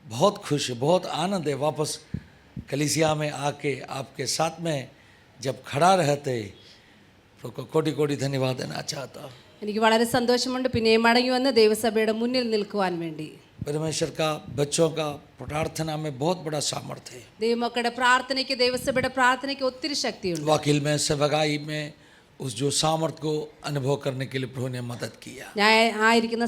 बहुत खुश है, बहुत आनंद है वापस कलीसिया में आके आपके साथ में जब खड़ा रहते, तो कोटि कोटि धन्यवाद देना चाहता हूँ. എനിക്ക് വളരെ സന്തോഷമുണ്ട് പിന്നെയും മടങ്ങി വന്ന് ദൈവസഭയുടെ മുന്നിൽ നിൽക്കുവാൻ വേണ്ടി. परमेश्वर का बच्चों का प्रार्थना में बहुत बड़ा सामर्थ्य है. ദൈവമക്കളുടെ പ്രാർത്ഥനയ്ക്ക് ദൈവസഭയുടെ പ്രാർത്ഥനയ്ക്ക് ഒത്തിരി ശക്തിയുണ്ട്. वकील में सेवकाई में उस जो सामर्थ्य को अनुभव करने के लिए प्रभु ने मदद किया. ഞാൻ ആയിരിക്കുന്ന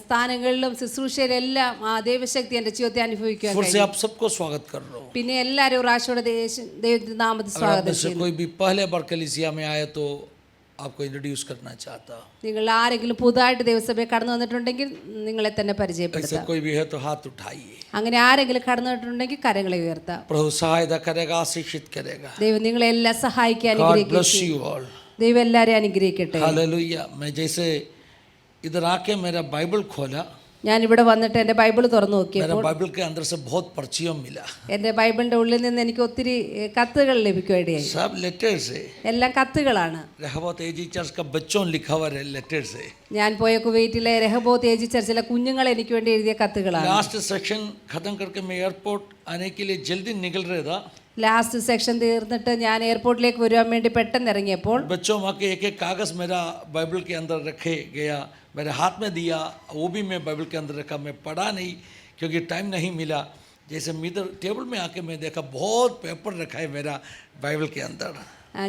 സ്ഥാനങ്ങളിലും ശുശ്രൂഷയിലെല്ലാം ആ ദൈവശക്തി എൻ്റെ ജീവിതത്തെ അനുഭവിക്കാൻ फिर से കഴിയും. आप सबको स्वागत कर रहा हूँ. പിന്നെ എല്ലാവരും പ്രാവശ്യയുടെ ദൈവത്തിന്റെ നാമത്തിൽ अगर आप സ്വാഗതം में से ചെയ്യുന്നു. कोई भी पहले बार कलीसिया में आए तो आपको इंट्रोड्यूस करना चाहता हूँ. നിങ്ങൾ ആരെങ്കിലും പുതുതായിട്ട് ദൈവസഭയിൽ കടന്നു വന്നിട്ടുണ്ടെങ്കിൽ നിങ്ങളെ തന്നെ ऐसे പരിചയപ്പെടുത്താം. कोई भी है तो हाथ उठाइए. അങ്ങനെ ആരെങ്കിലും കടന്നു വന്നിട്ടുണ്ടെങ്കിൽ കരങ്ങളെ ഉയർത്താം. प्रभु सहायता करेगा, आशीषित करेगा. ദൈവം നിങ്ങളെ എല്ലാം സഹായിക്കാൻ God bless അനുഗ്രഹിക്കട്ടെ. you all. ദൈവം എല്ലാവരെയും അനുഗ്രഹിക്കട്ടെ. हालेलुया. मैं जैसे इधर आके मेरा बाइबल खोला, ഞാൻ ഇവിടെ വന്നിട്ട് എൻ്റെ ബൈബിൾ തുറന്നു मेरा നോക്കിയപ്പോൾ बाइबल के अंदर से बहुत पर्चियों मिला. എൻ്റെ ബൈബിളിൻ്റെ ഉള്ളിൽ നിന്ന് എനിക്ക് ഒത്തിരി കത്തുകൾ ലഭിക്കുകയായി. सब लेटर से. എല്ലാം കത്തുകളാണ്. रहबत एजी चर्च का बच्चों लिखा हुआ है लेटर से. ഞാൻ പോയ കുവൈറ്റിലെ രഹബോത്ത് ഏജി ചർച്ചിലെ കുഞ്ഞുങ്ങൾ എനിക്ക് വേണ്ടി എഴുതിയ കത്തുകളാണ്. लास्ट सेक्शन खत्म करके मैं एयरपोर्ट आने के लिए जल्दी निकल रहा था. ലാസ്റ്റ് സെക്ഷൻ തീർന്നിട്ട് ഞാൻ എയർപോർട്ടിലേക്ക് വരുവാൻ വേണ്ടി പെട്ടെന്ന് ഇറങ്ങിയപ്പോൾ बच्चों वहाँ के एक एक कागज़ मेरा बाइबल के अंदर रखे गया, मेरे हाथ में दिया, वो भी मैं बाइबल के अंदर रखा. मैं पढ़ा नहीं क्योंकि टाइम नहीं मिला. जैसे इधर टेबल में आके मैं देखा बहुत पेपर रखा है मेरा बाइबल के अंदर.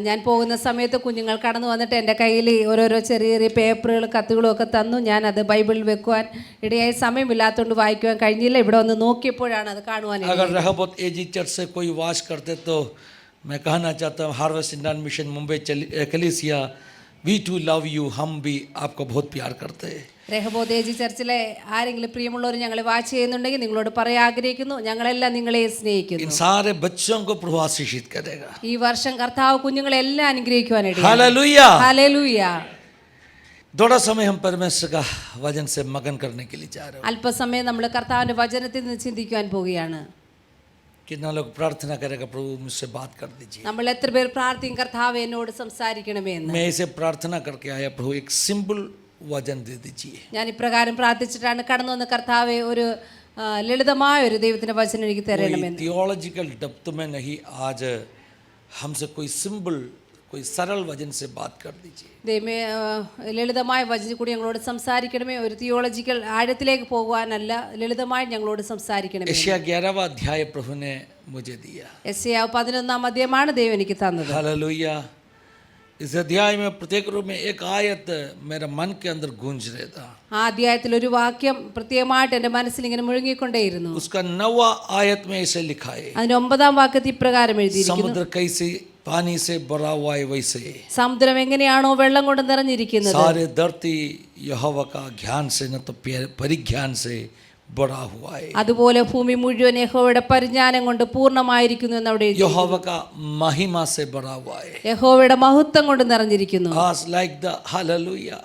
ഞാൻ പോകുന്ന സമയത്ത് കുഞ്ഞുങ്ങൾ കടന്നു വന്നിട്ട് എൻ്റെ കയ്യിൽ ഓരോരോ ചെറിയ ചെറിയ പേപ്പറുകൾ കത്തുകളും ഒക്കെ തന്നു. ഞാനത് ബൈബിളിൽ വെക്കുവാൻ ഇടയായി. സമയമില്ലാത്തതുകൊണ്ട് വായിക്കുവാൻ കഴിഞ്ഞില്ല. ഇവിടെ വന്ന് നോക്കിയപ്പോഴാണ് അത് കാണുവാൻ. अगर रहबत एजी चर्च से कोई वाच करते तो मैं कहना चाहता हूँ, हार्वेस्ट इंडियन मिशन मुंबई कलीसिया, वी टू लव यू, हम भी आपको बहुत प्यार करते हैं. രഹബോത്ത് ഏജി ചർച്ചിലെ ആരെങ്കിലും പ്രിയമുള്ളവർ ഞങ്ങളെ വാച്ച് ചെയ്യുന്നുണ്ടെങ്കിൽ നിങ്ങളോട് പറയാൻ ആഗ്രഹിക്കുന്നു, ഞങ്ങളെല്ലാം നിങ്ങളെ इन സ്നേഹിക്കുന്നു. सारे बच्चों को प्रभु आशीषित करेगा. ഈ വർഷം കർത്താവ് കുഞ്ഞുങ്ങളെല്ലാം അനുഗ്രഹിക്കുവാനിടയായി. हालेलुया. ഹല്ലേലൂയ. थोड़ा समय हम परमेश्वर का वचन से मगन करने के लिए जा रहे हैं. അല്പസമയം നമ്മൾ കർത്താവിന്റെ വചനത്തിൽ നിന്ന് ചിന്തിക്കുവാൻ പോവുകയാണ്. कितना लोग प्रार्थना करेगा, प्रभु मुझसे बात कर दीजिए. നമ്മൾ എത്ര പേർ പ്രാർത്ഥിക്കും കർത്താവ് എന്നോട് സംസാരിക്കണമേ എന്ന്. मैं इसे प्रार्थना करके आया, प्रभु एक सिंपल वचन दे दीजिए. ഞാൻ ഇപ്രകാരം പ്രാർത്ഥിച്ചിട്ടാണ് കടന്നു വന്ന കർത്താവെ ഒരു ലളിതമായ ഒരു ദൈവത്തിന്റെ വചനം എനിക്ക് തരണമെന്ന്. थियोलॉजिकल डेप्थ में नहीं, आज हमसे कोई सिंपल कोई सरल वचन से बात कर दीजिए. ദൈവമേ ലളിതമായ വചനം കൂടി ഞങ്ങളോട് സംസാരിക്കണമേ. ഒരു തിയോളജിക്കൽ ആഴത്തിലേക്ക് പോകുവാനല്ല, ലളിതമായി ഞങ്ങളോട് സംസാരിക്കണമേ. यशायाह 11वां अध्याय प्रभु ने मुझे दिया. യെശയ്യാവ് 11-ാം അധ്യായമാണ് ദൈവം എനിക്ക് തന്നത്. हालेलुया. इस अध्याय में प्रत्येक रूप में एक आयत मेरे मन के अंदर गूंज रहा था. ആ അധ്യായത്തിൽ ഒരു വാക്യം പ്രത്യേകമായിട്ട് എൻ്റെ മനസ്സിൽ ഇങ്ങനെ മുഴങ്ങിക്കൊണ്ടേയിരുന്നു. उसका 9वां आयत में ऐसे लिखा है, അതിന്റെ 9-ാം വാക്യത്തിൽ ഇപ്രകാരം എഴുതിയിരിക്കുന്നു, समुद्र कैसे पानी से भरा हुआ है वैसे സമുദ്രം എങ്ങനെയാണോ വെള്ളം കൊണ്ട് നിറഞ്ഞിരിക്കുന്നത്, सारे धरती यहोवा का ज्ञान से न तो परिज्ञान से भरा हुआ है. അതുപോലെ ഭൂമി മുഴുവൻ യഹോവയുടെ പരിജ്ഞാനം കൊണ്ട് പൂർണ്ണമായിരിക്കുന്നു എന്ന് അവിടെ എഴുതി. यहोवा का महिमा से भरा हुआ है. യഹോവയുടെ മഹത്വം കൊണ്ട് നിറഞ്ഞിരിക്കുന്നു. As like the hallelujah,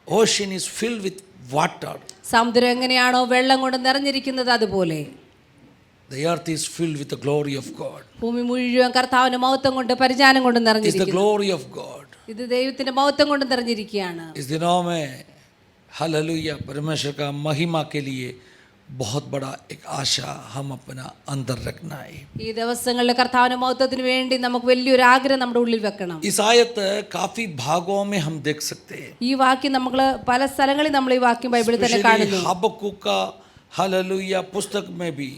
ocean is filled with water. സമുദ്രം എങ്ങനെയാണോ വെള്ളം കൊണ്ട് നിറഞ്ഞിരിക്കുന്നത് അതുപോലെ The earth is filled with the glory of God. ഭൂമി മുഴുവൻ കർത്താവിന്റെ മഹത്വം കൊണ്ട് പരിജ്ഞാനം കൊണ്ട് It's the നിറഞ്ഞിരിക്കുന്നു. glory of God. ഇത് ദൈവത്തിന്റെ മഹത്വം കൊണ്ട് നിറഞ്ഞിരിക്കുകയാണ്. इस दिनों में हालेलुया परमेश्वर का महिमा के लिए बहुत बड़ा एक आशा हम अपना अंदर रखना है. ഈ ദിവസങ്ങളിൽ കർത്താവിന്റെ മഹത്വത്തിന് വേണ്ടി നമുക്ക് വലിയൊരു ആഗ്രഹം നമ്മുടെ ഉള്ളിൽ വെക്കണം. इस आयत काफी भागों में हम देख सकते हैं. ഈ വാക്യം നമ്മൾ പല സ്ഥലങ്ങളിൽ നമ്മൾ ഈ വാക്യം ബൈബിളിൽ തന്നെ കാണുന്നു. हबक्कुक का हालेलुया पुस्तक में भी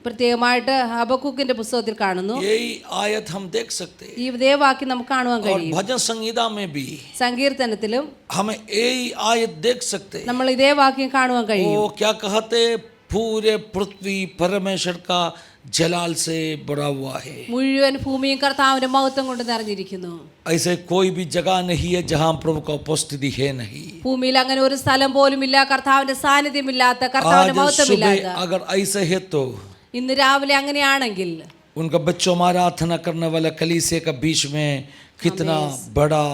പ്രത്യേകമായിട്ട് ഹബക്കൂക്കിന്റെ പുസ്തകത്തിൽ കാണുന്നു. यही आयत हम देख सकते हैं. ഈ ഇതേ വാക്യം നമുക്ക് കാണുവാൻ और കഴിയും. भजन संगीता में भी സങ്കീർത്തനത്തിലും हमें यही आयत देख सकते हैं. നമ്മൾ ഇതേ വാക്യം കാണുവാൻ കഴിയും. वो क्या कहते, पूरे पृथ्वी परमेश्वर का जलाल से भरा हुआ है. മുഴുവൻ ഭൂമിയും കർത്താവിന്റെ മഹത്വം കൊണ്ട് നിറഞ്ഞിരിക്കുന്നു. ऐसे कोई भी जगह नहीं है जहाँ प्रभु का उपस्थिति है नहीं. ഭൂമിയിൽ അങ്ങനെ ഒരു സ്ഥലം പോലും ഇല്ല കർത്താവിന്റെ സാന്നിധ്യമില്ലാത്ത, കർത്താവിന്റെ आज മഹത്വമില്ലാത്ത. सुबह अगर ऐसे है तो ഇന്ന് രാവിലെ അങ്ങനെയാണെങ്കിൽ उनका बच्चों में आराधना करने वाला कलीसिया का बीच में कितना बड़ा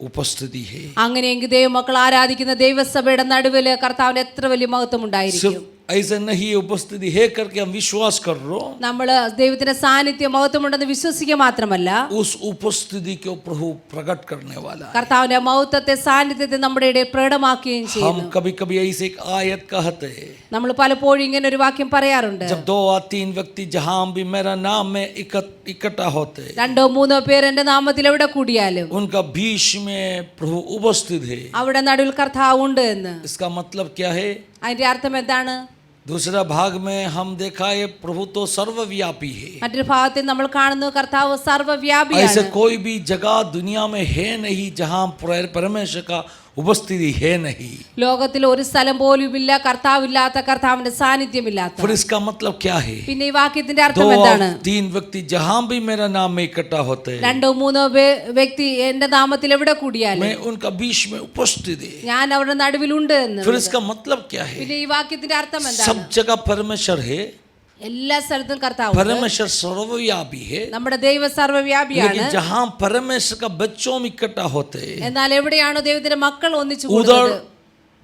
उपस्थिति है. അങ്ങനെയെങ്കിൽ ദൈവമക്കൾ ആരാധിക്കുന്ന ദൈവസഭയുടെ നടുവിൽ കർത്താവിന് എത്ര വലിയ മഹത്വം ഉണ്ടായിരിക്കും. सिर्फ ऐसे नहीं उपस्थिति है करके हम विश्वास कर रहे हो, നമ്മൾ ദൈവത്തിന്റെ സാന്നിധ്യം മഹത്വമുണ്ടെന്ന് വിശ്വസിക്കുക മാത്രമല്ല, उस उपस्थिति को प्रभु प्रकट करने वाला है। കർത്താവിന്റെ മഹത്വത്തെ സാന്നിധ്യത്തെ നമ്മുടെ ഇടയിൽ പ്രകടമാക്കുകയും हम ചെയ്യുന്നു. कभी कभी ऐसे एक आयत कहते हैं, നമ്മൾ പലപ്പോഴും ഇങ്ങനെ ഒരു വാക്യം പറയാറുണ്ട്, जब 2 या 3 व्यक्ति जहां भी मेरा नाम में इकट्ठा होते हैं, 2-3 പേർ എന്റെ നാമത്തിൽ എവിടെ കൂടിയാലും उनका बीच में प्रभु उपस्थित है। അവിടെ നടുവിൽ കർത്താവ് ഉണ്ട് എന്ന്. इसका मतलब क्या है? അതിന്റെ അർത്ഥം എന്താണ്? दूसरा भाग में हम देखा है प्रभु तो सर्वव्यापी है। മറ്റൊരു ഭാഗത്തിൽ നമ്മൾ കാണുന്നു കർത്താവ് ऐसे സർവ്വവ്യാപിയാണ്. कोई भी जगह दुनिया में है नहीं जहां परमेश्वर का उपस्थिति है नहीं। ലോകത്തിൽ ഒരു സ്ഥലം പോലും ഇല്ല കർത്താവില്ലാത്ത, കർത്താവിന്റെ സാന്നിധ്യമില്ലാത്ത. फिर इसका मतलब क्या है? പിന്നെ ഈ വാക്യത്തിന്റെ 2 അർത്ഥം എന്താണ്? और 3 व्यक्ति जहां भी मेरा नाम में इकट्ठा होते हैं, 2-3 വ്യക്തി എന്റെ നാമത്തിൽ എവിടെ കൂടിയാലും मैं उनका बीच में उपस्थित है। ഞാൻ അവരുടെ നടുവിലുണ്ട് എന്ന്. फिर इसका मतलब क्या है? പിന്നെ ഈ വാക്യത്തിന്റെ അർത്ഥം എന്താണ്? सब जगह परमेश्वर है, എല്ലാ സ്ഥലത്തും കർത്താവ്. परमेश्वर सर्वव्यापी है, നമ്മുടെ ദൈവം സർവ്വവ്യാപിയാണ്. लेकिन जहां परमेश्वर का बच्चों में इकट्ठा होते हैं, എന്നാൽ എവിടെയാണോ ദൈവത്തിന്റെ മക്കൾ ഒന്നിച്ചു उधर കൂടുന്നത്,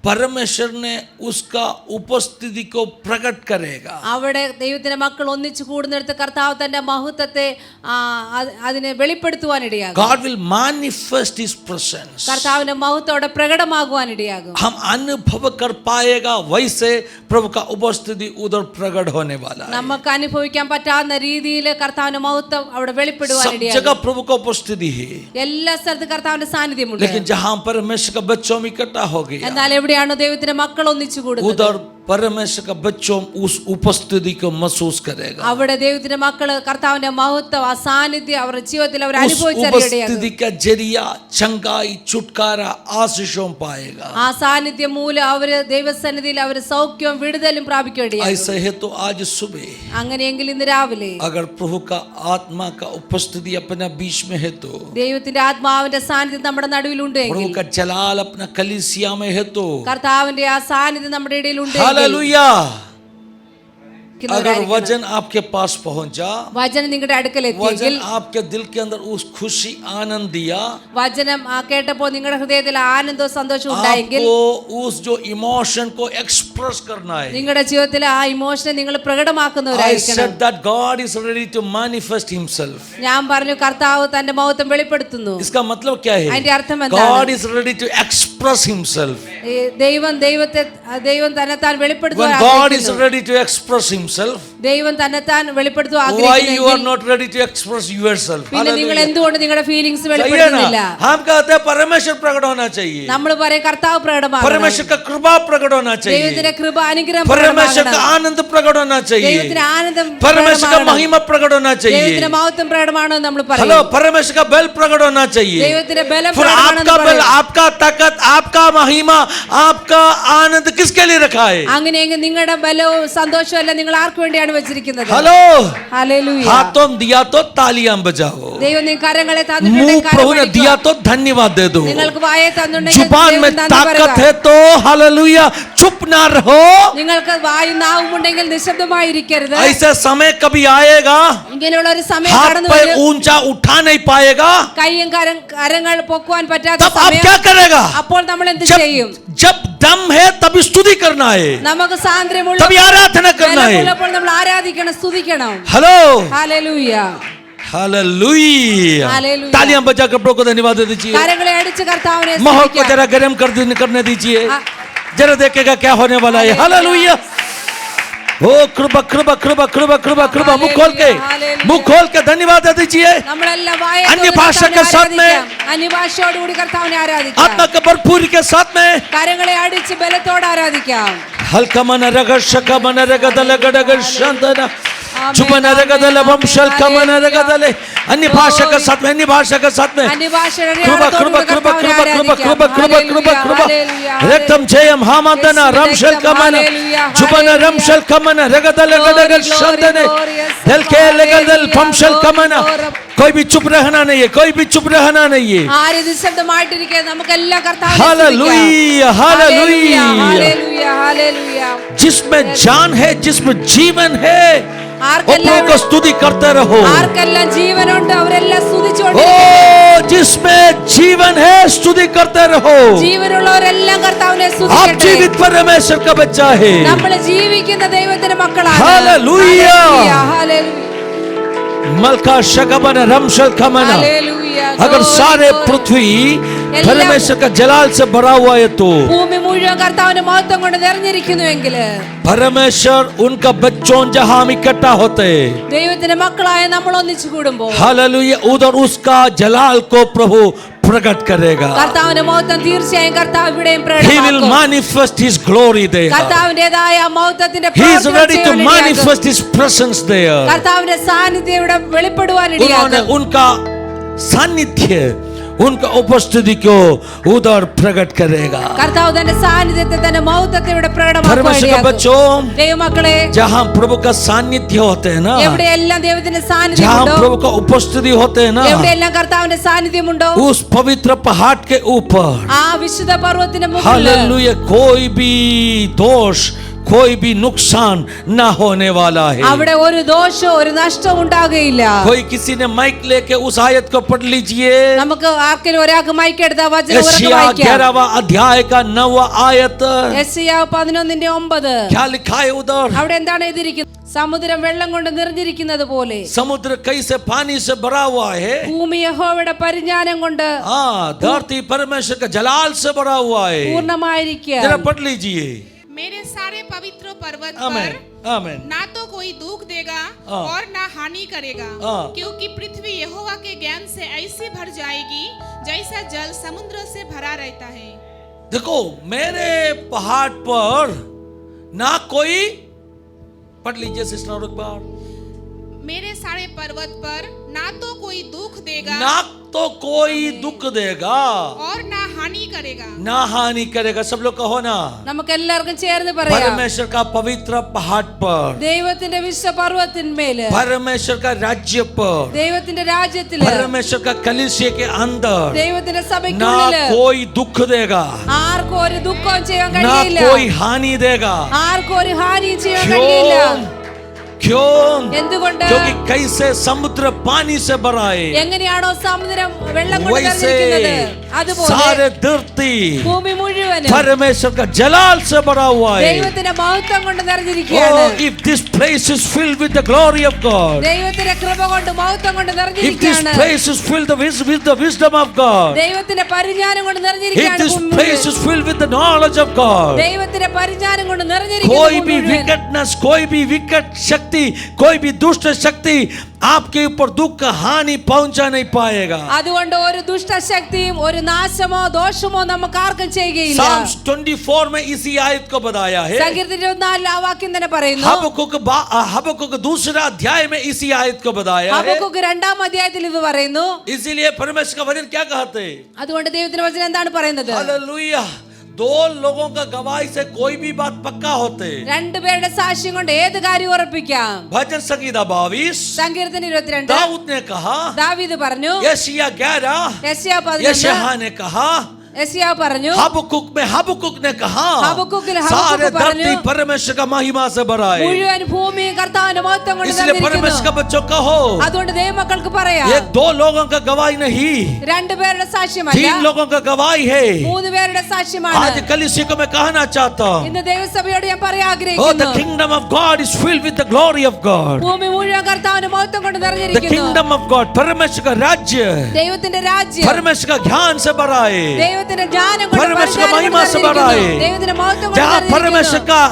परमेश्वर ने उसका उपस्थिति को प्रकट करेगा। അവിടെ ദൈവത്തിന്റെ മക്കൾ ഒന്നിച്ചു കൂടുന്നിടത്ത് കർത്താവ് തന്റെ മഹത്വത്തെ അതിനെ വെളിപ്പെടുത്തുവാനിടയാകും. God will manifest His presence. കർത്താവിന്റെ മഹത്വം അവിടെ പ്രകടമാകുവാനിടയാകും. हम अनुभव कर पाएगा, वैसे प्रभु का उपस्थिति उधर प्रकट होने वाला है। നമുക്ക് അനുഭവിക്കാൻ പറ്റാവുന്ന രീതിയിൽ കർത്താവിന്റെ മഹത്വം അവിടെ सब വെളിപ്പെടുവാനിടയാകും. जगह प्रभु का उपस्थिति है, എല്ലാ സ്ഥലത്തും കർത്താവിന്റെ സാന്നിധ്യമുണ്ട്. लेकिन जहां परमेश्वर का बच्चों में इकट्ठा हो गया, എന്നാൽ എവിടെയാണോ ദൈവത്തിന്റെ മക്കൾ ഒന്നിച്ചു കൂടുന്നത്, उधर परमेश्वर का बच्चों उस उपस्थिति को महसूस करेगा। അവിടെ ദൈവത്തിന്റെ മക്കൾ കർത്താവിന്റെ മഹത്വം, ആ സാന്നിധ്യം അവരുടെ ജീവിതത്തിൽ അവർ उस അനുഭവിച്ചറിയണം. उपस्थिति का जरिया चंगाई, छुटकारा, आशीषों पाएगा। ആ സാന്നിധ്യം മൂലം അവര് ദൈവസന്നിധിയിൽ അവർ സൗഖ്യവും വിടുതലും പ്രാപിക്കുകയാണ്. ऐसे है तो आज सुबह അങ്ങനെയെങ്കിൽ ഇന്ന് രാവിലെ अगर प्रभु का आत्मा का उपस्थिति अपने बीच में है तो, ദൈവത്തിന്റെ ആത്മാവിന്റെ സാന്നിധ്യം നമ്മുടെ നടുവിലുണ്ടെങ്കിൽ, प्रभु का जलाल अपना कलीसिया में है तो, കർത്താവിന്റെ ആ സാന്നിധ്യം നമ്മുടെ ഇടയിലുണ്ടെങ്കിൽ, हालेलुया। अगर वचन आपके पास पहुंचा, വചനം നിങ്ങളുടെ അടുക്കലെത്തിയെങ്കിൽ, वचन आपके दिल के अंदर उस खुशी आनंद दिया, വചനം കേട്ടപ്പോൾ നിങ്ങളുടെ ഹൃദയത്തിൽ ആനന്ദവും സന്തോഷവും ഉണ്ടായെങ്കിൽ, आपको उस जो इमोशन को एक्सप्रेस करना है। നിങ്ങളുടെ ജീവിതത്തിൽ ആ ഇമോഷനെ നിങ്ങൾ I പ്രകടമാക്കുന്നവരായിരിക്കണം. said that God is ready to manifest Himself. ഞാൻ പറഞ്ഞു കർത്താവ് തന്റെ മഹത്വം വെളിപ്പെടുത്തുന്നു. इसका मतलब क्या है? അതിന്റെ അർത്ഥം എന്താണ്? God is ready to express Himself. ദൈവം തന്നെത്താൻ When God is വെളിപ്പെടുത്തുവാൻ ready to express Himself, ദൈവം തന്നെത്താൻ വെളിപ്പെടുത്തുവാൻ why you are ആഗ്രഹിക്കുന്നെങ്കിൽ not ready to express yourself? പിന്നെ നിങ്ങൾ Hallelujah. എന്തുകൊണ്ട് നിങ്ങളുടെ ഫീലിംഗ്സ് सही है വെളിപ്പെടുത്തുന്നില്ല? ना? हम कहते हैं परमेश्वर प्रकट होना चाहिए, നമ്മൾ പറയും കർത്താവ് പ്രകടമാകണം, परमेश्वर का कृपा प्रकट होना चाहिए, ദൈവത്തിന്റെ കൃപ അനുഗ്രഹം परमेश्वर का പ്രകടമാകണം, आनंद प्रकट होना चाहिए, ദൈവത്തിന്റെ ആനന്ദം परमेश्वर का പ്രകടമാകണം, महिमा प्रकट होना चाहिए, ദൈവത്തിന്റെ മഹത്വം പ്രകടമാണെന്ന് നമ്മൾ പറയും, हेलो परमेश्वर का बल प्रकट होना चाहिए। ദൈവത്തിന്റെ ബലം फिर आपका പ്രകടമാണെന്ന് बल, പറയും. आपका ताकत, आपका महिमा, आपका आनंद किसके लिए रखा है? അങ്ങനെയെങ്കിൽ നിങ്ങളുടെ ബലവും സന്തോഷവും എല്ലാം നിങ്ങൾ ആർക്ക് വേണ്ടിയാണ് വെച്ചിരിക്കുന്നത്? Hello, hallelujah. हाथों दिया तो तालियां बजाओ, ദൈവം നിങ്ങൾക്ക് കരങ്ങളെ मुंह തന്നിട്ടുണ്ടെങ്കിൽ प्रभु ने കരം दिया तो धन्यवाद दे दो, നിങ്ങൾക്ക് വായെ തന്നിട്ടുണ്ടെങ്കിൽ जुबान में ദൈവം നന്ദി ताकत പറയുക. है तो हालेलुया चुप ना रहो। നിങ്ങൾക്ക് വായും നാവും ഉണ്ടെങ്കിൽ നിശബ്ദമായിരിക്കരുത്. ऐसा समय कभी आएगा ഇങ്ങനെയുള്ള ഒരു സമയം हाथ കടന്നു पैर വരും, ऊंचा उठा नहीं पाएगा, കൈയും കരങ്ങൾ പൊക്കുവാൻ പറ്റാത്ത तब आप സമയം. क्या करेगा? അപ്പോൾ നമ്മൾ എന്ത് ചെയ്യും? जब दम है तभी स्तुति करना है, നമുക്ക് സാന്ദ്രമുള്ള तभी आराधना करना है। ബലമുള്ളപ്പോൾ നമ്മൾ ആരാധിക്കണം, സ്തുതിക്കണം. Hello, hallelujah. हालेलुया। हालेलुया। तालियां बजाकर प्रभु को धन्यवाद दे दीजिए, കരങ്ങളെ അടിച്ച് കർത്താവിനെ माहौल को സ്തുതിക്കാം. जरा गर्म करने दीजिए, जरा देखेगा क्या होने वाला है। हालेलुया। ओ कृपा कृपा कृपा कृपा कृपा कृपा, मुंह खोल के, मुंह खोल के धन्यवाद दे दीजिए। നമ്മളെല്ലാം വായെ अन्य തുറന്ന് भाषा के കർത്താവിനെ साथ में, ആരാധിക്കാം. അന്യഭാഷയോടുകൂടി കർത്താവിനെ ആരാധിക്കാം. आत्मा के भरपूरी के साथ में, കരങ്ങളെ അടിച്ച് ബലത്തോടെ ആരാധിക്കാം. हल्का मन रग शक मन रग दल गडग शांतना चुपन रग दल बम शल्क मन रग दले, अन्य भाषा के साथ में, अन्य भाषा के साथ में, അന്യഭാഷയുടെ कृपा कृपा അർത്ഥത്തോടുകൂടി कृपा കർത്താവിനെ कृपा कृपा ആരാധിക്കാം. कृपा कृपा कृपा कृपा रक्तम जयम हामंतना रमशल कमन चुपन रमशल कमन रग दल गडग शांतने दिल के लगदल फमशल कमन। कोई भी चुप रहना नहीं है, कोई भी चुप रहना नहीं है। ആരും നിശബ്ദമായിട്ടിരിക്കുക, നമുക്കെല്ലാം കർത്താവിനെ हालेलुया हालेलुया। Hallelujah hallelujah. जिसमें जान है, जिसमें जीवन है, वो ആർക്കെല്ലാം प्रभु को स्तुति करते रहो। ആർക്കെല്ലാം ജീവനുണ്ട് അവരെല്ലാം ओ സ്തുതിച്ചുകൊണ്ടിരിക്കുക. जिसमें जीवन है स्तुति करते रहो. ജീവനുള്ളവരെല്ലാം കർത്താവിനെ आप സ്തുതിക്കട്ടെ. जीवित परमेश्वर का बच्चा है. നമ്മൾ ജീവിക്കുന്ന ദൈവത്തിന്റെ മക്കളാണ്. Hallelujah. ഹല്ലേലൂയ. मलका शकबन रमशल खमना. ഹല്ലേലൂയ. अगर सारे पृथ्वी परमेश्वर का जलाल से भरा हुआ है तो ഭൂമി മുഴുവൻ കർത്താവിന്റെ മഹത്വം കൊണ്ട് നിറഞ്ഞിരിക്കുന്നുവെങ്കിൽ परमेश्वर उनका बच्चों जहां हम इकट्ठा होते, ദൈവത്തിന്റെ മക്കളായ നമ്മൾ ഒന്നിച്ചു കൂടുമ്പോൾ हालेलुया, उधर उसका जलाल को प्रभु प्रकट करेगा. കർത്താവിന്റെ മഹത്വം തീർച്ചയായും കർത്താവ് ഇവിടെയും He will പ്രകടമാക്കും. manifest his glory there. കർത്താവിന്റേതായ മഹത്വത്തിന്റെ He is പ്രവർത്തനം ready to ചെയ്യാൻ ഇടയാക്കും. manifest his presence there. കർത്താവിന്റെ സാന്നിധ്യം ഇവിടെ വെളിപ്പെടുവാൻ उन्होंने ഇടയാക്കും. उनका सानिध्य, उनका उपस्थिति को उधर प्रकट करेगा. കർത്താവ് തന്റെ സാന്നിധ്യത്തെ തന്റെ മഹത്വത്തെ ഇവിടെ പ്രകടമാക്കുവാൻ परमेश्वर का ഇടയാക്കും. बच्चों, ദൈവമക്കളെ, जहां प्रभु का सानिध्य होते हैं ना, എവിടെയെല്ലാം ദൈവത്തിന്റെ जहां സാന്നിധ്യമുണ്ടോ, प्रभु का उपस्थिति होते हैं ना, എവിടെയെല്ലാം കർത്താവിന്റെ സാന്നിധ്യമുണ്ടോ, उस पवित्र पहाड़ के ऊपर, ആ വിശുദ്ധ പർവ്വതത്തിന്റെ മുകളിൽ हालेलुया, कोई भी दोष, कोई भी नुकसान ना होने वाला है. അവിടെ ഒരു ദോഷവും ഒരു നഷ്ടവും ഉണ്ടാകുകയില്ല. कोई किसी ने माइक लेके उस आयत को पढ़ लीजिए. നമുക്ക് ആർക്കെങ്കിലും ഒരാൾക്ക് മൈക്ക് എടുത്ത വചനം ഉറക്കെ यशायाह വായിക്കാം. 11वां अध्याय का 9वां आयत. യെശയ്യാവ് 11:9. क्या लिखा है उधर? അവിടെ എന്താണ് എഴുതിയിരിക്കുന്നത്? സമുദ്രം വെള്ളം കൊണ്ട് നിറഞ്ഞിരിക്കുന്നത് പോലെ समुद्र कैसे पानी से भरा हुआ है. ഭൂമി യഹോവയുടെ പരിജ്ഞാനം കൊണ്ട് हाँ, धरती परमेश्वर का जलाल से भरा हुआ है. പൂർണ്ണമായിരിക്കുക. जरा पढ़ लीजिए. मेरे सारे पवित्र पर्वत आमेन, पर आमेन. ना तो कोई दुख देगा हाँ। और ना हानि करेगा, हाँ। क्योंकि पृथ्वी यहोवा के ज्ञान से ऐसी भर जाएगी जैसा जल समुद्र से भरा रहता है. देखो, मेरे पहाड़ पर ना कोई, पढ़ लीजिए सिस्टर और एक बार. मेरे सारे पर्वत पर ना तो कोई दुख देगा ना तो कोई दुख देगा, और ना हानि करेगा. ना हानि करेगा. सब लोग कहो ना. നമുക്ക് എല്ലാവർക്കും ചേർന്ന് പറയാം. परमेश्वर का पवित्र पहाड़ पर, ദൈവത്തിന്റെ വിശുദ്ധ പർവ്വതത്തിന്മേൽ, परमेश्वर का राज्य पर, ദൈവത്തിന്റെ രാജ്യത്തിൽ, परमेश्वर का कलीसिया के अंदर ദൈവത്തിന്റെ ना സഭയ്ക്കുള്ളിൽ कोई दुख देगा, ആർക്കും ഒരു ദുഃഖവും ചെയ്യാൻ ना കഴിയില്ല. कोई हानि देगा. ആർക്കും ഒരു ഹാനിയും ചെയ്യാൻ കഴിയില്ല. क्यों? എന്തുകൊണ്ട്? क्योंकि कैसे समुद्र पानी से भरा है, എങ്ങനെയാണോ സമുദ്രം വെള്ളം കൊണ്ട് वैसे നിറഞ്ഞിരിക്കുന്നത്, അതുപോലെ सारे धरती ഭൂമി മുഴുവനും परमेश्वर का जलाल से भरा हुआ है. ദൈവത്തിന്റെ മഹത്വം കൊണ്ട് നിറഞ്ഞിരിക്കുകയാണ്. Oh, if this place is filled with the glory of God, ദൈവത്തിന്റെ കൃപ കൊണ്ട് മഹത്വം കൊണ്ട് if this നിറഞ്ഞിരിക്കുകയാണ്. place is filled with the wisdom of God, ദൈവത്തിന്റെ പരിജ്ഞാനം കൊണ്ട് if നിറഞ്ഞിരിക്കുകയാണ് this ഭൂമി place മുഴുവൻ. is filled with the knowledge of God, ദൈവത്തിന്റെ പരിജ്ഞാനം കൊണ്ട് कोई നിറഞ്ഞിരിക്കുന്ന भी wickedness, कोई भी wicked शक्ति, कोई भी दुष्ट शक्ति आपके ऊपर दुख हानि पहुंचा नहीं पाएगा. അതുകൊണ്ട് ഒരു ദുഷ്ടശക്തിയും ഒരു നാശമോ ദോഷമോ നമുക്ക് ആർക്കും ചെയ്യുകയില്ല. Psalms 24 में इसी आयत को बताया है. സങ്കീർത്തനം 24 ആ വാക്യം തന്നെ പറയുന്നു. हबक्कुक दूसरा अध्याय में इसी आयत को बताया है. ഹബക്കൂക്ക് 2-ാം അധ്യായത്തിൽ ഇത് പറയുന്നു. इसीलिए परमेश्वर का वचन क्या कहते हैं? അതുകൊണ്ട് ദൈവത്തിന്റെ വചനം എന്താണ് പറയുന്നത്? हालेलुया. दो लोगों का गवाही से कोई भी बात पक्का होते. രണ്ടുപേരുടെ സാക്ഷ്യം കൊണ്ട് ഏത് കാര്യം ഉറപ്പിക്കാം. भजन संगीता 22, സങ്കീർത്തനം 22 दाऊद ने कहा, ദാവീദ് പറഞ്ഞു, यशायाह 11, യെശയ്യാ 11 यशायाह ने कहा, യെശയ്യാ പറഞ്ഞു, हबक्कुक ने कहा, हबक्कुक सारे धरती പറഞ്ഞു, परमेश्वर का महिमा से भरा है. മുഴുവൻ ഭൂമിയും കർത്താവിന്റെ മഹത്വം കൊണ്ട് इसलिए परमेश्वर का നിറഞ്ഞിരിക്കുന്നു. बच्चों कहो, അതുകൊണ്ട് ദൈവമക്കൾക്ക് പറയാം, ये दो लोगों का गवाही नहीं, രണ്ടുപേരുടെ സാക്ഷ്യമല്ല, 3 लोगों का गवाही है. 3 പേരുടെ സാക്ഷ്യമാണ്. आज कलीसिया को मैं कहना चाहता हूँ, ഇന്ന് ദൈവസഭയോട് ഞാൻ പറയാൻ oh, ആഗ്രഹിക്കുന്നു, the kingdom of God is filled with the glory of God. ഭൂമി മുഴുവൻ കർത്താവിന്റെ മഹത്വം കൊണ്ട് The നിറഞ്ഞിരിക്കുന്നു. kingdom of God, परमेश्वर का राज्य ദൈവത്തിന്റെ രാജ്യം परमेश्वर का ज्ञान से भरा है. ദൈവത്തിന്റെ ജ്ഞാനം കൊണ്ട് परमेश्वर का പരിജ്ഞാനം महिमा കൊണ്ട് से भरा है. നിറഞ്ഞിരിക്കുന്നു. ദൈവത്തിന്റെ മഹത്വം കൊണ്ട് जहाँ परमेश्वर നിറഞ്ഞിരിക്കുന്നു. का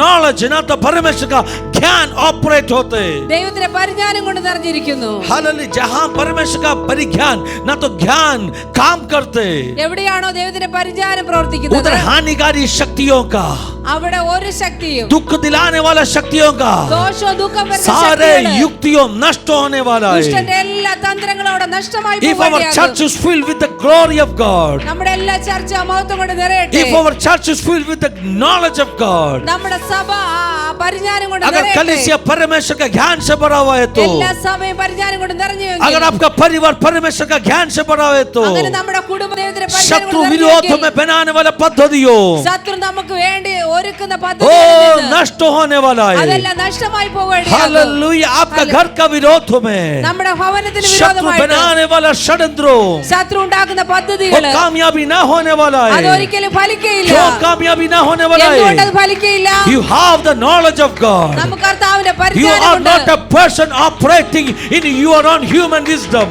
नॉलेज ना तो परमेश्वर का ज्ञान ऑपरेट होते. ദൈവത്തിന്റെ പരിജ്ഞാനം കൊണ്ട് നിറഞ്ഞിരിക്കുന്നു. हालेलुया. जहाँ परमेश्वर का परिज्ञान ना तो ज्ञान काम करते, എവിടെയാണോ ദൈവത്തിന്റെ പരിജ്ഞാനം പ്രവർത്തിക്കുന്നത്, उधर हानिकारी शक्तियों का, അവിടെ ഒരു ശക്തിയും दुख दिलाने वाला शक्तियों का, ദോഷവും ദുഃഖം വരുന്ന सारे ശക്തികള്, युक्तियों नष्ट होने वाला है. ദുഷ്ടന്റെ എല്ലാ തന്ത്രങ്ങളും അവിടെ നഷ്ടമായി If our church പോകുകയാണ്. is filled with the glory of God, നമ്മുടെ എല്ലാ ചർച്ച മഹത്വം കൊണ്ട് നിറയട്ടെ. if our church is filled with the knowledge of God, നമ്മുടെ സഭ ആ പരിജ്ഞാനം കൊണ്ട് अगर നിറയട്ടെ. कलीसिया परमेश्वर का ज्ञान से भरा हुआ है तो, എല്ലാ സമയം പരിജ്ഞാനം കൊണ്ട് നിറഞ്ഞുവെങ്കിൽ, अगर आपका परिवार परमेश्वर का ज्ञान से भरा हुआ है तो, അങ്ങനെ നമ്മുടെ കുടുംബ ദൈവത്തിന്റെ പരിജ്ഞാനം शत्रु കൊണ്ട് विरोध നിറഞ്ഞുവെങ്കിൽ, में बनाने वाला पद्धतियों ശത്രു നമുക്ക് വേണ്ടി ഒരുക്കുന്ന ओ പദ്ധതികളിൽ നിന്ന് नष्ट होने वाला है. അതെല്ലാം നഷ്ടമായി പോവുകയാണ്. हालेलुया. आपका घर का विरोध में നമ്മുടെ ഭവനത്തിന് शत्रु വിരോധമായിട്ട് बनाने वाला षड्यंत्रों ശത്രു ഉണ്ടാക്കുന്ന वो പദ്ധതികൾ कामयाबी ना होने वाला है. അതൊരിക്കലും ഫലിക്കയില്ല. क्यों कामयाबी ना होने वाला എന്തുകൊണ്ട് है? അത് ഫലിക്കയില്ല? You have the knowledge of God. നമുക്ക് കർത്താവിന്റെ You പരിജ്ഞാനം are ഉണ്ട്. not a person operating in your own human wisdom.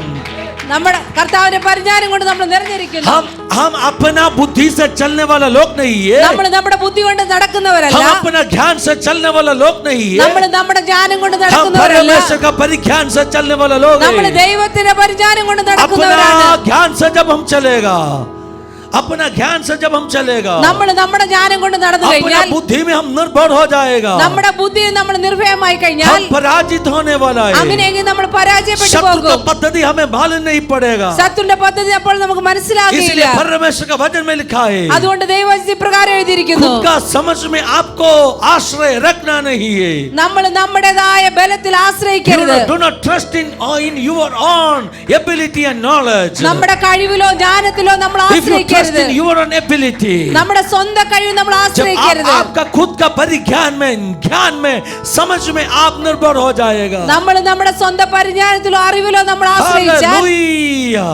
നമ്മുടെ കർത്താവിന്റെ പരിജ്ഞാനം കൊണ്ട് നമ്മൾ നിറഞ്ഞിരിക്കുന്നു. हम अपना बुद्धि से चलने वाला लोग नहीं है. നമ്മൾ നമ്മുടെ ബുദ്ധി കൊണ്ട് നടക്കുന്നവരല്ല. हम अपना ज्ञान से चलने वाला लोग नहीं നമ്മൾ है. നമ്മുടെ ജ്ഞാനം കൊണ്ട് हम നടക്കുന്നവരല്ല. परमेश्वर का परिज्ञान से चलने वाला लोग നമ്മൾ हैं. ദൈവത്തിന്റെ പരിജ്ഞാനം കൊണ്ട് अपना നടക്കുന്നവരാണ്. ज्ञान से जब हम चलेगा, अपना ज्ञान से जब हम चलेगा, നമ്മൾ നമ്മുടെ ജ്ഞാനം കൊണ്ട് നടന്നു अपना കഴിഞ്ഞാൽ, बुद्धि में हम निर्भर हो जाएगा. നമ്മുടെ ബുദ്ധിയിൽ നമ്മൾ നിർഭയമായി കഴിഞ്ഞാൽ, हम पराजित होने वाला है. അങ്ങനെയെങ്കിൽ നമ്മൾ പരാജയപ്പെട്ടു शत्रु का പോകും. पद्धति हमें मालूम नहीं पड़ेगा. ശത്രുവിന്റെ പദ്ധതി അപ്പോൾ നമുക്ക് മനസ്സിലാകില്ല. इसलिए परमेश्वर का वचन में लिखा है, അതുകൊണ്ട് ദൈവവചനത്തിൽ ഇപ്രകാരം എഴുതിയിരിക്കുന്നു, खुद का समझ में आपको आश्रय रखना नहीं है. നമ്മൾ നമ്മുടേതായ ബലത്തിൽ ആശ്രയിക്കരുത്. Do not trust in your own ability and knowledge. നമ്മുടെ കഴിവിലോ ജ്ഞാനത്തിലോ നമ്മൾ If you trust ആശ്രയിക്കരുത്. in your own ability, നമ്മുടെ സ്വന്തം കഴിവ് നമ്മൾ जब ആശ്രയിക്കരുത്. आपका खुद का परिज्ञान में, ज्ञान में, समझ में आप निर्भर हो जाएगा. നമ്മൾ നമ്മുടെ സ്വന്തം പരിജ്ഞാനത്തിലോ അറിവിലോ നമ്മൾ ആശ്രയിച്ചാൽ, हालेलुया.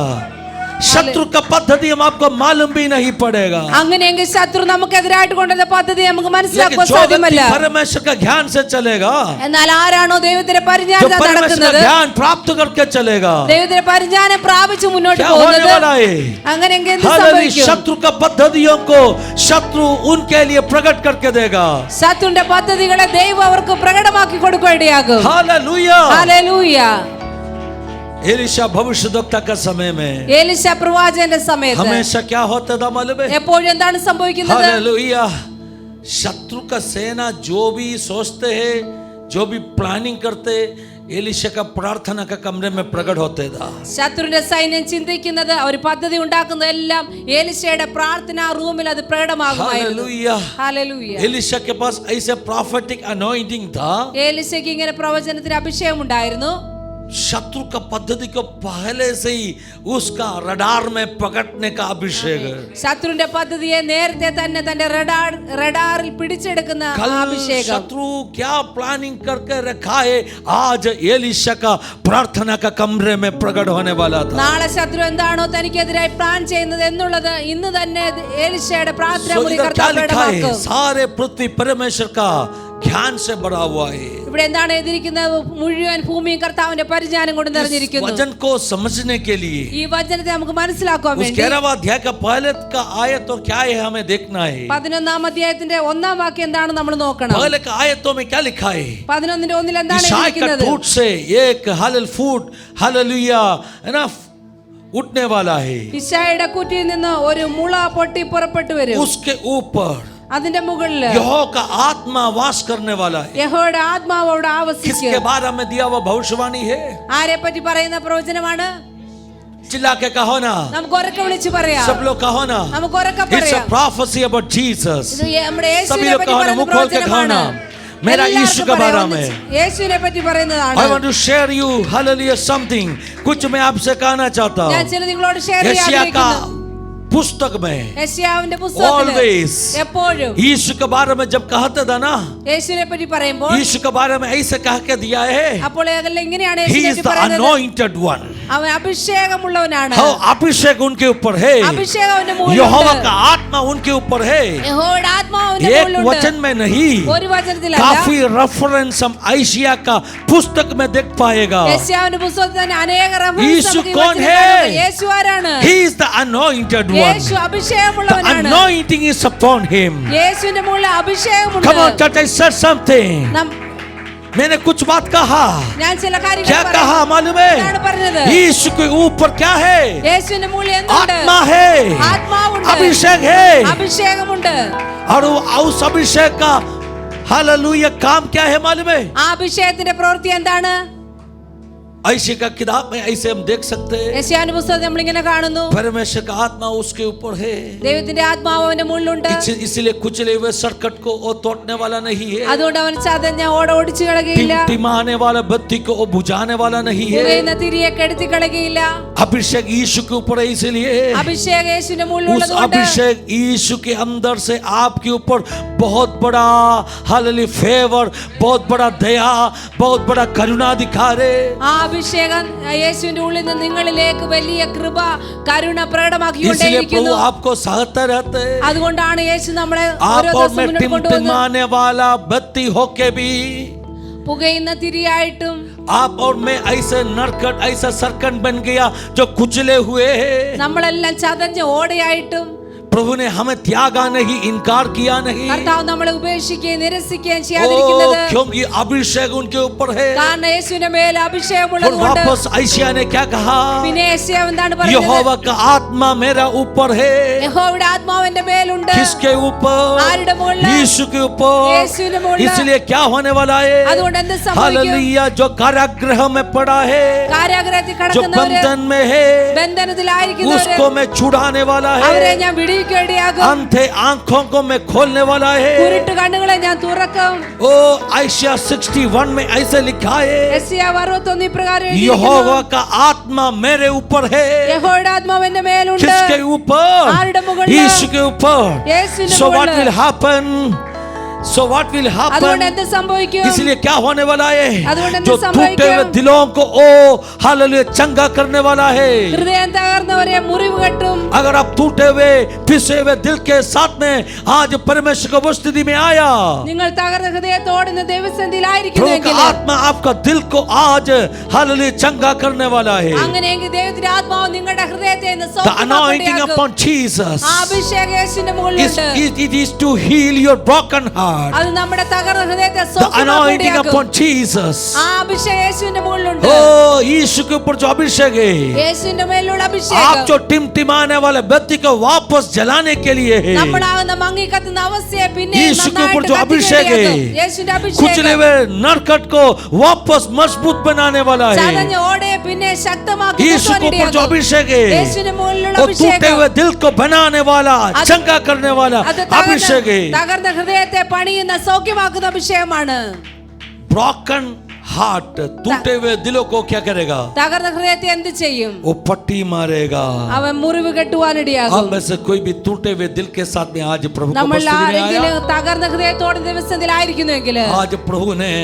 शत्रु का पद्धति हम आपको मालूम भी नहीं पड़ेगा. അങ്ങനെയെങ്കിൽ ശത്രു നമുക്കെതിരായിട്ട് കൊണ്ടുവന്ന പദ്ധതി നമുക്ക് लेकिन മനസ്സിലാക്കാൻ जो സാധ്യമല്ല. व्यक्ति परमेश्वर का ज्ञान से चलेगा, എന്നാൽ ആരാണോ ദൈവത്തിന്റെ जो പരിജ്ഞാനം परमेश्वर का നടക്കുന്നത്, ज्ञान प्राप्त करके चलेगा, ദൈവത്തിന്റെ പരിജ്ഞാനം പ്രാപിച്ചു മുന്നോട്ട് क्या होने പോകുന്നത്, वाला है? അങ്ങനെയെങ്കിൽ എന്ത് हालेलुया. സംഭവിക്കും? शत्रु का पद्धतियों को शत्रु उनके लिए प्रकट करके देगा. ശത്രുവിന്റെ പദ്ധതികളെ ദൈവം അവർക്ക് പ്രകടമാക്കി കൊടുക്കുകയാകും. हालेलुया. ഹല്ലേലൂയ. एलीशा भविष्यद्वक्ता का समय में എലീശ പ്രവാചകന്റെ സമയത്ത് हमेशा क्या होता था मालूम है? എപ്പോഴും എന്താണ് സംഭവിക്കുന്നത്? हालेलुया. शत्रु का सेना जो भी सोचते हैं, जो भी प्लानिंग करते, एलीशा का प्रार्थना का कमरे में प्रकट होते था. ശത്രുവിന്റെ സൈന്യം ചിന്തിക്കുന്നത്, ഒരു പദ്ധതി ഉണ്ടാക്കുന്നത് എല്ലാം എലീശയുടെ പ്രാർത്ഥനാ റൂമിൽ അത് പ്രകടമാകുമായിരുന്നു. हालेलुया. ഹല്ലേലൂയ. एलीशा के पास ऐसे प्रॉफिटिक अनॉइंटिंग था. എലീശയ്ക്ക് ഇങ്ങനെ പ്രവചനത്തിന് അഭിഷേകം ഉണ്ടായിരുന്നു. शत्रु का पद्धति को पहले से ही उसका रडार में पकड़ने का अभिषेक है. ശത്രുവിന്റെ പദ്ധതിയെ നേരത്തെ തന്നെ തന്റെ റഡാറിൽ പിടിച്ചെടുക്കുന്ന कल അഭിഷേകം. शत्रु क्या प्लानिंग करके रखा है, आज एलीशा का प्रार्थना का कमरे में प्रकट होने वाला था. നാളെ ശത്രു എന്താണോ തനിക്കെതിരായി പ്ലാൻ ചെയ്യുന്നത് എന്നുള്ളത് ഇന്ന് തന്നെ എലീശയുടെ പ്രാർത്ഥന So മുറി इधर क्या കർത്താവ് लिखा है? പ്രകടമാക്കും. सारे पृथ्वी परमेश्वर का ज्ञान से भरा हुआ है. ഇവിടെ എന്താണ് എഴുതിയിരിക്കുന്നത്? മുഴുവൻ ഭൂമിയും കർത്താവിന്റെ പരിജ്ഞാനം കൊണ്ട് इस നിറഞ്ഞിരിക്കുന്നു. वचन को समझने के लिए ഈ വചനത്തെ നമുക്ക് മനസ്സിലാക്കാൻ उस വേണ്ടി 11वां अध्याय का पहले का आयत तो क्या है हमें देखना है. 11-ാം അധ്യായത്തിന്റെ 1-ാം വാക്യം എന്താണ് നമ്മൾ നോക്കണം. पहले का आयतों में क्या लिखा है? 11-1 എന്താണ് ईशाई का എഴുതിയിരിക്കുന്നത്? ठूठ से एक हालेल फूट हालेलुया है ना उठने वाला है. ഇശായിയുടെ കുറ്റിയിൽ നിന്ന് ഒരു മുള പൊട്ടി പുറപ്പെട്ടു വരും. उसके ऊपर അതിന്റെ മുകളിൽ यहोवा का आत्मा वास करने वाला है. യഹോവയുടെ ആത്മാവ് അവിടെ ആവസിക്കും. किसके बारे में दिया हुआ भविष्यवाणी है? ആരെ പറ്റി പറയുന്ന പ്രവചനമാണ്? चिल्ला के कहो ना, നമുക്ക് ഉറക്കെ വിളിച്ച് പറയാം. सब लोग कहो ना. നമുക്ക് ഉറക്കെ It's a പറയാം. prophecy about Jesus. ഇത് നമ്മുടെ सभी യേശുവിനെ लोग പറ്റി कहो ना, പറയുന്ന मुंह खोल के कहो പ്രവചനമാണ്. ना. मेरा എല്ലാവർക്കും यीशु के പറയാം, बारे ഒന്നിച്ച് में യേശുവിനെ പറ്റി പറയുന്നതാണ്. I want to share you hallelujah something. कुछ मैं आपसे कहना चाहता ഞാൻ हूँ. ചില നിങ്ങളോട് ഷെയർ ചെയ്യാൻ यशायाह का ആഗ്രഹിക്കുന്നു. पुस्तक में യെശയ്യാവിന്റെ പുസ്തകത്തിൽ always എപ്പോഴും यीशु के बारे में जब कहते था ना, യേശുവിനെ പറ്റി പറയുമ്പോൾ यीशु के बारे में ऐसे कह के दिया है, അപ്പോൾ ഇങ്ങനെയാണ് he യേശുവിനെ is പറ്റി the പറയുന്നത്. anointed one. അവൻ അഭിഷേകമുള്ളവനാണ്. हाँ, अभिषेक उनके ऊपर है. അഭിഷേകം അവന്റെ यहोवा മുകളിലുണ്ട്. का आत्मा उनके ऊपर है. യഹോവയുടെ ആത്മാവ് അവന്റെ एक മുകളിലുണ്ട്. वचन में नहीं, ഒരു വചനത്തിലല്ല. काफी रेफरेंस हम ऐशिया का पुस्तक में देख पाएगा. യെശയ്യാവിന്റെ പുസ്തകത്തിൽ തന്നെ അനേക reference यीशु നമുക്ക് ഈ कौन വചനത്തിൽ है? കാണാം. യേശു ആരാണ്? He is the anointed one. Yeshu The അഭിഷേകമുള്ളവനാണ്. anointing is upon him. യേശുവിന്റെ മുകളിൽ അഭിഷേകമുണ്ട്. Come on, church, I said something. मैंने कुछ बात कहा. ഞാൻ ചില കാര്യങ്ങൾ क्या പറയാം. कहा मालूम എന്താണ് है? പറഞ്ഞത്? यीशु के ऊपर क्या है? യേശുവിന്റെ മുകളിൽ എന്തുണ്ട്? आत्मा है, ആത്മാവുണ്ട്. अभिषेक है. അഭിഷേകമുണ്ട്. और उस अभिषेक का हालेलुया काम क्या है मालूम है? ആ അഭിഷേകത്തിന്റെ പ്രവൃത്തി എന്താണ്? ऐसे का किताब में ऐसे हम देख सकते हैं യെശയ്യാവിന്റെ പുസ്തകത്തിൽ നമ്മളിങ്ങനെ കാണുന്നു, परमेश्वर का आत्मा उसके ऊपर है, ദൈവത്തിന്റെ ആത്മാവ് അവന്റെ മുകളിലുണ്ട്. इसलिए कुचले हुए सर्कट को वो तोड़ने वाला नहीं है, അതുകൊണ്ട് അവൻ ചതഞ്ഞ ഓട ഓടിച്ചു കളയുകയില്ല, टिमाने वाला बत्ती को वो बुझाने वाला नहीं है, പുകയുന്ന തിരിയെ കെടുത്തി കളയുകയില്ല. अभिषेक यीशु के ऊपर है, इसलिए അഭിഷേകം യേശുവിന്റെ उस മുകളിലുള്ളതുകൊണ്ട് अभिषेक यीशु के अंदर से आपके ऊपर बहुत बड़ा हालेलुया फेवर, बहुत बड़ा दया, बहुत बड़ा करुणा दिखा रहे। ആ അഭിഷേകം യേശുവിന്റെ ഉള്ളിൽ നിന്ന് നിങ്ങളിലേക്ക് വലിയ കൃപ കരുണ इसलिए പ്രകടമാക്കിക്കൊണ്ടേയിരിക്കുന്നു. प्रभु आपको सहते रहते हैं। അതുകൊണ്ടാണ് യേശു നമ്മളെ आप ഓരോ और ദിവസം मैं മുന്നോട്ട് കൊണ്ടുവന്ന് टिमटिमाने वाला बत्ती होके भी പുകയുന്ന തിരിയായിട്ടും आप और मैं ऐसे नरकट ऐसा सर्कट बन गया जो कुचले हुए हैं। നമ്മളെല്ലാം ചതഞ്ഞ ഓടയായിട്ടും प्रभु ने हमें त्यागा नहीं, इनकार किया नहीं, കർത്താവ് നമ്മളെ ഉപേക്ഷിക്കുകയും നിരസിക്കുകയും ചെയ്യാതിരിക്കുന്നത് क्योंकि अभिषेक उनके ऊपर है। കാരണം യേശുവിന്റെ മേൽ और അഭിഷേകമുള്ളതുകൊണ്ട്. वापस ऐशिया ने क्या कहा? പിന്നെ യേശയ്യാവ് എന്താണ് പറയുന്നത്? यहोवा का आत्मा मेरा ऊपर है। യഹോവയുടെ ആത്മാവ് എന്റെ മേലുണ്ട്. किसके ऊपर? ആരുടെ മുകളിൽ? यीशु के ऊपर। യേശുവിന്റെ മുകളിൽ. इसलिए क्या होने वाला है? അതുകൊണ്ട് എന്ത് സംഭവിക്കും? हालेलुया, जो कारागृह में पड़ा है, കാരാഗൃഹത്തിൽ जो കിടക്കുന്നവര്, बंधन में है, ബന്ധനത്തിലായിരിക്കുന്നവര്, उसको मैं छुड़ाने वाला അവരെ है। ഞാൻ വിടുവിക്കേണ്ടിയാകും. अंधे आंखों को मैं खोलने वाला है। കുരുട്ട് കണ്ണുകളെ ഞാൻ തുറക്കും. ओ आयशा 61 में ऐसे लिखा है, യെശയ്യാവ് 61 ഇപ്രകാരം എഴുതിയിരിക്കുന്നു. यहोवा का आत्मा मेरे ऊपर है। യഹോവയുടെ ആത്മാവ് എന്റെ മേലുണ്ട്. किसके ऊपर? ആരുടെ മുകളിൽ? यीशु के ऊपर। യേശുവിന്റെ So what മുകളിൽ. will happen? So what will അതുകൊണ്ട് happen? എന്ത് സംഭവിക്കും? इसलिए क्या होने वाला है? അതുകൊണ്ട് എന്ത് जो സംഭവിക്കും? टूटे हुए दिलों को ओ हालेलुया चंगा करने वाला है। ഹൃദയം തകർന്നവരെ മുറിവ് കെട്ടും. अगर आप टूटे हुए पिसे हुए दिल के साथ में आज परमेश्वर की उपस्थिति में आया, നിങ്ങൾ തകർന്ന ഹൃദയത്തോടെ ഇന്ന് प्रभु का ദൈവസന്നിധിയിലായിരിക്കുന്നുവെങ്കിൽ आत्मा आपका दिल को आज हालेलुया चंगा करने वाला है। അങ്ങനെയെങ്കിൽ ദൈവത്തിന്റെ ആത്മാവ് നിങ്ങളുടെ ഹൃദയത്തെ ഇന്ന് The anointing സൗഖ്യമാക്കുകയാകും. upon Jesus ആ അഭിഷേകം യേശുവിന്റെ മുകളിലുണ്ട്. it is to heal your broken heart. അത് നമ്മുടെ തകർന്ന ഹൃദയത്തെ The anointing സൗഖ്യമാക്കുകയാകും. upon Jesus. ആ അഭിഷേകം യേശുവിന്റെ മുകളിലുണ്ട്. ओ यीशु के ऊपर जो अभिषेक है, യേശുവിന്റെ മേലുള്ള आप അഭിഷേകം जो टिमटिमाने वाले बत्ती को वापस जलाने के लिए है। നമ്മളാകുന്ന മങ്ങി കത്തുന്ന അവസ്ഥയെ പിന്നെ यीशु के ऊपर നന്നായിട്ട് जो अभिषेक है, കത്തിക്കേണ്ടിയാകും. യേശുവിന്റെ कुचले അഭിഷേകം हुए नरकट को वापस मजबूत बनाने वाला है। ചതഞ്ഞ ഓടയെ പിന്നെ ശക്തമാക്കി यीशु के ऊपर जो നിർത്തുവാനിടയാകും. अभिषेक है, യേശുവിന്റെ മുകളിലുള്ള वो टूटे അഭിഷേകം हुए दिल को बनाने वाला, चंगा करने वाला അത് अभिषेक है। തകർന്ന ഹൃദയത്തെ പണിയുന്ന സൗഖ്യമാക്കുന്ന അഭിഷേകമാണ്. ब्रोकन हार्ट, टूटे हुए दिलों को क्या करेगा? തകർന്ന ഹൃദയത്തെ എന്ത് ചെയ്യും? वो पट्टी मारेगा। അവൻ മുറിവ് കെട്ടുവാനിടയാകും. आप में से कोई भी टूटे हुए दिल के साथ में आज प्रभु को നമ്മൾ उपस्थिति में आया, ആരെങ്കിലും തകർന്ന ഹൃദയത്തോടെ ദിവസത്തിലായിരിക്കുന്നുവെങ്കിൽ आज प्रभु ने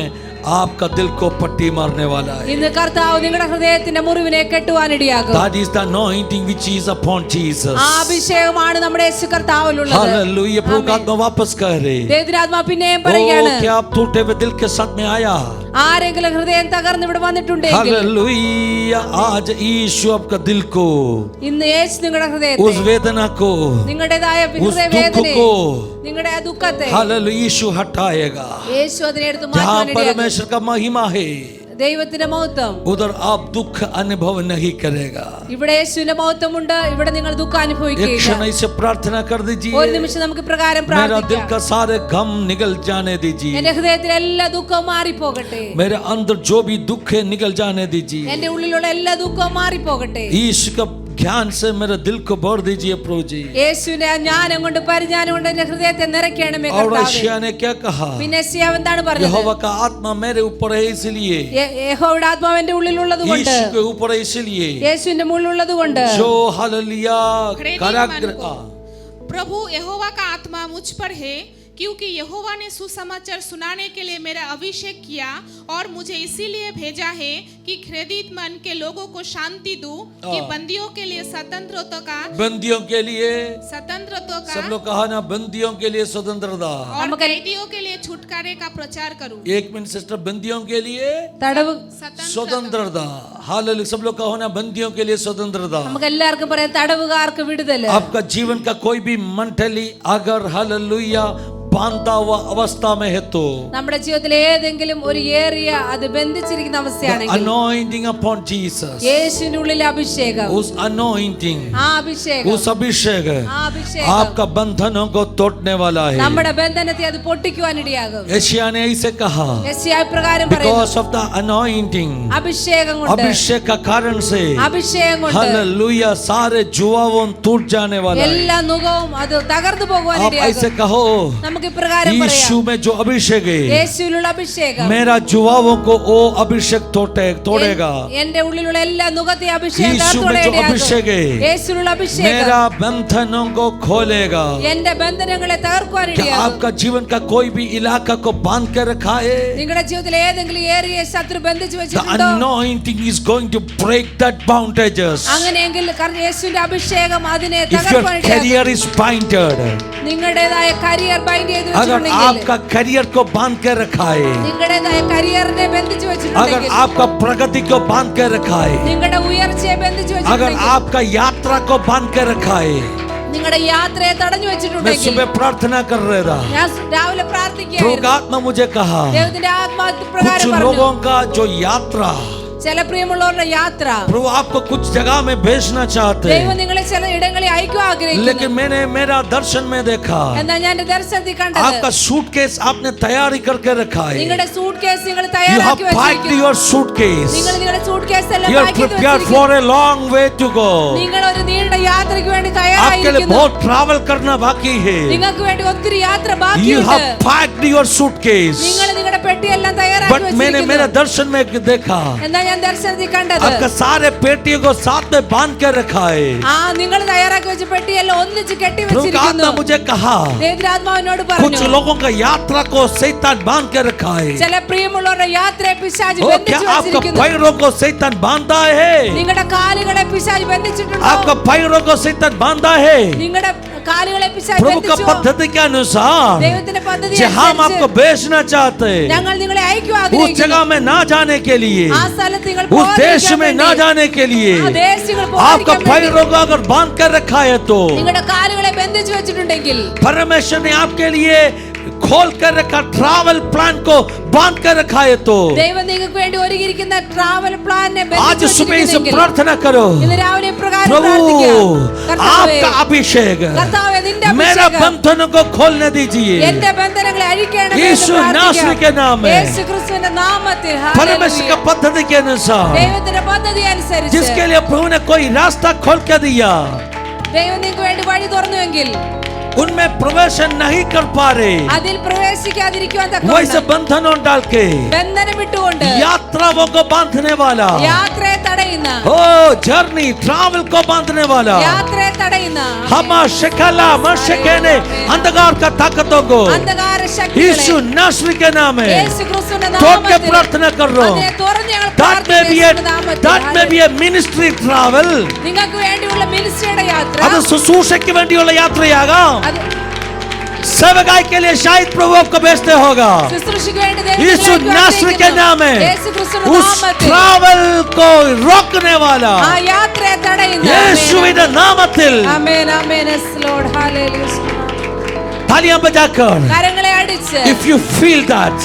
आपका दिल को पट्टी मारने वाला है। ഇന്ന് കർത്താവ് നിങ്ങളുടെ ഹൃദയത്തിന്റെ മുറിവിനെ കെട്ടുവാനിടയാകും. That is the anointing which is upon Jesus. ആ അഭിഷേകമാണ് നമ്മുടെ യേശു കർത്താവിലുള്ളത്. हालेलुया, प्रभु का आत्मा वापस कह रहे। ദൈവത്തിന്റെ ആത്മാ പിന്നെയും ओ പറയുകയാണ്, क्या आप टूटे हुए दिल के साथ में आया? ആരെങ്കിലും ഹൃദയം തകർന്ന് ഇവിടെ വന്നിട്ടുണ്ടെങ്കിൽ हालेलुया, आज यीशु आपका दिल को, ഇന്ന് യേശു നിങ്ങളുടെ उस ഹൃദയത്തെ, वेदना को, നിങ്ങളുടേതായ उस दुख ഹൃദയവേദനയെ, को നിങ്ങളുടെ ആ ദുഃഖത്തെ हालेलुया यीशु हटाएगा। യേശു അതിനെ എടുത്ത് जहाँ മാറ്റാനിടയാകും. परमेश्वर का महिमा है, ദൈവത്തിന്റെ മഹത്വം, उधर आप दुख अनुभव नहीं करेगा। ഇവിടെ യേശുവിന്റെ മഹത്വമുണ്ട്, ഇവിടെ നിങ്ങൾ ദുഃഖം एक അനുഭവിക്കുകയില്ല. क्षण ऐसे प्रार्थना कर ഒരു दीजिए, നിമിഷം നമുക്ക് പ്രകാരം मेरा दिल പ്രാർത്ഥിക്കാം. का सारे गम निकल जाने दीजिए, എന്റെ ഹൃദയത്തിലെ എല്ലാ ദുഃഖവും മാറിപ്പോകട്ടെ. मेरे अंदर जो भी दुख है निकल जाने दीजिए। എന്റെ ഉള്ളിലുള്ള എല്ലാ ദുഃഖവും മാറിപ്പോകട്ടെ. यीशु का ज्ञान से मेरे दिल को भर दीजिए प्रभु जी। യേശുവിന്റെ ആ ജ്ഞാനം കൊണ്ട് പരിജ്ഞാനം കൊണ്ട് എന്റെ ഹൃദയത്തെ നിറയ്ക്കണമേ और കർത്താവേ. यशायाह ने क्या कहा? പിന്നെ യെശയ്യാവ് എന്താണ് പറഞ്ഞത്? यहोवा का आत्मा मेरे ऊपर है इसलिए, യഹോവയുടെ ആത്മാവ് എന്റെ ഉള്ളിലുള്ളത് കൊണ്ട്, यीशु के ऊपर है इसलिए, യേശുവിന്റെ മുകളിലുള്ളത് കൊണ്ട്, जो हालेलुया कारागृह प्रभु यहोवा का आत्मा मुझ पर है, क्योंकि यहोवा ने सुसमाचार सुनाने के लिए मेरा अभिषेक किया और मुझे इसीलिए भेजा है कि खेदित मन के लोगों को शांति दूं, कि बंदियों के लिए स्वतंत्रता का, बंदियों के लिए, स्वतंत्रता का, सब लोग कहा ना, बंदियों के लिए स्वतंत्रता। और कैदियों के लिए छुटकारे का प्रचार करूं। एक मिनट सिस्टर, बंदियों के लिए തടവ് स्वतंत्रता। हालेलुया। सब लोग कहो ना, बंदियों के लिए स्वतंत्रता। നമുക്ക് എല്ലാവർക്കും പറയാം തടവുകാർക്ക് വിടുതല്. आपका जीवन का कोई भी मंडली अगर हालेलुया बांधा हुआ अवस्था में है तो നമ്മുടെ ജീവിതത്തിൽ ഏതെങ്കിലും ഒരു ഏരിയ അത് ബന്ധിച്ചിരിക്കുന്ന അവസ്ഥയാണെങ്കിൽ anointing upon Jesus, യേശുവിന്റെ ഉള്ളിലെ അഭിഷേകം, उस anointing, ആ അഭിഷേകം, उस अभिषेक ആ അഭിഷേകം आपका बंधनों को तोड़ने वाला है। നമ്മുടെ ബന്ധനത്തെ അത് പൊട്ടിക്കുവാനിടയാകും. यशायाह ने ऐसे कहा, യെശയ്യാ പ്രകാരം പറയുന്നു, because of the anointing, അഭിഷേകം കൊണ്ട്, अभिषेक का कारण से അഭിഷേകം കൊണ്ട് हालेलुया सारे जुआओं टूट जाने वाला है। എല്ലാ നുകവും അത് തകർന്നു आप പോകുവാനിടയാകും. ऐसे कहो, നമുക്ക് ഇപ്രകാരം यीशु പറയാം, में जो अभिषेक है, യേശുവിലുള്ള അഭിഷേകം मेरा जुआओं को वो अभिषेक तोड़ेगा। എന്റെ ഉള്ളിലുള്ള എല്ലാ നുകത്തെ അഭിഷേകം यीशु में जो अभिषेक है, യേശുവിലുള്ള അഭിഷേകം मेरा बंधनों को खोलेगा। എന്റെ ബന്ധനങ്ങളെ क्या തകർക്കുവാനിടയാകും. आपका जीवन का कोई भी इलाका को बांध कर रखा है? നിങ്ങളുടെ ജീവിതത്തിൽ ഏതെങ്കിലും ഏരിയയെ ശത്രു ബന്ധിച്ചു The വെച്ചിട്ടുണ്ടോ? anointing is going to break that boundages. അങ്ങനെയെങ്കിൽ യേശുവിന്റെ അഭിഷേകം അതിനെ If your തകർക്കുവാനിടയാകും. career is binded, നിങ്ങളുടേതായ കരിയർ ബൈൻഡ് ചെയ്തു अगर വെച്ചിട്ടുണ്ടെങ്കിൽ, आपका करियर को बांध कर रखा है, നിങ്ങളുടേതായ കരിയറിനെ ബന്ധിച്ചു अगर വെച്ചിട്ടുണ്ടെങ്കിൽ, आपका प्रगति को बांध कर रखा है, നിങ്ങളുടെ ഉയർച്ചയെ ബന്ധിച്ചു अगर വെച്ചിട്ടുണ്ടെങ്കിൽ, आपका यात्रा को बांध कर रखा है, നിങ്ങളുടെ യാത്രയെ തടഞ്ഞു मैं വെച്ചിട്ടുണ്ടെങ്കിൽ, सुबह प्रार्थना कर रहा था, ഞാൻ രാവിലെ प्रभु പ്രാർത്ഥിക്കുകയായിരുന്നു. का आत्मा मुझे कहा, ദൈവത്തിന്റെ ആത്മാവ് कुछ പ്രകാരം പറഞ്ഞു, लोगों का जो यात्रा ചില പ്രിയമുള്ളവരുടെ യാത്ര प्रभु आपको कुछ जगह में भेजना चाहते ദൈവം हैं, നിങ്ങളെ ചില ഇടങ്ങളിൽ അയക്കുവാൻ ആഗ്രഹിക്കുന്നു. लेकिन मैंने मेरा दर्शन में देखा, എന്നാൽ ഞാൻ എന്റെ ദർശനത്തിൽ കണ്ടത്, आपका सूटकेस आपने तैयारी करके रखा है। നിങ്ങളുടെ സൂട്ട് കേസ് നിങ്ങൾ You have തയ്യാറാക്കി packed വെച്ചിരിക്കുന്നു. your suitcase. നിങ്ങൾ നിങ്ങളുടെ സൂട്ട് കേസ് എല്ലാം You are പാക്ക് ചെയ്ത് prepared വെച്ചിരിക്കുന്നു. for a long way to go. നിങ്ങൾ ഒരു നീണ്ട യാത്രയ്ക്ക് വേണ്ടി आपके लिए തയ്യാറായിരിക്കുന്നു. बहुत ट्रैवल करना बाकी है। നിങ്ങൾക്ക് വേണ്ടി ഒത്തിരി യാത്ര You ബാക്കിയുണ്ട്. have packed your suitcase. നിങ്ങൾ നിങ്ങളുടെ പെട്ടിയെല്ലാം തയ്യാറാക്കി But मैंने मेरे വെച്ചിരിക്കുന്നു. दर्शन में देखा, എന്നാൽ ഞാൻ ദർശനത്തിൽ കണ്ടത്, आपका सारे पेटियों को साथ में बांध कर रखा है। ആ നിങ്ങൾ തയ്യാറാക്കി വെച്ച പെട്ടിയെല്ലാം ഒന്നിച്ച് കെട്ടി प्रभु का വെച്ചിരിക്കുന്നു. आत्मा मुझे कहा, ദൈവത്തിനാത്മാവിനോട് कुछ പറഞ്ഞു, लोगों का यात्रा को शैतान बांध कर रखा है। ചില പ്രിയമുള്ളവരുടെ യാത്രയെ പിശാച് ओ, क्या ബന്ധിച്ചു आपका വെച്ചിരിക്കുന്നു. पैरों को शैतान बांधा है? നിങ്ങളുടെ കാലുകളെ പിശാച് ബന്ധിച്ചിട്ടുണ്ടോ? आपका पैरों को शैतान बांधा है? നിങ്ങളുടെ കാലുകളെ പിശാച് प्रभु का ബന്ധിച്ചു. पद्धति के अनुसार ദൈവത്തിന്റെ പദ്ധതി जहाँ हम आपको അനുസരിച്ച് भेजना चाहते हैं, ഞങ്ങൾ നിങ്ങളെ അയക്കുവാൻ उस ആഗ്രഹിക്കുന്നു. जगह में ना जाने के लिए, ആ സ്ഥലത്ത് നിങ്ങൾ उस देश പോകാതിരിക്കാൻ में ना വേണ്ടി, जाने के लिए, ആ ദേശങ്ങൾ आपका പോകാതിരിക്കാൻ വേണ്ടി पैरों को अगर बांध कर रखा है तो നിങ്ങളുടെ കാലുകളെ ബന്ധിച്ചു വെച്ചിട്ടുണ്ടെങ്കിൽ परमेश्वर ने आपके लिए खोल कर रखा ट्रैवल प्लान को बांध कर रखा है तो ദൈവം നിങ്ങൾക്ക് വേണ്ടി ഒരുക്കിയിരിക്കുന്ന ട്രാവൽ പ്ലാനെ आज सुबह इसे ബന്ധിച്ചു प्रार्थना करो, ഇന്ന് രാവിലെ പ്രകാരം प्रभु പ്രാർത്ഥിക്കാം. आपका अभिषेक കർത്താവേ, നിന്റെ मेरा അഭിഷേകം बंधनों को खोलने दीजिए। എന്റെ ബന്ധനങ്ങളെ അഴിക്കണമേ यीशु എന്ന് नासरी പ്രാർത്ഥിക്കാം. के नाम में, യേശു ക്രിസ്തുവിന്റെ നാമത്തിൽ परमेश्वर ഹല്ലേലൂയ. का पद्धति के अनुसार ദൈവത്തിന്റെ പദ്ധതി അനുസരിച്ച് जिसके लिए प्रभु ने कोई रास्ता खोल के दिया, ദൈവം നിങ്ങൾക്ക് വേണ്ടി വഴി തുറന്നുവെങ്കിൽ उनमें प्रवेश नहीं कर पा रहे, അതിൽ പ്രവേശിക്കാതിരിക്കുവാൻ वैसे തക്കവണ്ണം बंधनों डाल के ബന്ധനം ഇട്ടുകൊണ്ട് यात्राओं को बांधने वाला, യാത്രയെ തടയുന്ന ओ जर्नी ट्रैवल को बांधने वाला, യാത്രയെ തടയുന്ന हमा शिकला मशके ने अंधकार का ताकतों को അന്ധകാര यीशु ശക്തികളെ नासरी के नाम में യേശു ക്രിസ്തുവിന്റെ तोड़ के നാമത്തിൽ प्रार्थना कर रहा हूं। അതിനെ തുറന്ന് ഞങ്ങൾ That may be a പ്രാർത്ഥിക്കുന്ന നാമത്തിൽ that may be a ministry travel. നിങ്ങൾക്ക് വേണ്ടിയുള്ള മിനിസ്ട്രിയുടെ യാത്ര അത് ശുശ്രൂഷയ്ക്ക് വേണ്ടിയുള്ള യാത്രയാകാം, അത് सेवकाई के लिए शायद प्रभु आपको भेजते होगा। ശുശ്രൂഷയ്ക്ക് വേണ്ടി यीशु ദൈവത്തിലേക്ക് नासरी के വന്നിരിക്കുന്നു. नाम में യേശു ക്രിസ്തുവിന്റെ उस നാമത്തിൽ ट्रैवल को रोकने वाला ആ യാത്രയെ തടയുന്ന यीशुവിന്റെ നാമത്തിൽ ആമേൻ ആമേൻ യെസ് ലോർഡ് ഹല്ലേലൂയ तालियां बजाकर, കരങ്ങളെ അടിച്ച് if you feel that,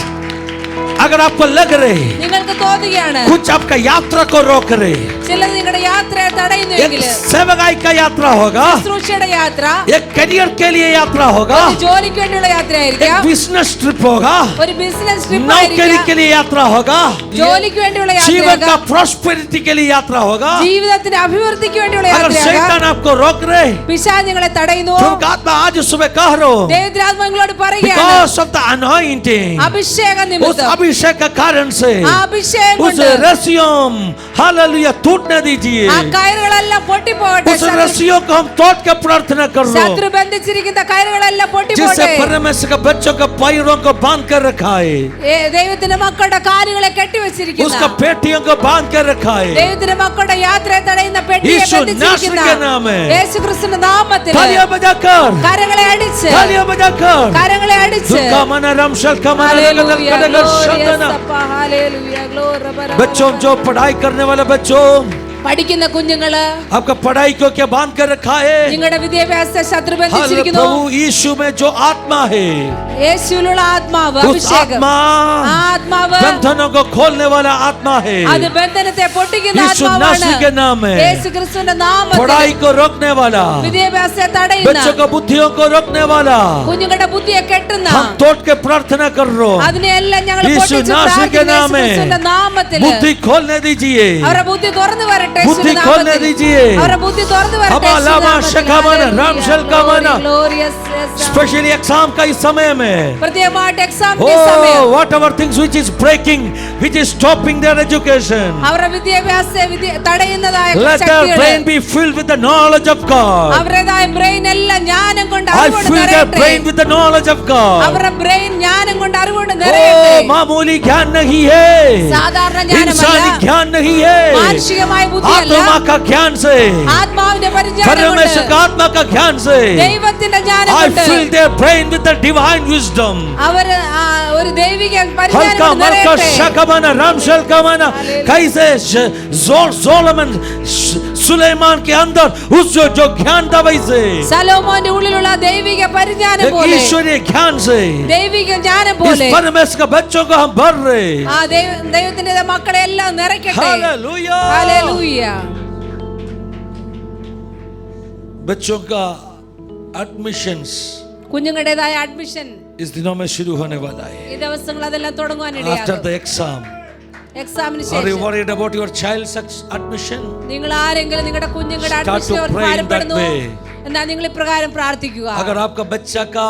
अगर आपको लग रहे നിങ്ങൾക്ക് തോന്നുകയാണ് कुछ आपका यात्रा को रोक रहे, ചിലത് നിങ്ങളുടെ യാത്രയെ एक തടയുന്നുവെങ്കിൽ सेवकाई का यात्रा होगा, ശുശ്രൂഷയുടെ യാത്ര एक करियर के लिए यात्रा होगा, ഒരു ജോലിക്ക് വേണ്ടിയുള്ള एक യാത്രയായിരിക്കാം बिजनेस ट्रिप होगा, ഒരു ബിസിനസ് ട്രിപ്പ് नौकरी ആയിരിക്കാം के लिए यात्रा होगा, ജോലിക്ക് വേണ്ടിയുള്ള जीवन का യാത്രയാകാം प्रॉस्पेरिटी के लिए यात्रा होगा। ജീവിതത്തിന്റെ അഭിവൃദ്ധിക്ക് വേണ്ടിയുള്ള अगर യാത്രയാകാം शैतान आपको रोक रहे, പിശാച് നിങ്ങളെ തടയുന്നു प्रभु का आत्मा आज सुबह कह रहा हूं, ദൈവത്തിന്റെ നിങ്ങളോട് പറയുകയാണ് because of the anointing, അഭിഷേകം उस നിമിത്തം अभिषेक के कारण से ആ അഭിഷേകം उस കൊണ്ട് रस्सियों हालेलुया टूट टूटने दीजिए। ആ കയറുകളെല്ലാം പൊട്ടിപ്പോകട്ടെ. उस रस्सियों को हम तोड़ के प्रार्थना कर लो। ശത്രു ബന്ധിച്ചിരിക്കുന്ന കയറുകളെല്ലാം जिससे പൊട്ടിപ്പോകട്ടെ. परमेश्वर के बच्चों के पैरों को बांध कर रखा है, ദൈവത്തിന്റെ മക്കളുടെ കാലുകളെ കെട്ടിവെച്ചിരിക്കുന്ന, उसका पेटियों को बांध कर रखा है, ദൈവത്തിന്റെ മക്കളുടെ യാത്രയെ തടയുന്ന പെട്ടിയെ यीशु ബന്ധിച്ചിരിക്കുന്ന नासरी के नाम है। യേശുക്രിസ്തുവിന്റെ നാമത്തിൽ तालियां बजाकर, കരങ്ങളെ അടിച്ച്, तालियां बजाकर, കരങ്ങളെ അടിച്ച്, दुर्गा मना रमशल का मना लगल कदगर शंदना। बच्चों जो पढ़ाई करने वाले बच्चों, പഠിക്കുന്ന കുഞ്ഞുങ്ങള്, आपका पढ़ाई को क्या बांध कर रखा है? നിങ്ങളുടെ വിദ്യാഭ്യാസത്തെ ശത്രു हाल ബന്ധിച്ചിരിക്കുന്നു. प्रभु यीशु में जो आत्मा है, യേശുവിലുള്ള ആത്മാവ്, उस അഭിഷേകം, आत्मा ആ ആത്മാവ് बंधनों को खोलने वाला आत्मा है। അത് ബന്ധനത്തെ പൊട്ടിക്കുന്ന यीशु ആത്മാവാണ്. नासरी के नाम है। യേശുക്രിസ്തുവിന്റെ നാമത്തിൽ पढ़ाई को रोकने वाला, വിദ്യാഭ്യാസത്തെ തടയുന്ന, बच्चों को बुद्धियों को रोकने वाला, കുഞ്ഞുങ്ങളുടെ ബുദ്ധിയെ കെട്ടുന്ന, हम तोड़ के प्रार्थना कर रहे हो। അതിനെല്ലാം ഞങ്ങൾ यीशु പൊട്ടിച്ച് नासरी के പ്രാർത്ഥിക്കുന്നു. नाम में യേശുക്രിസ്തുവിന്റെ നാമത്തിൽ बुद्धि खोलने दीजिए, അവരുടെ ബുദ്ധി തുറന്നു വരട്ടെ. बुद्धि യേശുവിന്റെ खोलने നാമത്തിൽ दीजिए। അവരുടെ ബുദ്ധി തുറന്നു വരട്ടെ. हवा യേശുവിന്റെ लामा നാമത്തിൽ. शकामना रामशल का मना, Glorious, yes, स्पेशली एग्जाम का इस समय में, പ്രത്യേകമായിട്ട് എക്സാമിന്റെ oh സമയം whatever things which is breaking, which is stopping their education, അവരുടെ വിദ്യാഭ്യാസത്തെ തടയുന്നതായ let their ശക്തികളെ, brain be filled with the knowledge of God. അവരുടേതായ ബ്രെയിൻ എല്ലാം ജ്ഞാനം കൊണ്ട് I അറിവുകൊണ്ട് fill their നിറയട്ടെ. brain with the knowledge of God. അവരുടെ ബ്രെയിൻ ജ്ഞാനം കൊണ്ട് അറിവുകൊണ്ട് നിറയട്ടെ. Oh मामूली ज्ञान नहीं है, സാധാരണ इंसानी ജ്ഞാനമല്ല, ज्ञान नहीं है, മാനുഷികമായ ബുദ്ധിയല്ല, आत्मा का ज्ञान से, ആത്മാവിന്റെ പരിജ്ഞാനം परमेश्वर का കൊണ്ട്, आत्मा का ज्ञान से ദൈവത്തിന്റെ ജ്ഞാനം I കൊണ്ട് fill their brain with the divine wisdom. അവര് ഒരു ദൈവിക പരിജ്ഞാനം हल्का കൊണ്ട് मरका നിറയട്ടെ. शकमना रामशल का मना, कैसे सोलोमन सुलेमान के अंदर उस जो ज्ञान था वैसे സലോമോന്റെ ഉള്ളിലുള്ള ദൈവിക പരിജ്ഞാനം एक പോലെ, ईश्वरीय ज्ञान से ദൈവിക ജ്ഞാനം इस പോലെ परमेश्वर के बच्चों को हम भर रहे। ആ ദൈവത്തിന്റെ മക്കളെ എല്ലാം നിറയ്ക്കട്ടെ. हालेलुया। ഹല്ലേലൂയ. बच्चों का एडमिशंस കുഞ്ഞുങ്ങളുടേതായ അഡ്മിഷൻ इस दिनों में शुरू होने वाला है। ഈ ദിവസങ്ങൾ അതെല്ലാം After തുടങ്ങുവാനിടയാകും. the exam, എക്സാമിന് are you ശേഷം worried about your child's admission? നിങ്ങൾ ആരെങ്കിലും നിങ്ങളുടെ കുഞ്ഞുങ്ങളുടെ Start to admission pray in that ഭാരപ്പെടുന്നു way. എന്നാൽ നിങ്ങൾ ഇപ്രകാരം പ്രാർത്ഥിക്കുക. अगर आपका बच्चा का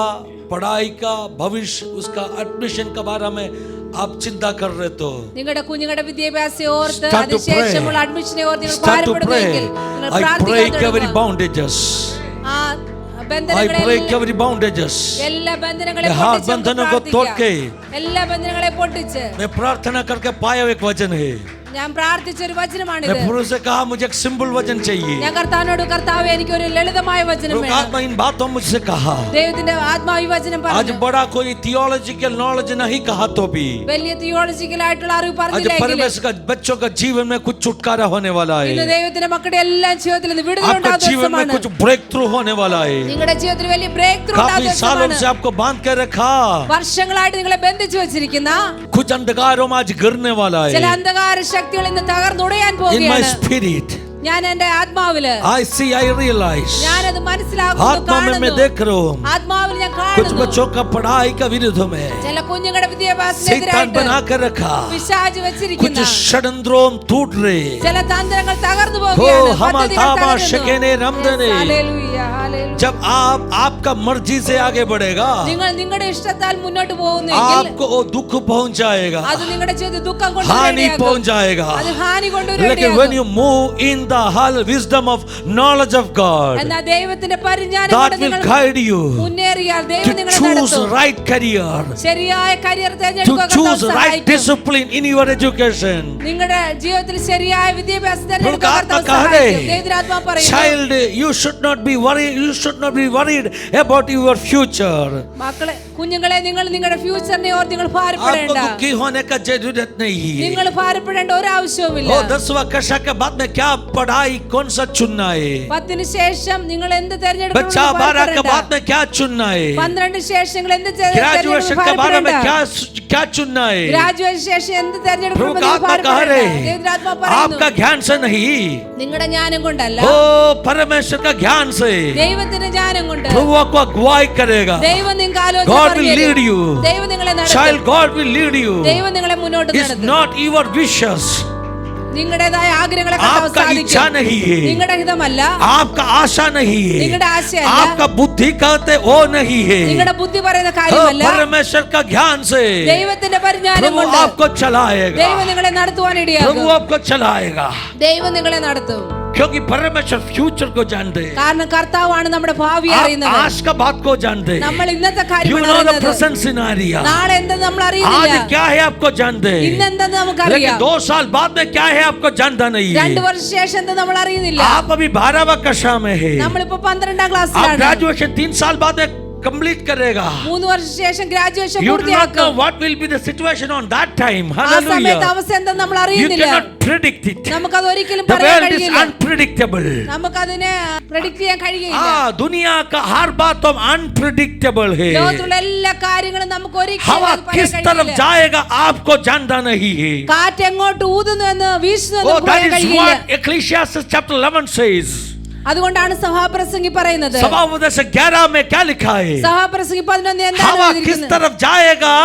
पढ़ाई का भविष्य, उसका एडमिशन के बारे में आप चिंता कर रहे तो നിങ്ങളുടെ കുഞ്ഞുങ്ങളുടെ വിദ്യാഭ്യാസം ഓർത്ത് Start to അതിനുശേഷമുള്ള pray. അഡ്മിഷനെ ഓർത്ത് നിങ്ങൾ Start to ഭാരപ്പെടുന്നുവെങ്കിൽ pray. നിങ്ങൾ I break പ്രാർത്ഥിക്കാൻ every തുടങ്ങുക. bondages. ആ I ബന്ധനങ്ങളെ break every bondages. എല്ലാ ബന്ധനങ്ങളെ मैं हर പൊട്ടിച്ച് നമുക്ക് बंधनों को तोड़ പ്രാർത്ഥിക്കാം. के എല്ലാ ബന്ധനങ്ങളെ പൊട്ടിച്ച് मैं प्रार्थना करके पाया एक वचन है। ഞാൻ പ്രാർത്ഥിച്ച ഒരു വചനമാണിത്. मैं प्रभु से कहा मुझे एक सिंपल वचन चाहिए। ഞാൻ കർത്താവിനോട് കർത്താവേ എനിക്ക് ഒരു ലളിതമായ വചനം प्रभु വേണം. आत्मा इन बातों मुझसे कहा। ദൈവത്തിന്റെ ആത്മാവ് ഈ വചനം आज പറഞ്ഞു. बड़ा कोई थियोलॉजिकल नॉलेज नहीं कहा तो भी വലിയ തിയോളജിക്കൽ ആയിട്ടുള്ള അറിവ് आज പറഞ്ഞില്ലെങ്കിലും परमेश्वर का बच्चों का जीवन में कुछ छुटकारा होने वाला ഇന്ന് है। ദൈവത്തിന്റെ മക്കളുടെ എല്ലാ ജീവിതത്തിൽ നിന്ന് വിടുതൽ आपका ഉണ്ടാകുന്ന जीवन में ദിവസമാണ്. कुछ ब्रेक थ्रू होने वाला है। നിങ്ങളുടെ ജീവിതത്തിൽ വലിയ ബ്രേക്ക് ത്രൂ काफी ഉണ്ടാകുന്ന सालों ദിവസമാണ്. से आपको बांध के रखा, വർഷങ്ങളായിട്ട് നിങ്ങളെ ബന്ധിച്ചു വെച്ചിരിക്കുന്ന कुछ अंधकारों में आज गिरने वाला ചില है। അന്ധകാര ശക്തികൾ ഇന്ന് തകർന്നുടയാൻ In my പോവുകയാണ്. spirit ഞാൻ എന്റെ ആത്മാവില് I see, I realize, ഞാനത് മനസ്സിലാക്കുന്നു, आत्मा में मैं കാണുന്നു. देख रहा हूँ ആത്മാവിൽ ഞാൻ कुछ കാണുന്നു. बच्चों का पढ़ाई का विरुद्ध में ചില കുഞ്ഞുങ്ങളുടെ शैतान വിദ്യാഭ്യാസത്തിനെതിരായിട്ട് बना कर रखा, പിശാച് कुछ വെച്ചിരിക്കുന്ന षड्यंत्रों टूट रहे। ചില തന്ത്രങ്ങൾ തകർന്നു हो പോവുകയാണ്. हम പദ്ധതികൾ आत्मा തകരുന്നു. शकेने रमदने। Yes, hallelujah, hallelujah. जब आप आपका मर्जी से आगे बढ़ेगा, നിങ്ങൾ നിങ്ങളുടെ ഇഷ്ടത്താൽ മുന്നോട്ട് പോകുന്നെങ്കിൽ आपको वो दुख पहुंच जाएगा, അത് നിങ്ങളുടെ ജീവിതത്തിൽ ദുഃഖം हानि കൊണ്ടുവരികയാകും. पहुंच जाएगा। അത് ഹാനി लेकिन when കൊണ്ടുവരികയാകും. you move in the whole wisdom of knowledge of God, എന്നാൽ ദൈവത്തിന്റെ പരിജ്ഞാനം that കൊണ്ട് will നിങ്ങൾ guide you മുന്നേറിയാൽ to ദൈവം നിങ്ങളെ choose നടത്തും. right career, ശരിയായ കരിയർ to തിരഞ്ഞെടുക്കുക choose കർത്താവ് right സഹായിക്കും. discipline in your education. നിങ്ങളുടെ ജീവിതത്തിൽ ശരിയായ വിദ്യാഭ്യാസം प्रभु തിരഞ്ഞെടുക്കുക का കർത്താവ് आत्मा कह സഹായിക്കും. रहे, ദൈവത്തിന്റെ ആത്മാവ് പറയുന്നു, child, you should not be worried, you should not be worried about your future. മക്കളെ കുഞ്ഞുങ്ങളെ നിങ്ങൾ നിങ്ങളുടെ ഫ്യൂച്ചറിനെ ഓർത്ത് നിങ്ങൾ आपको ഭാരപ്പെടേണ്ട. दुखी होने का जरूरत नहीं है। നിങ്ങൾ ഭാരപ്പെടേണ്ട ഒരാവശ്യവുമില്ല. वो 10वां कक्षा के बाद में क्या पढ़ाई कौन सा चुनना है, 10 ശേഷം നിങ്ങൾ എന്ത് बच्चा തിരഞ്ഞെടുക്കണം 12 के बाद में क्या चुनना है, 12 ശേഷം നിങ്ങൾ എന്ത് ग्रेजुएशन के बारे में क्या क्या चुनना है। ഗ്രാജുവേഷൻ ശേഷം എന്ത് प्रभु തിരഞ്ഞെടുക്കണം का आत्मा कह रहे, आपका പറയുന്നു. ज्ञान से नहीं, നിങ്ങളുടെ ജ്ഞാനം കൊണ്ടല്ല, ओ परमेश्वर का ज्ञान से ദൈവത്തിന്റെ ജ്ഞാനം കൊണ്ട് प्रभु आपको अगुवाई करेगा। ദൈവം നിങ്ങൾക്ക് ആലോചന God will പറഞ്ഞു lead you. തരും. ദൈവം നിങ്ങളെ നടത്തും. Child, God will lead you. ദൈവം നിങ്ങളെ മുന്നോട്ട് It's നടത്തും. not your wishes, നിങ്ങളുടേതായ ആഗ്രഹങ്ങളെ കർത്താവ് आपका इच्छा സാധിക്കും. नहीं है, നിങ്ങളുടെ ഹിതമല്ല, आपका आशा नहीं है, നിങ്ങളുടെ ആശയല്ല, आपका बुद्धि कहते वो नहीं है। നിങ്ങളുടെ ബുദ്ധി പറയുന്ന കാര്യമല്ല. परमेश्वर का ज्ञान से ദൈവത്തിന്റെ പരിജ്ഞാനം प्रभु കൊണ്ട് आपको चलाएगा, ദൈവം നിങ്ങളെ നടത്തുവാൻ प्रभु ഇടയാകും. आपको चलाएगा, ദൈവം നിങ്ങളെ നടത്തും. क्योंकि परमेश्वर फ्यूचर को जानते हैं, കാരണം കർത്താവാണ് നമ്മുടെ ഭാവി आप അറിയുന്നത്. आज का बात को जानते हैं, നമ്മൾ ഇന്നത്തെ you കാര്യമാണ് know the അറിയുന്നത്. present scenario, നാളെ എന്തെന്ന് നമ്മൾ आज അറിയുന്നില്ല. क्या है आपको जानते हैं, ഇന്നെന്തെന്ന് लेकिन നമുക്കറിയാം. 2 साल बाद में क्या है आपको जानता नहीं 2 है। വർഷം ശേഷം എന്ത് നമ്മൾ അറിയുന്നില്ല. आप अभी 12वीं कक्षा में है, നമ്മളിപ്പോ 12ാം आप ക്ലാസ്സിലാണ്. ग्रेजुएशन 3 साल बाद में कंप्लीट करेगा, 3 വർഷം ശേഷം graduation you do not know പൂർത്തിയാക്കും. what will be the situation on that time. ആ സമയത്ത് Hallelujah, അവസ്ഥ എന്തെന്ന് നമ്മൾ you അറിയുന്നില്ല. cannot predict it, നമുക്കത് ഒരിക്കലും the പറയാൻ world is കഴിയില്ല. unpredictable. നമുക്കതിനെ predict ചെയ്യാൻ കഴിയില്ല. दुनिया का हर बात तो अनप्रिडिक्टेबल है, ലോകത്തുള്ള എല്ലാ കാര്യങ്ങളും നമുക്ക് ഒരിക്കലും हवा അത് പറയാൻ किस तरफ കഴിയില്ല. जाएगा आपको जानता नहीं है। കാറ്റ് എങ്ങോട്ട് ഊതുന്നു എന്ന് വീശുന്നു എന്ന് Oh, നമുക്ക് that പറയാൻ is കഴിയില്ല. what Ecclesiastes chapter 11 says. അതുകൊണ്ടാണ് സഭാപ്രസംഗി പറയുന്നത്. सभापदेश 11 में क्या लिखा है, സഭാപ്രസംഗി 11 എന്താണ് हवा किस എഴുതിയിരിക്കുന്നത്? तरफ जाएगा,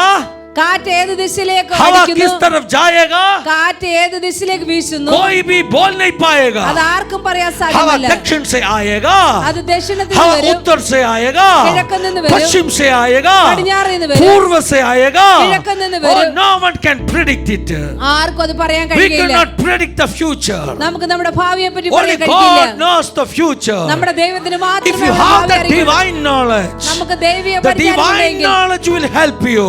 കാറ്റ് ഏത് ദിശയിലേക്ക് हवा അടിക്കുന്നു? किस तरफ जाएगा, കാറ്റ് ഏത് ദിശയിലേക്ക് വീശുന്നു? कोई भी बोल नहीं पाएगा। അത് ആർക്കും പറയാൻ हवा സാധ്യമല്ല. दक्षिण से आएगा, അത് ദക്ഷിണത്തിൽ हवा നിന്ന് വരും, उत्तर से आएगा, കിഴക്ക് നിന്ന് വരും, पश्चिम से आएगा, പടിഞ്ഞാറ് നിന്ന് വരും, पूर्व से आएगा। കിഴക്ക് നിന്ന് Oh, വരും. no one can predict it. ആർക്കും അത് പറയാൻ We കഴിയില്ല. cannot predict the future. നമുക്ക് നമ്മുടെ ഭാവിയെ പറ്റി Only പറയാൻ കഴിയില്ല. God knows the future. നമ്മുടെ ദൈവത്തിന് If മാത്രമേ you നമ്മുടെ have ഭാവി the അറിയൂ. divine knowledge, നമുക്ക് ദൈവിക the പരിജ്ഞാനം divine ഉണ്ടെങ്കിൽ knowledge will help you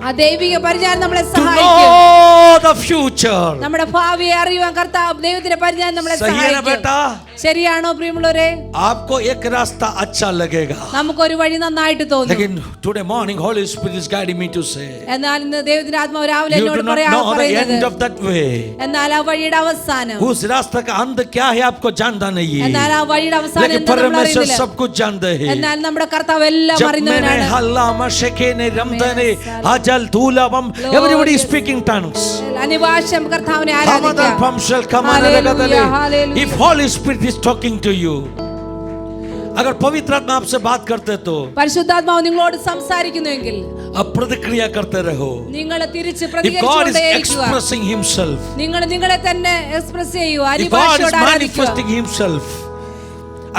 ആ ദൈവിക പരിജ്ഞാനം നമ്മളെ to സഹായിക്കും. know the future. നമ്മുടെ ഭാവിയെ അറിയുവാൻ കർത്താവ് ദൈവത്തിന്റെ പരിജ്ഞാനം നമ്മളെ सही है ना സഹായിക്കും. बेटा? ശരിയാണോ പ്രിയമുള്ളവരെ? आपको एक रास्ता अच्छा लगेगा, നമുക്കൊരു വഴി നന്നായിട്ട് തോന്നും. लेकिन today morning Holy Spirit is guiding me to say, എന്നാൽ ഇന്ന് ദൈവത്തിന്റെ ആത്മാവ് രാവിലെ you do എന്നോട് not know the end പറയുന്നത് of that way. എന്നാൽ ആ വഴിയുടെ അവസാനം, उस रास्ते का अंत क्या है आपको जानता नहीं है, എന്നാൽ ആ വഴിയുടെ അവസാനം लेकिन എന്താ നമ്മൾ परमेश्वर അറിയുന്നില്ല. सब कुछ जानते हैं। എന്നാൽ നമ്മുടെ കർത്താവ് എല്ലാം जब मैंने അറിയുന്നവനാണ്. हल्ला मशकेने रमदने अजल धूलवम, everybody speaking tongues. അനിവാശ്യം കർത്താവിനെ Hamadar ആരാധിക്കാം. pamshal kamana Hallelujah, ragadale. hallelujah. If Holy Spirit is talking to you, अगर पवित्र आत्मा आपसे बात करते तो പരിശുദ്ധാത്മാവ് നിങ്ങളോട് സംസാരിക്കുന്നുവെങ്കിൽ आप प्रतिक्रिया करते रहो. നിങ്ങൾ തിരിച്ച് If God is പ്രതികരിച്ചുകൊണ്ടേയിരിക്കുക. expressing himself, നിങ്ങൾ നിങ്ങളെ തന്നെ എക്സ്പ്രസ് ചെയ്യുക, if God is അനിവാശ്യോട് ആരാധിക്കുക. manifesting himself,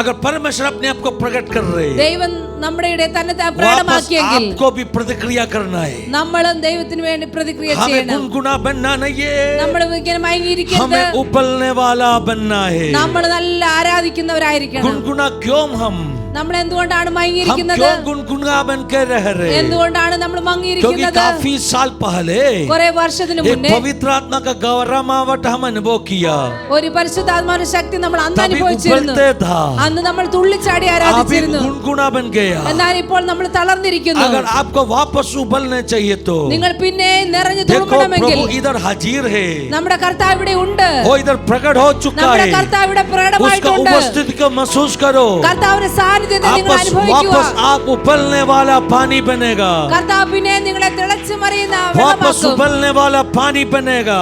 अगर परमेश्वर अपने आप को प्रकट कर रहे हैं, ദൈവം നമ്മുടെ ഇടയിൽ തന്നെ वापस പ്രകടമാക്കിയെങ്കിൽ आपको भी प्रतिक्रिया करना है. നമ്മളും ദൈവത്തിന് വേണ്ടി പ്രതിക്രിയ हमें ചെയ്യണം. गुनगुना बनना नहीं है, നമ്മൾ ഇങ്ങനെ മയങ്ങിയിരിക്കരുത്. हमें उबलने वाला बनना है. നമ്മൾ നല്ല ആരാധിക്കുന്നവരായിരിക്കണം. गुनगुना क्यों हम നമ്മൾ എന്തുകൊണ്ടാണ് हम മയങ്ങിയിരിക്കുന്നത്? क्यों गुनगुना बन के रह रहे? എന്തുകൊണ്ടാണ് നമ്മൾ क्योंकि മങ്ങിയിരിക്കുന്നത്? काफी साल पहले കുറെ വർഷത്തിന് एक മുന്നേ पवित्र आत्मा का गौरवावट हम अनुभव किया, ഒരു പരിശുദ്ധാത്മാവിന്റെ ശക്തി നമ്മൾ അന്ന് तभी അനുഭവിച്ചിരുന്നു. उबलते था, അന്ന് നമ്മൾ തുള്ളിച്ചാടി अभी ആരാധിച്ചിരുന്നു. गुनगुना बन गया. എന്നാൽ ഇപ്പോൾ നമ്മൾ തളർന്നിരിക്കുന്നു. अगर आपको वापस उबलने चाहिए तो നിങ്ങൾ പിന്നെ നിറഞ്ഞു देखो തുളുമ്പണമെങ്കിൽ प्रभु इधर हाजिर है, നമ്മുടെ കർത്താവ് ഇവിടെ ഉണ്ട്. वो इधर प्रकट हो चुका നമ്മുടെ है. കർത്താവ് ഇവിടെ उसका പ്രകടമായിട്ടുണ്ട്. उपस्थिति को महसूस करो. കർത്താവിന്റെ സാന്നിധ്യത്തെ നിങ്ങൾ അനുഭവിക്കുക. वापस आप उबलने वाला पानी बनेगा, കർത്താവ് പിന്നെ നിങ്ങളെ തിളച്ചു മറിയുന്ന वापस വെള്ളമാക്കും. उबलने वाला पानी बनेगा,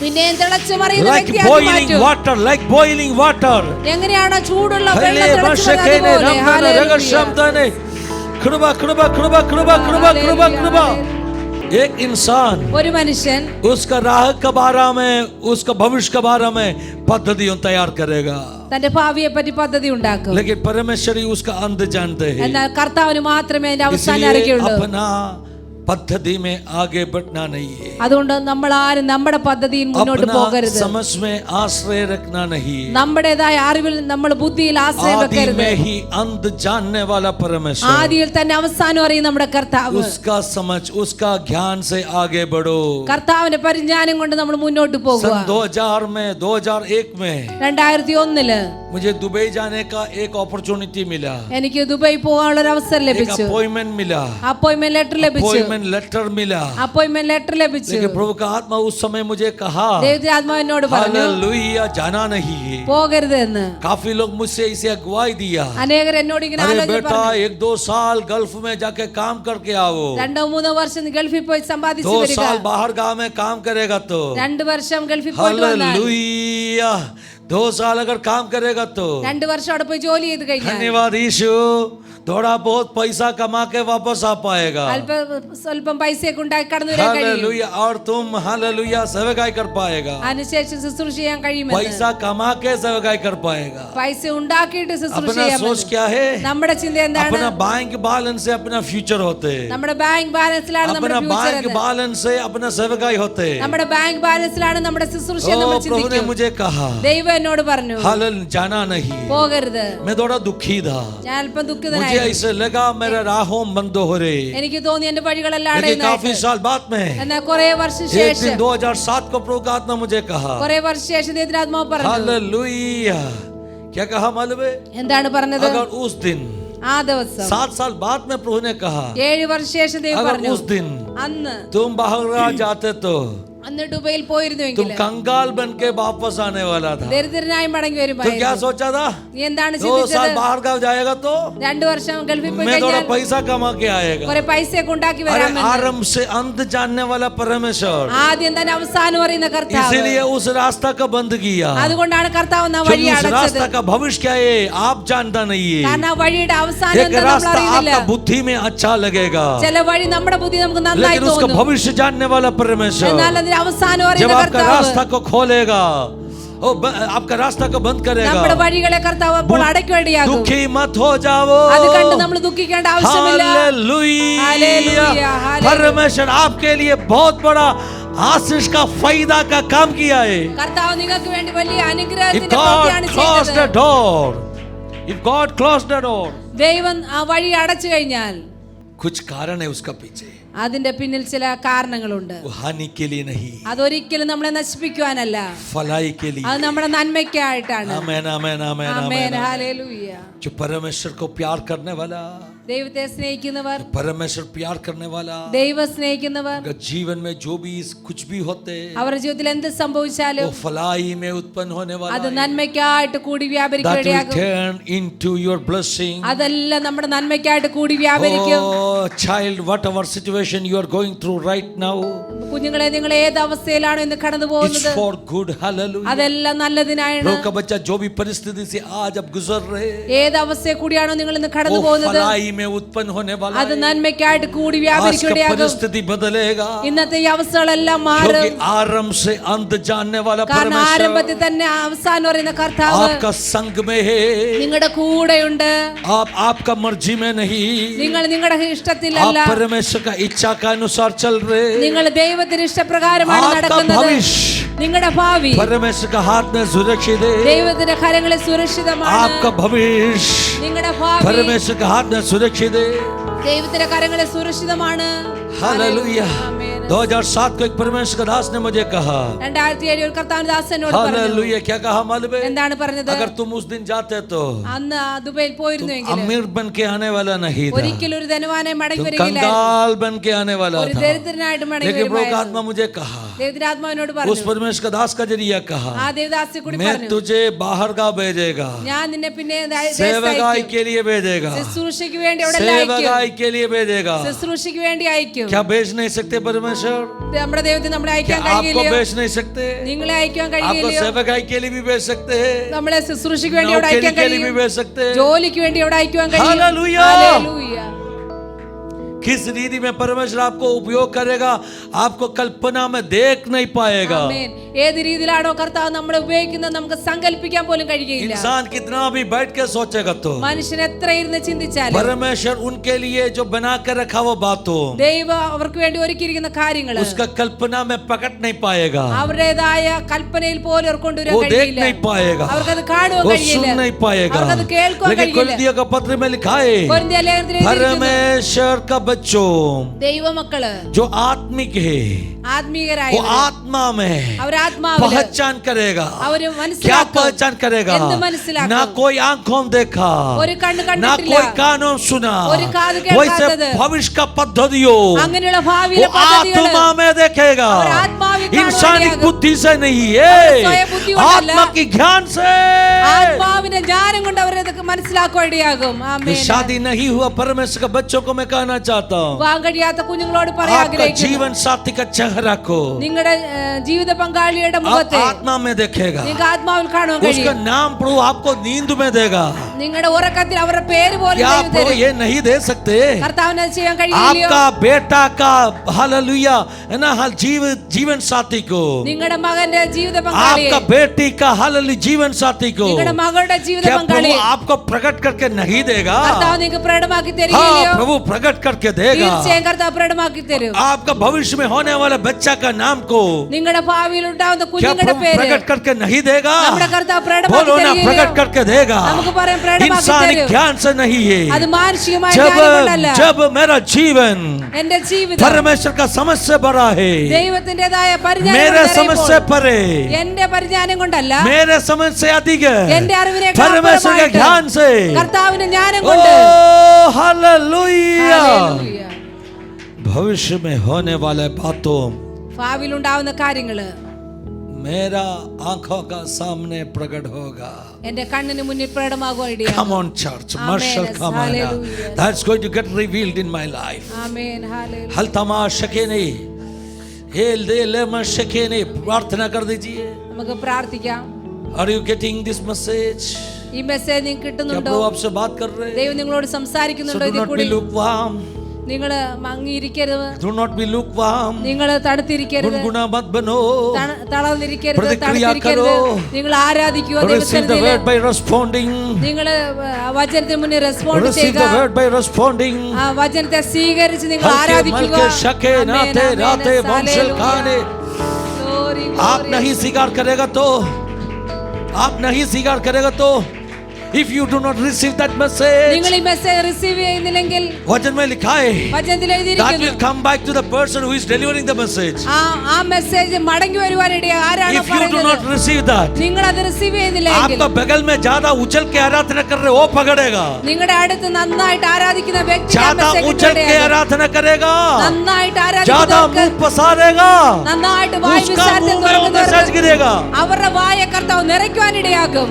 പിന്നെയും തിളച്ചു മറിയുന്ന like വ്യക്തിയാക്കി boiling മാറ്റും. water, like boiling water. എങ്ങനെയാണോ ചൂടുള്ള വെള്ളം हले തിളച്ചു बशकेने വരുന്നത് പോലെ. रमदने ഹല്ലേലൂയ. रगशमदने कृपा कृपा कृपा कृपा कृपा कृपा कृपा. एक इंसान ഒരു മനുഷ്യൻ उसका राह के बारे में, उसका भविष्य के बारे में पद्धतियों तैयार करेगा, തന്റെ ഭാവിയെ പറ്റി പദ്ധതി ഉണ്ടാക്കും. लेकिन परमेश्वरी उसका अंत जानते हैं. എന്നാൽ കർത്താവിന് മാത്രമേ അതിന്റെ അവസാനം इसलिए അറിയുള്ളൂ. अपना पद्धति में आगे बढ़ना नहीं है, അതുകൊണ്ട് നമ്മൾ ആരും നമ്മുടെ പദ്ധതിയിൽ മുന്നോട്ട് अपना പോകരുത്. समझ में आश्रय रखना नहीं. നമ്മുടേതായ അറിവിൽ നമ്മൾ ബുദ്ധിയിൽ ആശ്രയം आदि വെക്കരുത്. में ही अंत जानने वाला परमेश्वर, ആദിയിൽ തന്നെ അവസാനം അറിയും നമ്മുടെ കർത്താവ്. उसका समझ, उसका ज्ञान से आगे बढ़ो. കർത്താവിന്റെ പരിജ്ഞാനം കൊണ്ട് നമ്മൾ മുന്നോട്ട് പോകുക. सन 2000 में 2001 में 2001 मुझे दुबई जाने का एक अपॉर्चुनिटी मिला, എനിക്ക് ദുബായ് പോകാനുള്ള ഒരു അവസരം एक ലഭിച്ചു. अपॉइंटमेंट मिला, അപ്പോയിന്റ്മെന്റ് ലെറ്റർ ലഭിച്ചു. अपॉइंटमेंट लेटर मिला. അപ്പോയിന്റ്മെന്റ് ലെറ്റർ ലഭിച്ചു. लेकिन प्रभु का आत्मा उस समय मुझे कहा, ദൈവത്തിന്റെ ആത്മാവ് എന്നോട് പറഞ്ഞു हालेलुया, जाना नहीं है. പോകരുത് എന്ന്. काफी लोग मुझसे इसे अगुवाई दिया, അനേകർ എന്നോട് ഇങ്ങനെ अरे ആലോചന बेटा പറഞ്ഞു. 1-2 साल गल्फ में जाके काम करके आओ, 2-3 വർഷം ഗൾഫിൽ പോയി സമ്പാദിച്ചു 2 വരിക. साल बाहर गांव में काम करेगा तो 2 വർഷം ഗൾഫിൽ പോയിട്ട് വന്നാൽ हालेलुया हालेलुया 2 साल अगर काम करेगा तो 2 വർഷം അവിടെ പോയി ജോലി ചെയ്ത് കഴിഞ്ഞാൽ धन्यवाद यीशु थोड़ा बहुत पैसा कमा के वापस आ पाएगा സ്വല്പം പൈസയൊക്കെ ഉണ്ടാക്കി കടന്നു വരാൻ കഴിയും. हालेलुया और तुम हालेलुया सेवकाई कर पाएगा അതിനുശേഷം ശുശ്രൂഷ ചെയ്യാൻ കഴിയുമെന്ന്. पैसा कमा के सेवकाई कर पाएगा പൈസ ഉണ്ടാക്കിയിട്ട് ശുശ്രൂഷ अपना ചെയ്യാൻ सोच क्या है നമ്മുടെ ചിന്ത എന്താണ്? अपना बैंक बैलेंस से अपना फ्यूचर होते നമ്മുടെ ബാങ്ക് ബാലൻസിലാണ് നമ്മുടെ अपना ഫ്യൂച്ചർ बैंक बैलेंस से अपना सेवकाई होते നമ്മുടെ ബാങ്ക് ബാലൻസിലാണ് നമ്മുടെ ശുശ്രൂഷ നമ്മൾ प्रभु ने ചിന്തിക്കും. मुझे कहा ദൈവം എന്നോട് പറഞ്ഞു हालेलुया जाना नहीं പോകരുത്. मैं थोड़ा दुखी था ഞാൻ അല്പം मुझे ദുഃഖിതനായി. ऐसे लगा मेरे राहों बंद हो रहे എനിക്ക് തോന്നി എന്റെ വഴികളെല്ലാം लेकिन काफी അടയുന്നതായിട്ട്. साल बाद में എന്നാൽ കുറെ വർഷം एक दिन ശേഷം 2007 को प्रभु का आत्मा मुझे कहा കുറെ വർഷം ശേഷം ദൈവത്തിന്റെ ആത്മാവ് പറഞ്ഞു. हालेलुया क्या कहा मालूम है എന്താണ് പറഞ്ഞത്? अगर उस दिन ആ ദിവസം 7 साल बाद में प्रभु ने कहा 7 വർഷം ശേഷം ദൈവം अगर പറഞ്ഞു उस दिन അന്ന് तुम बाहर जाते तो അന്ന് ദുബൈയിൽ പോയിരുന്നുവെങ്കിൽ तुम कंगाल बन के वापस आने वाला था ദരിദ്രനായി മടങ്ങി तो क्या വരുമായിരുന്നു. सोचा था നീ എന്താണ് 2 साल ചിന്തിച്ചത്? बाहर का जाएगा तो 2 വർഷം ഗൾഫിൽ പോയി मैं थोड़ा കഴിഞ്ഞാൽ पैसा कमा के आएगा കുറെ പൈസയൊക്കെ ഉണ്ടാക്കി अरे വരാമെന്ന്. आरंभ से अंत जानने वाला परमेश्वर ആദ്യം തന്നെ അവസാനം അറിയുന്ന കർത്താവ്. इसीलिए उस रास्ता का बंद किया അതുകൊണ്ടാണ് കർത്താവ് ആ വഴി क्योंकि उस അടച്ചത്. रास्ता का भविष्य क्या है आप जानता नहीं है കാരണം ആ വഴിയുടെ അവസാനം एक എന്താ നമ്മൾ रास्ता അറിയുന്നില്ല. आपका बुद्धि में अच्छा लगेगा ചില വഴി നമ്മുടെ ബുദ്ധി നമുക്ക് നന്നായി लेकिन उसका തോന്നും. भविष्य जानने वाला परमेश्वर എന്നാൽ അതിന്റെ അവസാനം जब അറിയുന്ന आपका കർത്താവ് रास्ता को खोलेगा आपका रास्ता को बंद करेगा നമ്മുടെ വഴികളെ കർത്താവ് അപ്പോൾ അടയ്ക്കുകയാണ്. दुखी मत हो जाओ അത് കണ്ട് നമ്മൾ ദുഃഖിക്കേണ്ട ആവശ്യമില്ല. Hallelujah hallelujah, hallelujah. परमेश्वर आपके लिए बहुत बड़ा आशीष का फायदा का काम किया है കർത്താവ് നിങ്ങൾക്ക് വേണ്ടി വലിയ if അനുഗ്രഹത്തിന്റെ God പ്രവൃത്തിയാണ് closed the ചെയ്തത്. door if God closed the door ദൈവം ആ വഴി അടച്ചു കഴിഞ്ഞാൽ कुछ कारण है उसका पीछे അതിന്റെ പിന്നിൽ ചില കാരണങ്ങളുണ്ട്. वो हानि के लिए नहीं അതൊരിക്കലും നമ്മളെ നശിപ്പിക്കുവാനല്ല, भलाई के लिए അത് നമ്മുടെ നന്മയ്ക്കായിട്ടാണ്. आमेन आमेन आमेन ആമേൻ, आमेन ഹല്ലേലൂയ. जो परमेश्वर को प्यार करने वाला ദൈവത്തെ സ്നേഹിക്കുന്നവർ, परमेश्वर प्यार करने वाला ദൈവം സ്നേഹിക്കുന്നവർ, अगर जीवन में जो भी कुछ भी होते അവരുടെ ജീവിതത്തിൽ എന്ത് സംഭവിച്ചാലും वो भलाई में उत्पन्न होने वाला അത് है നന്മയ്ക്കായിട്ട് കൂടി that will വ്യാപരിക്കുകയാകും. turn into your blessing അതെല്ലാം നമ്മുടെ നന്മയ്ക്കായിട്ട് കൂടി വ്യാപരിക്കും. oh child whatever situation you are going through right now കുഞ്ഞുങ്ങളെ, നിങ്ങൾ ഏത് അവസ്ഥയിലാണോ ഇന്ന് കടന്നു it's പോകുന്നത്, for good hallelujah അതെല്ലാം നല്ലതിനാണ്. प्रभु का बच्चा जो भी परिस्थिति से आज अब गुजर रहे ഏത് അവസ്ഥയെ കൂടിയാണോ നിങ്ങൾ ഇന്ന് കടന്നു वो പോകുന്നത്, भलाई में उत्पन्न होने वाला അത് है നന്മയ്ക്കായിട്ട് കൂടി आज का വ്യാപരിക്കുകയാകും. परिस्थिति बदलेगा ഇന്നത്തെ ഈ അവസ്ഥകളെല്ലാം മാറും. क्योंकि आरंभ से अंत जानने वाला കാരണം परमेश्वर ആരംഭത്തിൽ തന്നെ അവസാനം അറിയുന്ന കർത്താവ് आपका संग में है നിങ്ങളുടെ കൂടെയുണ്ട്. आपका मर्जी में नहीं നിങ്ങൾ നിങ്ങളുടെ आप ഇഷ്ടത്തിലല്ല, परमेश्वर का इच्छा का अनुसार चल रहे നിങ്ങൾ ദൈവത്തിന്റെ ഇഷ്ടപ്രകാരമാണ് आपका നടക്കുന്നത്. भविष्य നിങ്ങളുടെ ഭാവി परमेश्वर का हाथ में सुरक्षित है ദൈവത്തിന്റെ കരങ്ങളിൽ സുരക്ഷിതമാണ്. आपका भविष्य നിങ്ങളുടെ ഭാവി परमेश्वर का हाथ में सुरक्षित है ദൈവത്തിന്റെ കരങ്ങളിൽ സുരക്ഷിതമാണ്. हालेलुया ആമേൻ. 2007 को एक परमेश्वर का दास ने मुझे कहा 2007 ഒരു കർത്താവിന്റെ ദാസനോട് പറഞ്ഞു. हालेलुया क्या कहा मालूम है എന്താണ് പറഞ്ഞത്? अगर तुम उस दिन जाते तो അന്ന് ദുബൈയിൽ പോയിരുന്നുവെങ്കിൽ अमीर बन के आने वाला नहीं था ഒരിക്കലും ഒരു ധനവാനെ മടങ്ങി तुम വരികയില്ല, कंगाल बन के आने वाला ഒരു था ദരിദ്രനായിട്ട് മടങ്ങി लेकिन प्रभु का വരുമായിരുന്നു. आत्मा मुझे कहा ദൈവത്തിന്റെ ആത്മാവിനോട് उस പറഞ്ഞു, परमेश्वर का दास का जरिया कहा ആ ദേവദാസി കൂടി मैं പറഞ്ഞു, तुझे बाहर का भेजेगा ഞാൻ നിന്നെ പിന്നെ सेवकाई के लिए भेजेगा ശുശ്രൂഷയ്ക്ക് വേണ്ടി അവിടെ അയക്കും. सेवकाई के लिए भेजेगा ശുശ്രൂഷയ്ക്ക് വേണ്ടി അയക്കും. क्या भेज नहीं सकते परमेश्वर നമ്മുടെ ദൈവത്തിന് നമ്മളെ क्या അയക്കാൻ आपको കഴിയില്ലയോ? भेज नहीं सकते നിങ്ങളെ അയക്കാൻ आपको കഴിയില്ലയോ? सेवकाई के लिए भी भेज सकते हैं നമ്മളെ ശുശ്രൂഷയ്ക്ക് വേണ്ടി അവിടെ नौकरी അയക്കാൻ के लिए भी കഴിയും, भेज सकते हैं ജോലിക്ക് വേണ്ടി അവിടെ അയക്കുവാൻ കഴിയും. हालेलुया। ഹല്ലേലൂയ. किस रीति में परमेश्वर आपको उपयोग करेगा आपको कल्पना में देख नहीं पाएगा ആമേൻ. ഏത് രീതിയിലാണോ കർത്താവ് നമ്മളെ ഉപയോഗിക്കുന്നത് നമുക്ക് സങ്കല്പിക്കാൻ പോലും കഴിയില്ല. इंसान कितना भी बैठ के सोचेगा तो മനുഷ്യൻ എത്ര ഇരുന്ന് ചിന്തിച്ചാലും परमेश्वर उनके लिए जो बना कर रखा वो बातों ദൈവം അവർക്ക് വേണ്ടി ഒരുക്കിയിരിക്കുന്ന കാര്യങ്ങൾ उसका कल्पना में प्रकट नहीं पाएगा അവരുടേതായ കൽപ്പനയിൽ പോലും അവർ കൊണ്ടുവരാൻ वो देख കഴിയില്ല. नहीं पाएगा അവർക്കത് കാണുവാൻ वो കഴിയില്ല, सुन नहीं पाएगा അവർക്കത് കേൾക്കുവാൻ लेकिन കഴിയില്ല. कुलदियों का पत्र में लिखा है കൊരിന്ത്യർ ലേഖനത്തിൽ എഴുതിയിരിക്കുന്നു, परमेश्वर का बच्चों ദൈവമക്കള് जो आत्मिक है ആത്മീയരായ वो आत्मा में അവർ ആത്മാവില് पहचान करेगा അവര് क्या മനസ്സിലാക്കും. पहचान करेगा എന്ത് മനസ്സിലാക്കും? ना कोई आंखों देखा ഒരു കണ്ണ് ना കണ്ടിട്ടില്ല, कोई कानों सुना ഒരു കാത് वैसे കേൾക്കാത്തത്. भविष्य का पद्धतियों അങ്ങനെയുള്ള वो ഭാവിയിലെ പദ്ധതികള് आत्मा में देखेगा और आत्माविൽ इंसानी കാണുവാനിടയാകും. बुद्धि से नहीं സ്വയം है ബുദ്ധി കൊണ്ടല്ല, आत्मा की ज्ञान से ആത്മാവിന്റെ ജ്ഞാനം കൊണ്ട് അവരതൊക്കെ മനസ്സിലാക്കുവാനിടയാകും. जो ആമേൻ. शादी नहीं हुआ परमेश्वर के बच्चों को मैं कहना चाहता चाहता हूँ, പോകാൻ കഴിയാത്ത കുഞ്ഞുങ്ങളോട് പറയാൻ आपका ആഗ്രഹിക്കുന്നു. जीवन साथी का चेहरा को നിങ്ങളുടെ ജീവിത പങ്കാളിയുടെ आप മുഖത്തെ आत्मा में देखेगा, നിങ്ങൾക്ക് ആത്മാവിൽ കാണുവാൻ उसका കഴിയും. नाम प्रभु आपको नींद में देगा। നിങ്ങളുടെ ഉറക്കത്തിൽ അവരുടെ പേര് പോലും क्या ദൈവം प्रभु തരും. ये नहीं दे सकते? കർത്താവിന് അത് ചെയ്യാൻ കഴിയില്ലയോ? आपका बेटा का हालेलुया है ना, जीवन साथी को, നിങ്ങളുടെ മകന്റെ ജീവിത പങ്കാളിയെ, आपका बेटी का हालेलुया जीवन साथी को നിങ്ങളുടെ മകളുടെ ജീവിത क्या प्रभु പങ്കാളിയെ आपको प्रकट करके नहीं देगा? കർത്താവ് നിങ്ങൾക്ക് പ്രകടമാക്കി हाँ, തരികയില്ലയോ? प्रभु प्रकट करके देगा। തീർച്ചയായും കർത്താവ് പ്രകടമാക്കി തരും. आपका भविष्य में होने वाले बच्चा का नाम को നിങ്ങളുടെ ഭാവിയിൽ ഉണ്ടാവുന്ന क्या കുഞ്ഞുങ്ങളുടെ प्रभु പേര് प्रकट करके नहीं देगा? നമ്മുടെ കർത്താവ് പ്രകടമാക്കി बोलो ना, തരികയില്ലയോ? प्रकट करके देगा। നമുക്ക് പറയാം പ്രകടമാക്കി इंसानी തരും. ज्ञान से नहीं है। അത് മാനുഷികമായ जब ജ്ഞാനം കൊണ്ടല്ല. जब मेरा जीवन എന്റെ ജീവിതം परमेश्वर का समझ से बड़ा है, ദൈവത്തിന്റേതായ പരിജ്ഞാനം मेरे കൊണ്ട് समझ से നിറയുമ്പോൾ, परे, എന്റെ പരിജ്ഞാനം കൊണ്ടല്ല, मेरे समझ से अधिक എന്റെ है, അറിവിനേക്കാൾ परमेश्वर के അപ്പുറമായിട്ട് ज्ञान से। കർത്താവിന്റെ ജ്ഞാനം ओ കൊണ്ട് हालेलुया। ഹല്ലേലൂയ. भविष्य में होने वाले बातों ഭാവിയിൽ ഉണ്ടാവുന്ന കാര്യങ്ങള് मेरा आंखों का सामने प्रकट होगा। എന്റെ കണ്ണിന് മുന്നിൽ പ്രകടമാകുവാൻ ഇടയാകും. Come on, church. Amen. Marshall, come on. Hallelujah. That's going to get revealed in my life. Amen. Hallelujah. हल तमा शके नहीं, हेल दे ले म शके नहीं। प्रार्थना कर दीजिए। നമുക്ക് പ്രാർത്ഥിക്കാം. Are you getting this message? ഈ മെസ്സേജ് നിങ്ങൾക്ക് क्या കിട്ടുന്നുണ്ടോ? प्रभु आपसे बात कर रहे हैं? ദൈവം നിങ്ങളോട് So സംസാരിക്കുന്നുണ്ടോ? do ഇതിൽ not കൂടി be lukewarm. നിങ്ങൾ മങ്ങിയിരിക്കരുത്, Do not be lukewarm. നിങ്ങൾ തണുത്തിരിക്കരുത്, गुनगुना मत बनो. തളർന്നിരിക്കരുത്, പ്രതിക്രിയ തണുത്തിരിക്കരുത്. കരോ. നിങ്ങൾ ആരാധിക്കുക, Receive the word by responding. നിങ്ങൾ വചനത്തിന് മുന്നിൽ റെസ്പോണ്ട് Receive ചെയ്യുക. the word by responding. ആ വചനത്തെ സ്വീകരിച്ച് നിങ്ങൾ हल्के ആരാധിക്കുക. मलके शके ആമേൻ, नाते ആമേൻ, राते वंशल ഹല്ലേലൂയ. खाने। Glory, आप glory. नहीं स्वीकार करेगा तो, आप नहीं स्वीकार करेगा तो, if you do not receive that message, നിങ്ങൾ ഈ മെസ്സേജ് റിസീവ് ചെയ്യുന്നില്ലെങ്കിൽ वचन में लिखा है വചനത്തിൽ that എഴുതിയിരിക്കുന്നു, will come back to the person who is delivering the message. ആ മെസ്സേജ് മടങ്ങി വരുവാനിടയാ. ആരാണോ If you do not പറയുന്നത്, receive that, നിങ്ങൾ അത് റിസീവ് ചെയ്യുന്നില്ലെങ്കിൽ आपका बगल में ज्यादा उछल के आराधना कर रहे वो पकड़ेगा, നിങ്ങളുടെ അടുത്ത് നന്നായിട്ട് ആരാധിക്കുന്ന വ്യക്തി ആ ज्यादा മെസ്സേജ് उछल के ഇടയാകും. आराधना करेगा, നന്നായിട്ട് ज्यादा ആരാധിക്കുന്നവർക്ക് मुंह पसारेगा, നന്നായിട്ട് വായ് उसका വിസാരത്തിൽ मुंह में वो मैसेज തുറക്കുന്നവർക്ക് गिरेगा। അവരുടെ വായ കർത്താവ് നിറയ്ക്കുവാനിടയാക്കും.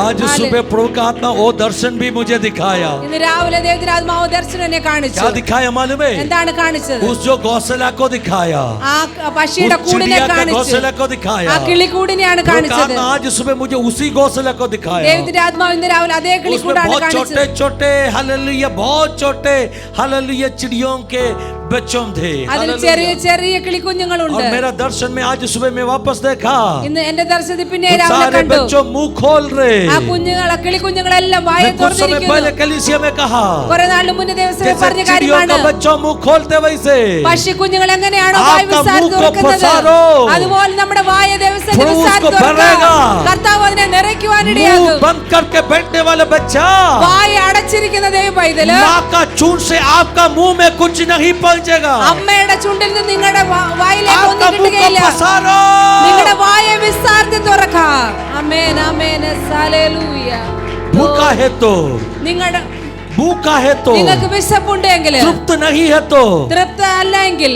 आज सुबह प्रभु का आत्मा वो दर्शन भी मुझे दिखाया। ഇന്ന് രാവിലെ ദൈവത്തിന്റെ ആത്മാവ് ദർശനം എന്നെ കാണിച്ചു. क्या दिखाया मालूम है? എന്താണ് കാണിച്ചത്? उस जो गौशाला को दिखाया, ആ പശിയുടെ उस കൂടിനെ चिड़िया का കാണിച്ചു. गौशाला को दिखाया। ആ കിളിക്കൂടിനെയാണ് प्रभु का കാണിച്ചത്. आत्मा आज सुबह मुझे उसी गौशाला को दिखाया। ദൈവത്തിന്റെ ആത്മാവ് ഇന്ന് രാവിലെ അതേ उसमें കിളിക്കൂടാണ് बहुत छोटे കാണിച്ചത്. छोटे हालेलुया, बहुत छोटे हालेलुया चिड़ियों के बच्चों थे। അതിൽ हालेलुया। ചെറിയ ചെറിയ കിളിക്കുഞ്ഞുങ്ങളുണ്ട്. और मेरा दर्शन में आज सुबह में वापस देखा, ഇന്ന് എന്റെ ദർശനത്തിൽ പിന്നെ वो രാവിലെ सारे കണ്ടു. बच्चों मुंह खोल रहे। ആ കുഞ്ഞുങ്ങളെ കിളിക്കുഞ്ഞുങ്ങളെല്ലാം വായ मैं कुछ समय തുറന്നിരിക്കുന്നു. पहले कलीसिया में कहा, കുറെ നാളിന് മുന്നേ ദേവസ്വം പറഞ്ഞ जैसे चिड़ियों കാര്യമാണ്. का बच्चों मुंह खोलते वैसे പക്ഷിക്കുഞ്ഞുങ്ങൾ എങ്ങനെയാണോ വായ आपका വിസാരം मुंह को തുറക്കുന്നത്, पसारो। അതുപോലെ നമ്മുടെ വായ ദേവസ്വം प्रभु വിസാരം उसको തുറക്കുക. भरेगा। കർത്താവ് അതിനെ मुंह നിറയ്ക്കുവാനിടയാകും. बंद करके बैठने वाला बच्चा, വായ അടച്ചിരിക്കുന്ന ദൈവ പൈതല് माँ का चून से आपका मुंह में कुछ नहीं पहुंचेगा। അമ്മയുടെ ചുണ്ടിൽ നിന്ന് നിങ്ങളുടെ വായിലേക്ക് आपका ഒന്നും मुंह को കിട്ടുകയില്ല. पसारो। നിങ്ങളുടെ വായ വിസ്താരത്തിൽ തുറക്കാം. ആമേൻ, ആമേൻ, ഹല്ലേലൂയ. भूखा है तो, നിങ്ങളുടെ भूखा है तो, നിങ്ങൾക്ക് വിശപ്പുണ്ടെങ്കിൽ, तृप्त नहीं है तो തൃപ്ത അല്ലെങ്കിൽ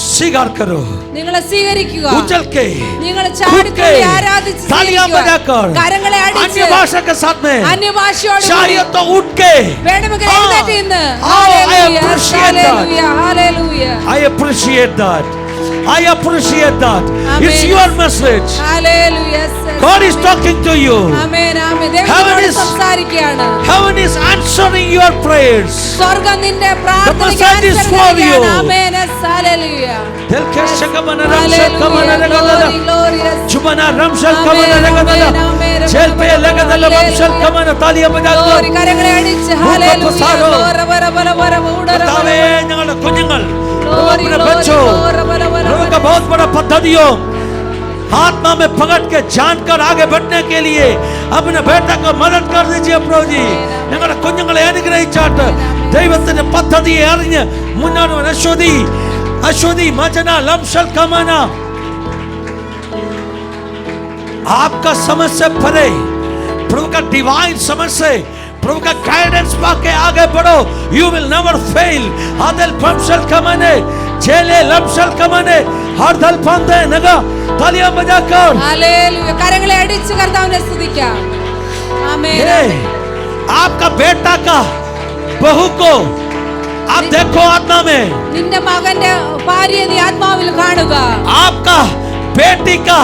स्वीकार करो। നിങ്ങൾ സ്വീകരിക്കുക. उछल के, നിങ്ങൾ कूद ചാടിത്തുള്ളി के, ആരാധിച്ച് तालियां സ്വീകരിക്കുക. बजाकर, കരങ്ങളെ अन्य അടിച്ച് भाषा के साथ में, അന്യഭാഷയോട് चाहिए तो उठ के, വേണമെങ്കിൽ हाँ, എഴുന്നേറ്റ് ഇന്ന്. हाँ, I hallelujah, appreciate that. Hallelujah, hallelujah. I appreciate that. I appreciate that. Amen. It's your message. Hallelujah. God is talking to you. ആമേൻ, ആമേൻ. ദൈവം Heaven നിന്നോട് is- സംസാരിക്കുകയാണ്. Heaven is answering your prayers. സ്വർഗ്ഗം നിന്റെ പ്രാർത്ഥനയ്ക്ക് message is answer for നൽകുകയാണ്. you. Amen, hallelujah. दिल के शकमन hallelujah, रमशल कमन रगदला, glory, glorious. जुबना रमशल कमन ആമേൻ, रगदला, ആമേൻ, ആമേൻ. Jail पे लगदला रमशल कमन तालियां Glory, बजाकर കരങ്ങളെ അടിച്ച് മുഖം ഹല്ലേലൂയ. പസാരോ. ലോര വര വര വര ഉടര വര. बतावे ഞങ്ങളുടെ കുഞ്ഞുങ്ങൾ Glory, अपने glory, बच्चों ലോര വര വര प्रभु വര. का बहुत बड़ा पद्धतियों आत्मा में पकड़ के जानकर आगे बढ़ने के लिए अपने बेटा को मदद कर दीजिए प्रभु जी। ഞങ്ങളുടെ കുഞ്ഞുങ്ങളെ അനുഗ്രഹിച്ചാട്ട് ദൈവത്തിന്റെ പദ്ധതിയെ അറിഞ്ഞ് മുന്നോട്ട് വരാൻ अश्वदी मजना लमशल कमाना आपका समझ से परे प्रभु का डिवाइन समझ से प्रभु का गाइडेंस पाके आगे बढ़ो। You will never fail. आदल लमशल कमाने चेले लमशल कमाने हर दल पंदे नगा तालियां बजाकर ഹല്ലേലൂയ. കരങ്ങളെ അടിച്ച് കർത്താവിനെ സ്തുതിക്കാം. ആമേൻ. आपका बेटा का बहू को आप देखो आत्मा में, നിന്റെ മകന്റെ ഭാര്യയെ നീ ആത്മാവിൽ കാണുക. आपका बेटी का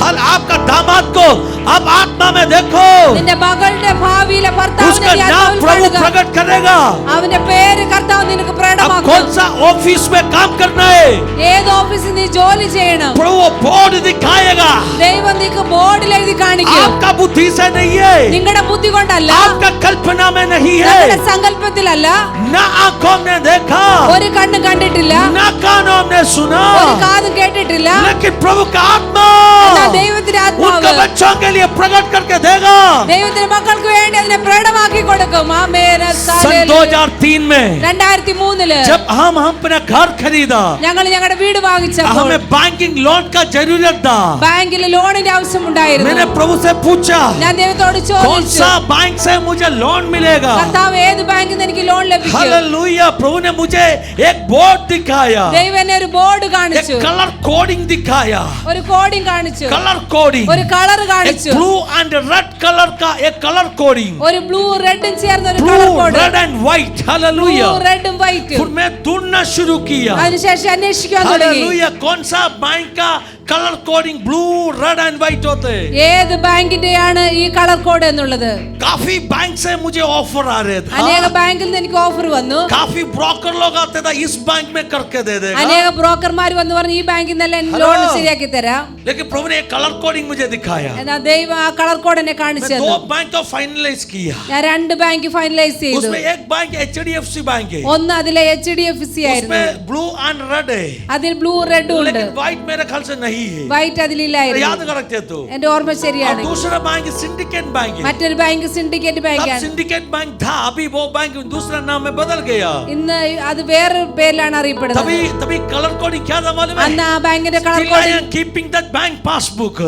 हल, आपका दामाद को अब आत्मा में देखो, നിന്റെ മകളുടെ ഭാവിയിലെ ഭർത്താവിനെ उसका നീ नाम ആത്മാവിൽ प्रभु കാണുക. प्रकट करेगा। അവന്റെ പേര് കർത്താവ് നിനക്ക് अब പ്രകടമാക്കും. कौन सा ऑफिस में काम करना है, ഏത് ഓഫീസിൽ നീ ജോലി ചെയ്യണം, प्रभु वो बोर्ड दिखाएगा। ദൈവം നിനക്ക് ബോർഡിൽ എഴുതി കാണിക്കും. आपका बुद्धि से नहीं है, നിങ്ങളുടെ ബുദ്ധി കൊണ്ടല്ല, आपका कल्पना में नहीं നിങ്ങളുടെ है, സങ്കല്പത്തിലല്ല, ना आंखों ने देखा, ഒരു കണ്ണും കണ്ടിട്ടില്ല, ना कानों ने सुना, ഒരു കാതും കേട്ടിട്ടില്ല. लेकिन प्रभु का आत्मा എന്നാൽ ദൈവത്തിന്റെ उनके ആത്മാവ് बच्चों के लिए प्रकट करके देगा। ദൈവത്തിന്റെ മക്കൾക്ക് വേണ്ടി അതിനെ പ്രകടമാക്കി കൊടുക്കും. ആമേൻ. सन 2003 में 2003 जब हम अपना घर खरीदा, ഞങ്ങൾ ഞങ്ങളുടെ വീട് വാങ്ങിച്ചപ്പോൾ हमें बैंकिंग लोन का जरूरत था। ബാങ്കിൽ ലോണിന്റെ ആവശ്യമുണ്ടായിരുന്നു. मैंने प्रभु से पूछा, ഞാൻ ദൈവത്തോട് कौन ചോദിച്ചു, सा बैंक से मुझे लोन मिलेगा? കർത്താവ് ഏത് ബാങ്കിൽ നിന്ന് എനിക്ക് ലോൺ ലഭിക്കും? हालेलुया। प्रभु ने मुझे एक बोर्ड दिखाया, ദൈവം എന്നെ ഒരു ബോർഡ് एक കാണിച്ചു, कलर कोडिंग दिखाया, ഒരു കോഡിംഗ് കാണിച്ചു, कलर कोडिंग, ഒരു കളർ एक കാണിച്ചു, ब्लू एंड रेड कलर का एक कलर कोडिंग, ഒരു ബ്ലൂ റെഡും ചേർന്ന ഒരു colour blue code, red and white. Hallelujah. Blue റെഡും വൈറ്റും. फिर मैं ढूंढना शुरू किया, അതിനുശേഷം അന്വേഷിക്കാൻ തുടങ്ങി, हालेलुया, कौन सा बैंक का colour coding blue red and white होते हैं। ഏത് ബാങ്കിന്റെയാണ് ഈ കളർ കോഡ് എന്നുള്ളത്. काफी बैंक से मुझे ऑफर आ रहे थे, അനേക ബാങ്കിൽ നിന്ന് എനിക്ക് ഓഫർ വന്നു. काफी ब्रोकर लोग आते थे, इस बैंक में करके दे देगा, അനേക ബ്രോക്കർമാർ വന്ന് പറഞ്ഞു ഈ ബാങ്കിൽ നിന്നല്ല ലോൺ ശരിയാക്കി തരാം. लेकिन प्रभु ने एक कलर कोडिंग मुझे दिखाया। എന്നാൽ ദൈവം ആ കളർ കോഡ് എന്നെ കാണിച്ചു मैं തന്നു. 2 बैंक को फाइनलाइज किया, ഞാൻ 2 ബാങ്ക് ഫൈനലൈസ് ചെയ്തു. उसमें एक बैंक HDFC बैंक है, ഒന്ന് അതിലെ HDFC ആയിരുന്നു, उसमें ब्लू एंड रेड है, അതിൽ ബ്ലൂ റെഡും ഉണ്ട്, लेकिन व्हाइट मेरे ख्याल से नहीं है, വൈറ്റ് അതിലില്ലായിരുന്നു. याद कर रखते तो। എന്റെ ഓർമ്മ और ശരിയാണ്. दूसरा बैंक सिंडिकेट बैंक है, മറ്റൊരു ബാങ്ക് സിൻഡിക്കേറ്റ് तब ബാങ്കാണ്. सिंडिकेट बैंक था, अभी वो बैंक दूसरा नाम में बदल गया। ഇന്ന് അത് വേറൊരു പേരിലാണ് അറിയപ്പെടുന്നത്. तभी कलर कोडिंग क्या था मालूम है? അന്ന് ആ ബാങ്കിന്റെ colour Still I code am keeping that bank passbook.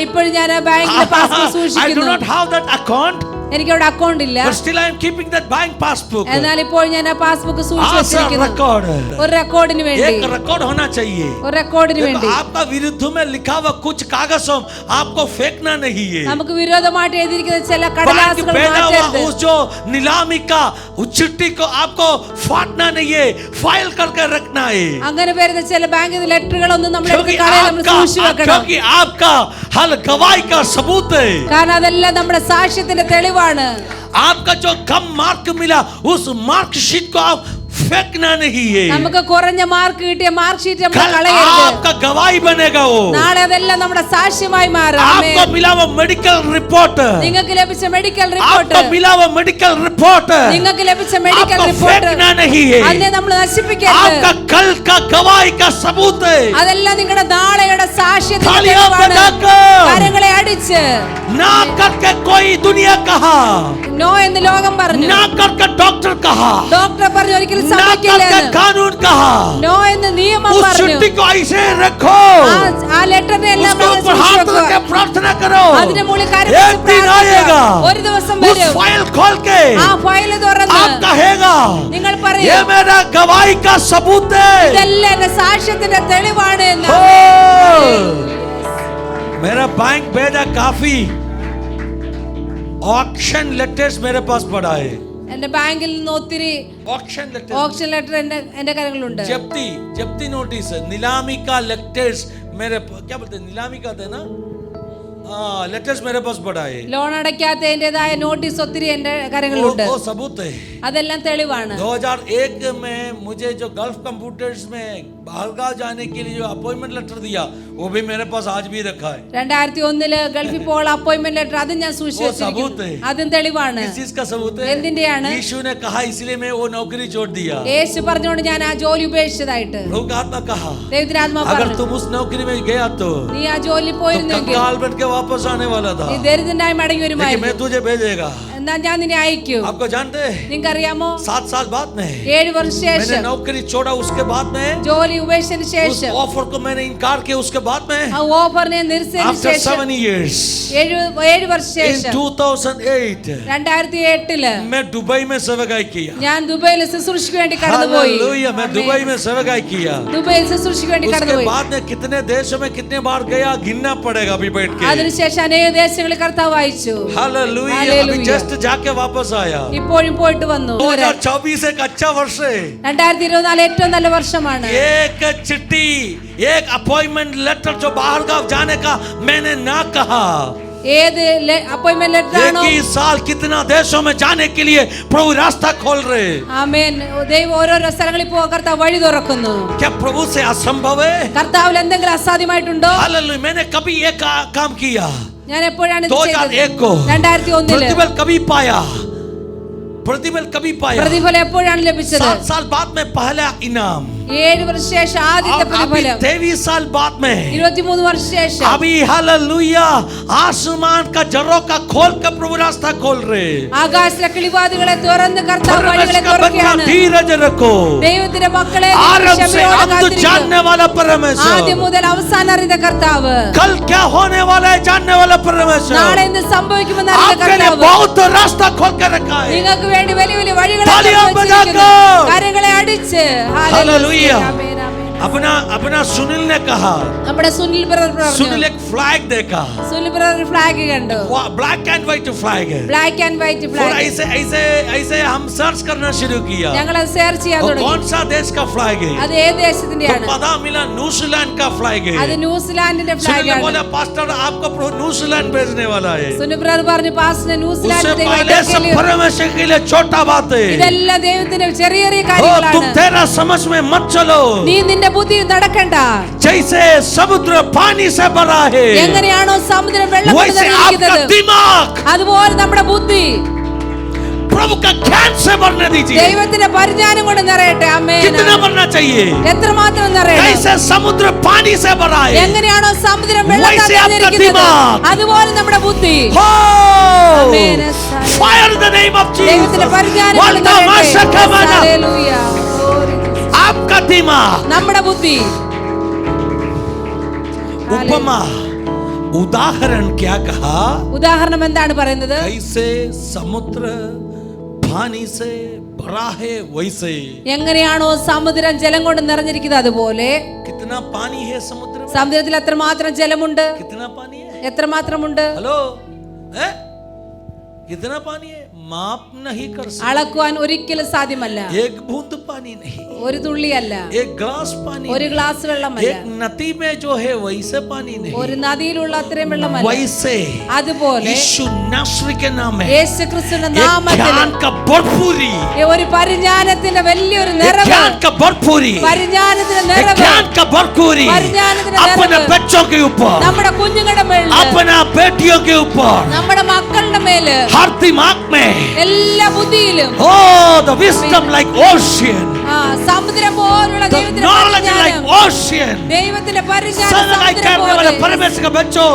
ഇപ്പോഴും ഞാൻ ആ ബാങ്കിന്റെ പാസ്ബുക്ക് I do സൂക്ഷിക്കുന്നു. not have that account, എനിക്ക് അവിടെ അക്കൗണ്ട് ഇല്ല, but still I am keeping that bank passbook എന്നാൽ ഇപ്പോൾ ഞാൻ ആ പാസ്ബുക്ക് സൂക്ഷിച്ചു as a വെച്ചിരിക്കുന്നു. record. ഒരു റെക്കോർഡിന് വേണ്ടി, एक रिकॉर्ड होना चाहिए। ഒരു റെക്കോർഡിന് देखो, വേണ്ടി. आपका विरुद्ध में लिखा हुआ कुछ कागजों आपको फेंकना नहीं है। നമുക്ക് വിരോധമായിട്ട് എഴുതിയിരിക്കുന്ന ചില बैंक കടലാസുകൾ भेजा हुआ മാറ്റരുത്. उस जो नीलामी का उस चिट्ठी को आपको फाड़ना नहीं है, फाइल करके रखना है। അങ്ങനെ വരുന്ന ചില ബാങ്ക് ലെറ്ററുകളൊന്നും നമ്മൾ എടുത്ത് क्योंकि കളയാൻ നമ്മൾ സൂക്ഷിച്ചു വെക്കണം. क्योंकि आपका हल गवाही का सबूत है। കാരണം അതെല്ലാം നമ്മുടെ സാക്ഷ്യത്തിന്റെ തെളിവാണ്. आपका जो कम मार्क मिला उस मार्क शीट को आप फेंकना नहीं है, നമുക്ക് കുറഞ്ഞ മാർക്ക് കിട്ടിയ മാർക്ക് ഷീറ്റ് നമ്മൾ कल കളയരുത്. आपका गवाही बनेगा वो। നാളെ അതെല്ലാം നമ്മുടെ സാക്ഷ്യമായി മാറും. आपको मिला वो मेडिकल रिपोर्ट, നിങ്ങൾക്ക് ലഭിച്ച മെഡിക്കൽ റിപ്പോർട്ട്, आपको मिला वो मेडिकल रिपोर्ट, നിങ്ങൾക്ക് ലഭിച്ച മെഡിക്കൽ आपको റിപ്പോർട്ട് फेंकना नहीं है, അതിനെ നമ്മൾ നശിപ്പിക്കരുത്. आपका कल का गवाही का सबूत है। അതെല്ലാം നിങ്ങളുടെ നാളെയുടെ സാക്ഷ്യത്തിന്റെ താലിയാ തെളിവാണ്. ബജാക്കർ. കരങ്ങളെ അടിച്ച് ना करके कोई दुनिया कहा, നോ എന്ന് ലോകം പറഞ്ഞു, ना करके डॉक्टर कहा, ഡോക്ടർ പറഞ്ഞു ഒരിക്കലും ना സമ്മതിക്കില്ല करके എന്ന്. कानून कहा, നോ എന്ന് നിയമം उस പറഞ്ഞു. चिट्ठी को ऐसे रखो, ആ ലെറ്ററിനെ എല്ലാം उसके നമ്മൾ ऊपर സൂക്ഷിച്ചു हाथ रख के വെക്കുക. प्रार्थना करो। അതിന്റെ മുകളിൽ കരം एक വെച്ച് दिन പ്രാർത്ഥിക്കുക. आएगा, ഒരു ദിവസം उस വരും, फाइल खोल के ആ ഫയൽ തുറന്ന് आप कहेगा നിങ്ങൾ ये പറയും मेरा गवाही का सबूत है। ഇതെല്ലാം എന്റെ സാക്ഷ്യത്തിന്റെ തെളിവാണ് എന്ന്. ओ, मेरा बैंक भेजा काफी ऑक्शन लेटर्स मेरे पास पड़ा है, എന്റെ ബാങ്കിൽ നിന്ന് ഒത്തിരി ऑक्शन लेटर, ഓപ്ഷൻ ലെറ്റർ എന്റെ കരങ്ങളിലുണ്ട്. जब्ती नोटिस, नीलामी का लेटर्स मेरे क्या बोलते हैं, नीलामी का थे ना, हाँ लेटर्स मेरे पास पड़ा है, ലോൺ അടയ്ക്കാത്തതിൻ്റെതായ നോട്ടീസ് ഒത്തിരി എന്റെ കരങ്ങളിലുണ്ട്. वो सबूत है। അതെല്ലാം തെളിവാണ്. 2001 में मुझे जो गल्फ कंप्यूटर्स में बाहरगांव जाने के लिए जो अपॉइंटमेंट लेटर दिया वो भी मेरे पास आज भी रखा है। 2001 ഗൾഫിൽ പോകാൻ അപ്പോയിന്റ്മെന്റ് ലെറ്റർ അതും ഞാൻ സൂക്ഷിച്ചു वो വെച്ചിരിക്കുന്നു. सबूत है। അതും തെളിവാണ്. किस चीज का सबूत है? എന്തിന്റെയാണ്? यीशु ने कहा इसलिए मैं वो नौकरी छोड़ दिया। യേശു പറഞ്ഞുകൊണ്ട് ഞാൻ ആ ജോലി ഉപേക്ഷിച്ചതായിട്ട് प्रभु का आत्मा कहा ദൈവത്തിന്റെ ആത്മാവ് अगर പറഞ്ഞു, तुम उस नौकरी में गया तो നീ ആ ജോലി പോയിരുന്നെങ്കിൽ कंगाल बन के वापस आने वाला था, നീ ദരിദ്രനായി മടങ്ങി लेकिन വരുമായിരുന്നു. मैं तुझे भेजेगा। എന്നാ ഞാൻ നിന്നെ അയക്കും. आपको जानते हैं നിങ്ങൾക്കറിയാമോ 7 साल बाद में 7 വർഷം मैंने ശേഷം नौकरी छोड़ा, उसके बाद में ജോലി ഉപേക്ഷിച്ചതിന് उस ശേഷം ऑफर को मैंने इनकार किया, उसके बाद में ആ ഓഫറിനെ നിരസിച്ചതിന് after ശേഷം 7 years 7 വർഷം in ശേഷം 2008 2008 मैं दुबई में सेवकाई किया। ഞാൻ ദുബൈയിൽ ശുശ്രൂഷയ്ക്ക് വേണ്ടി കടന്നുപോയി. हालेलुया, मैं दुबई में सेवकाई किया। ദുബൈയിൽ ശുശ്രൂഷയ്ക്ക് വേണ്ടി उसके കടന്നുപോയി. बाद में कितने देशों में कितने बार गया गिनना पड़ेगा अभी बैठ के। അതിനുശേഷം അനേക ദേശങ്ങളിൽ കർത്താവ് അയച്ചു. हालेलुया, अभी Hallelujah. जस्ट जाके वापस आया। ഇപ്പോഴും പോയിട്ട് വന്നു. 2024 एक अच्छा वर्ष है। 2024 ഏറ്റവും നല്ല വർഷമാണ്. एक चिट्ठी, एक अपॉइंटमेंट लेटर जो बाहर गांव जाने का मैंने ना कहा। ഏത് അപ്പോയിന്റ്മെന്റ് ലെറ്റർ ആണോ? 21 साल कितना देशों में जाने के लिए प्रभु रास्ता खोल रहे। ആമേൻ. ദൈവം ഓരോരോ സ്ഥലങ്ങളിൽ പോകാൻ കർത്താവ് വഴി തുറക്കുന്നു. क्या प्रभु से असंभव है? കർത്താവിൽ എന്തെങ്കിലും അസാധ്യമായിട്ടുണ്ടോ? हालेलुया। मैंने कभी एक काम किया, ഞാൻ എപ്പോഴാണ് ഇത് 2001 को 2001 प्रतिफल कभी पाया, प्रतिफल कभी पाया, പ്രതിഫലം എപ്പോഴാണ് ലഭിച്ചത്? 7 साल बाद में पहला इनाम, 7 വർഷ ശേഷം ആദ്യത്തെ പ്രതിഫലം, 23 साल बाद में, 23 വർഷ ശേഷം अभी हालेलुया आसमान का जरों का खोल कर प्रभु रास्ता खोल रहे। ആകാശത്തിലെ കിളിവാതിലുകളെ തുറന്ന് കർത്താവ് परमेश्वर വഴികളെ का बच्चा തുറക്കുകയാണ്. धीरज रखो। ദൈവത്തിന്റെ മക്കളെ आरंभ से ക്ഷമയോടെ अंत കാത്തിരിക്കൂ. जानने वाला परमेश्वर, ആദ്യം മുതൽ അവസാനം അറിയുന്ന കർത്താവ്, कल क्या होने वाला है जानने वाला परमेश्वर, നാളെ എന്ത് സംഭവിക്കുമെന്ന് അറിയുന്ന आपके लिए കർത്താവ് बहुत रास्ता खोल कर रखा है। നിങ്ങൾക്ക് വേണ്ടി വലിയ വലിയ വഴികളെ താലിയാ തുറന്ന് വെച്ചിരിക്കുന്നു. ബജാക്കോ. കരങ്ങളെ അടിച്ച് हालेलुया। ആമേൻ, ആമേൻ. अपना सुनील ने कहा, നമ്മുടെ സുനിൽ ബ്രദർ सुनील പറഞ്ഞു. एक फ्लैग देखा, സുനിൽ ബ്രദർ ഫ്ലാഗ് കണ്ടു. ब्लैक एंड व्हाइट फ्लैग है। ബ്ലാക്ക് ആൻഡ് വൈറ്റ് और ഫ്ലാഗ്. ऐसे ऐसे ऐसे हम सर्च करना शुरू किया, ഞങ്ങൾ അത് ഷെയർ ചെയ്യാൻ वो തുടങ്ങി. कौन सा देश का फ्लैग है? അത് ഏത് तो ദേശത്തിന്റെയാണ്? पता मिला न्यूजीलैंड का फ्लैग അത് है। ന്യൂസിലാൻഡിന്റെ सुनील ഫ്ലാഗ് ने ആണ്. बोला पास्टर आपको प्रभु न्यूजीलैंड भेजने वाला है। സുനിൽ ബ്രദർ പറഞ്ഞു പാസ്റ്റർ उससे ന്യൂസിലാൻഡിന്റെ पहले सब परमेश्वर के लिए छोटा बात है। ഇതെല്ലാം ദൈവത്തിന്റെ ചെറിയ ചെറിയ ओ, तुम കാര്യങ്ങളാണ്. तेरा समझ में मत चलो। നീ നിന്റെ ബുദ്ധി നടക്കണ്ട. जैसे समुद्र पानी से भरा है, എങ്ങനെയാണോ സമുദ്രം വെള്ളം കൊണ്ട് वैसे आपका നിറഞ്ഞിരിക്കുന്നത്, दिमाग അതുപോലെ നമ്മുടെ ബുദ്ധി प्रभु का ज्ञान से भरने दीजिए। ദൈവത്തിന്റെ പരിജ്ഞാനം കൊണ്ട് നിറയട്ടെ. ആമേൻ. कितना भरना चाहिए? എത്രമാത്രം നിറയണം? कैसे समुद्र पानी से भरा है, എങ്ങനെയാണോ സമുദ്രം വെള്ളം കൊണ്ട് वैसे आपका നിറഞ്ഞിരിക്കുന്നത്, दिमाग, അതുപോലെ നമ്മുടെ ബുദ്ധി हो ആമേൻ. फायर द नेम ऑफ ദൈവത്തിന്റെ जीसस। പരിജ്ഞാനം കൊണ്ട് वाल्ता നിറയട്ടെ. माशकमाना। ഹല്ലേലൂയ. Glory to Jesus. आपका दिमाग, നമ്മുടെ ബുദ്ധി. उपमा उदाहरण क्या कहा? ഉദാഹരണം എന്താണ് പറയുന്നത്? कैसे समुद्र पानी से भरा है वैसे। എങ്ങനെയാണോ സമുദ്രം ജലം കൊണ്ട് നിറഞ്ഞിരിക്കുന്നത് അതുപോലെ कितना पानी है समुद्र में? സമുദ്രത്തിൽ എത്രമാത്രം ജലമുണ്ട്? कितना पानी है? എത്രമാത്രമുണ്ട്? हेलो, हैं? कितना पानी है? माप नहीं कर सकते। അളക്കുവാൻ ഒരിക്കലും സാധ്യമല്ല. एक बूंद पानी नहीं, ഒരു തുള്ളിയല്ല, एक ग्लास पानी ഒരു नहीं, ഗ്ലാസ് വെള്ളമല്ല, एक नदी में जो है वैसे पानी ഒരു नहीं, നദിയിലുള്ള അത്രയും വെള്ളമല്ല. वैसे അതുപോലെ यीशु नासरी के नाम में യേശു ക്രിസ്തുവിന്റെ एक നാമത്തിൽ ज्ञान का भरपूरी, ഒരു പരിജ്ഞാനത്തിന്റെ വലിയൊരു एक നിറവ്, ज्ञान का भरपूरी, പരിജ്ഞാനത്തിന്റെ एक നിറവ് ज्ञान का भरपूरी പരിജ്ഞാനത്തിന്റെ अपने നിറവ് बच्चों के ऊपर, നമ്മുടെ കുഞ്ഞുങ്ങളുടെ മേൽ, अपना बेटियों के ऊपर, നമ്മുടെ മക്കളുടെ മേല്, हर दिमाग में। എല്ലാ ബുദ്ധിയിലും. Oh, the wisdom like ocean, സമുദ്രം പോലുള്ള the ദൈവത്തിന്റെ knowledge like പരിജ്ഞാനം, ocean। ദൈവത്തിന്റെ പരിജ്ഞാനം सेवकाई സമുദ്രം करने പോലെ. वाले परमेश्वर का बच्चों,